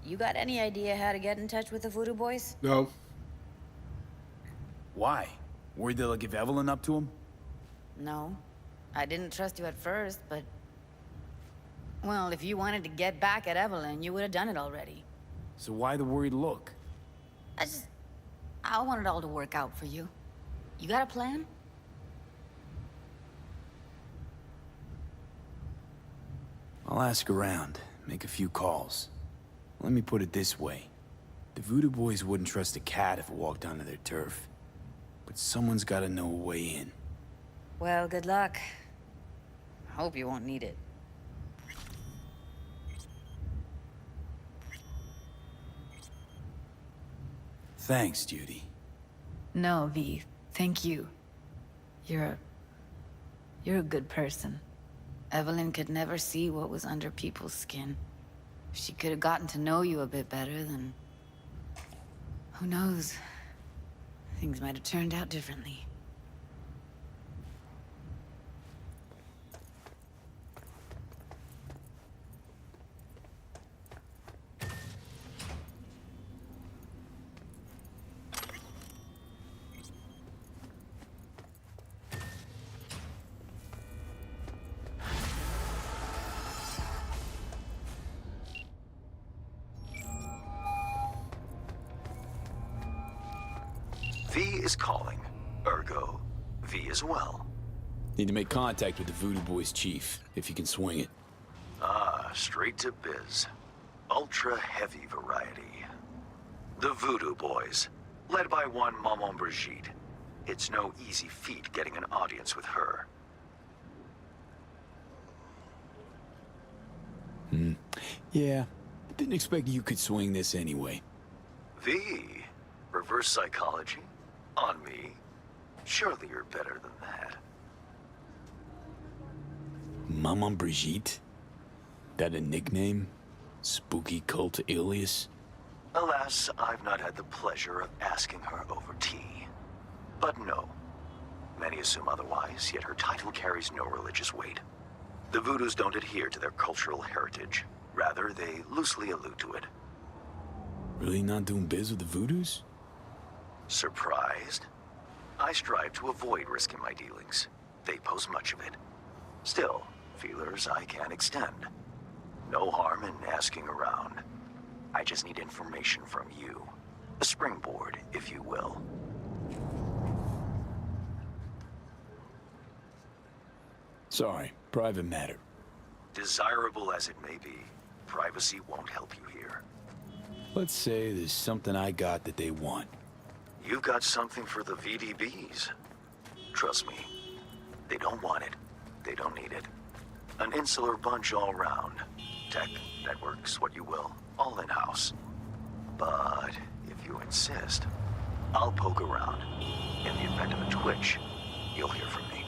you got any idea how to get in touch with the Voodoo Boys? No. Why? Worried they'll give Evelyn up to him? No. I didn't trust you at first, but... Well, if you wanted to get back at Evelyn, you would have done it already. So why the worried look? I want it all to work out for you. You got a plan? I'll ask around, make a few calls. Let me put it this way. The Voodoo Boys wouldn't trust a cat if it walked onto their turf. But someone's gotta know a way in. Well, good luck. I hope you won't need it. Thanks, Judy. No, V. Thank you. You're a good person. Evelyn could never see what was under people's skin. If she could have gotten to know you a bit better, then... who knows? Things might have turned out differently. V is calling. Ergo, V as well. Need to make contact with the Voodoo Boys chief, if you can swing it. Ah, straight to biz. Ultra heavy variety. The Voodoo Boys, led by one Maman Brigitte. It's no easy feat getting an audience with her. Yeah, didn't expect you could swing this anyway. V, reverse psychology? On me? Surely you're better than that. Maman Brigitte? That a nickname? Spooky cult alias? Alas, I've not had the pleasure of asking her over tea. But no. Many assume otherwise, yet her title carries no religious weight. The Voodoos don't adhere to their cultural heritage. Rather, they loosely allude to it. Really not doing biz with the Voodoos? Surprised? I strive to avoid risking my dealings. They pose much of it. Still, feelers I can extend. No harm in asking around. I just need information from you. A springboard, if you will. Sorry, private matter. Desirable as it may be, privacy won't help you here. Let's say there's something I got that they want. You've got something for the VDBs. Trust me, they don't want it. They don't need it. An insular bunch all round. Tech, networks, what you will, all in-house. But if you insist, I'll poke around. In the event of a twitch, you'll hear from me.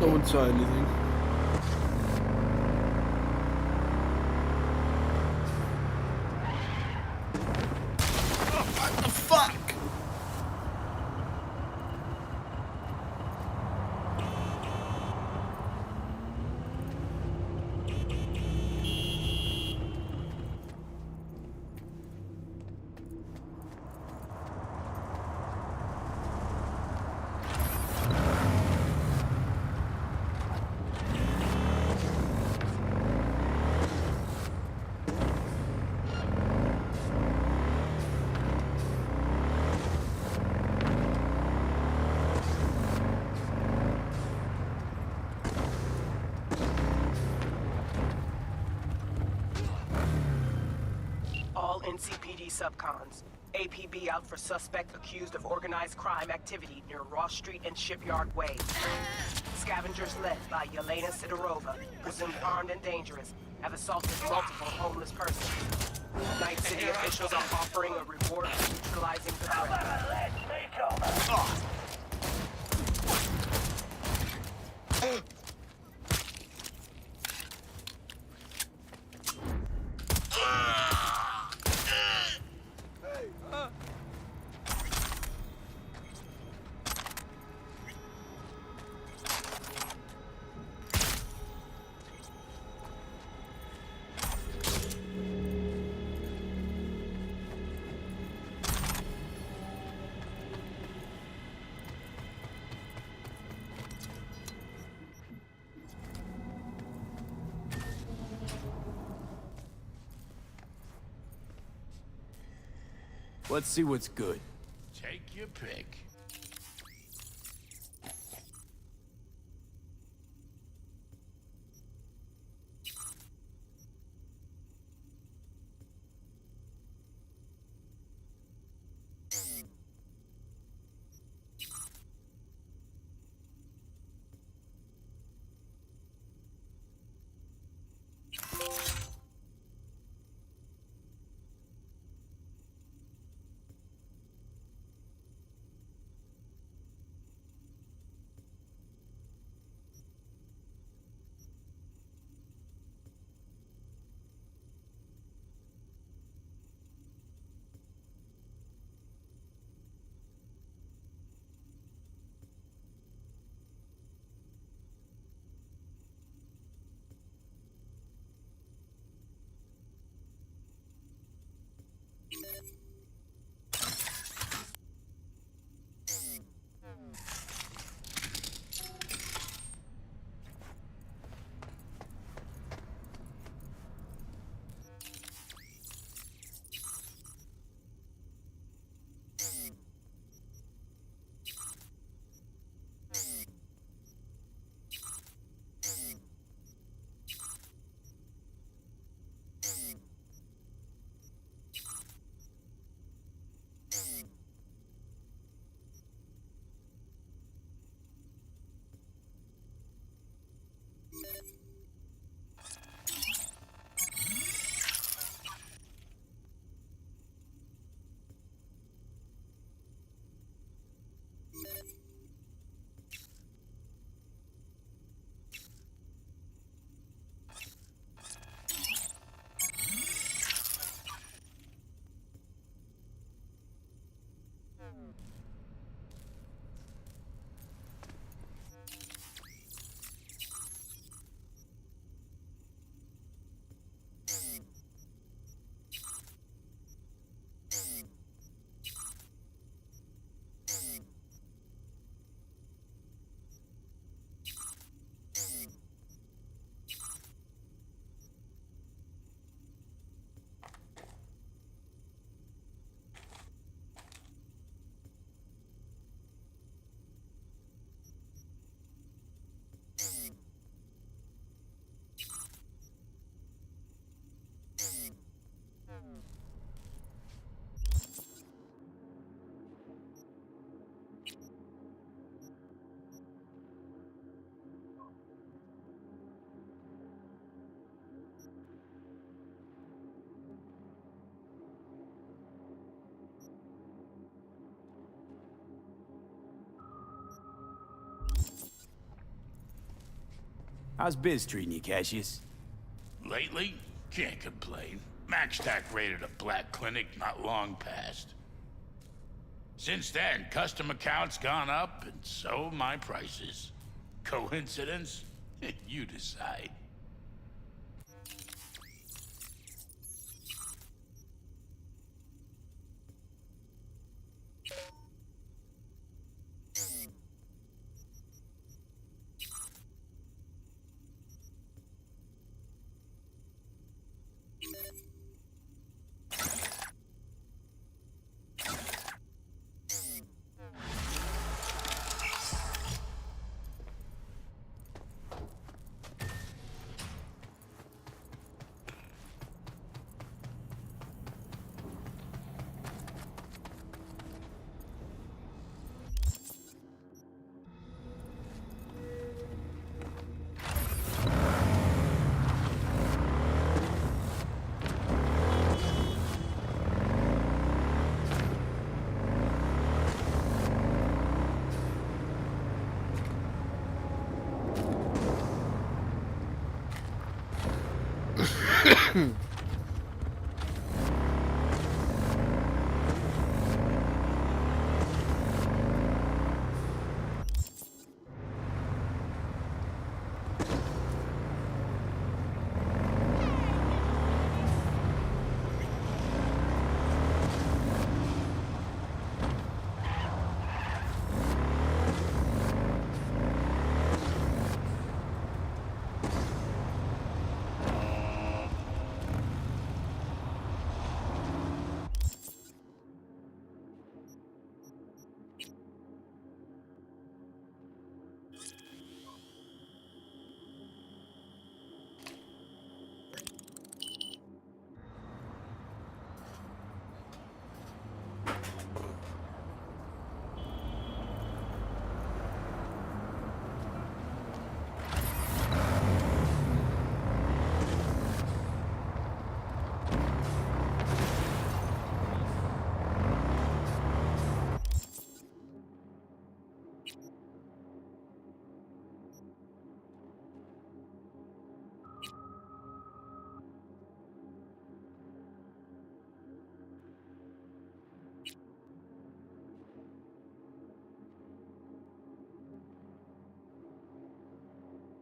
No one saw anything. What the fuck? All NCPD subcons. APB out for suspect accused of organized crime activity near Ross Street and Shipyard Way. Scavengers led by Yelena Sidorova, presumed armed and dangerous, have assaulted multiple homeless persons. Night City officials are offering a reward for neutralizing the threat. Let's see what's good. Take your pick. How's biz treating you, Cassius? Lately, can't complain. MaxTac raided a black clinic not long past. Since then, customer count's gone up, and so my prices. Coincidence? You decide.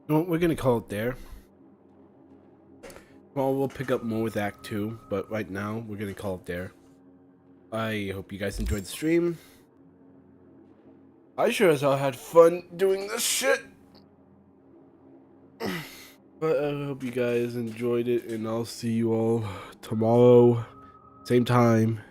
Well, we're gonna call it there. Well, we'll pick up more with Act 2, but right now, we're gonna call it there. I hope you guys enjoyed the stream. I sure as hell had fun doing this shit. But I hope you guys enjoyed it, and I'll see you all tomorrow, same time,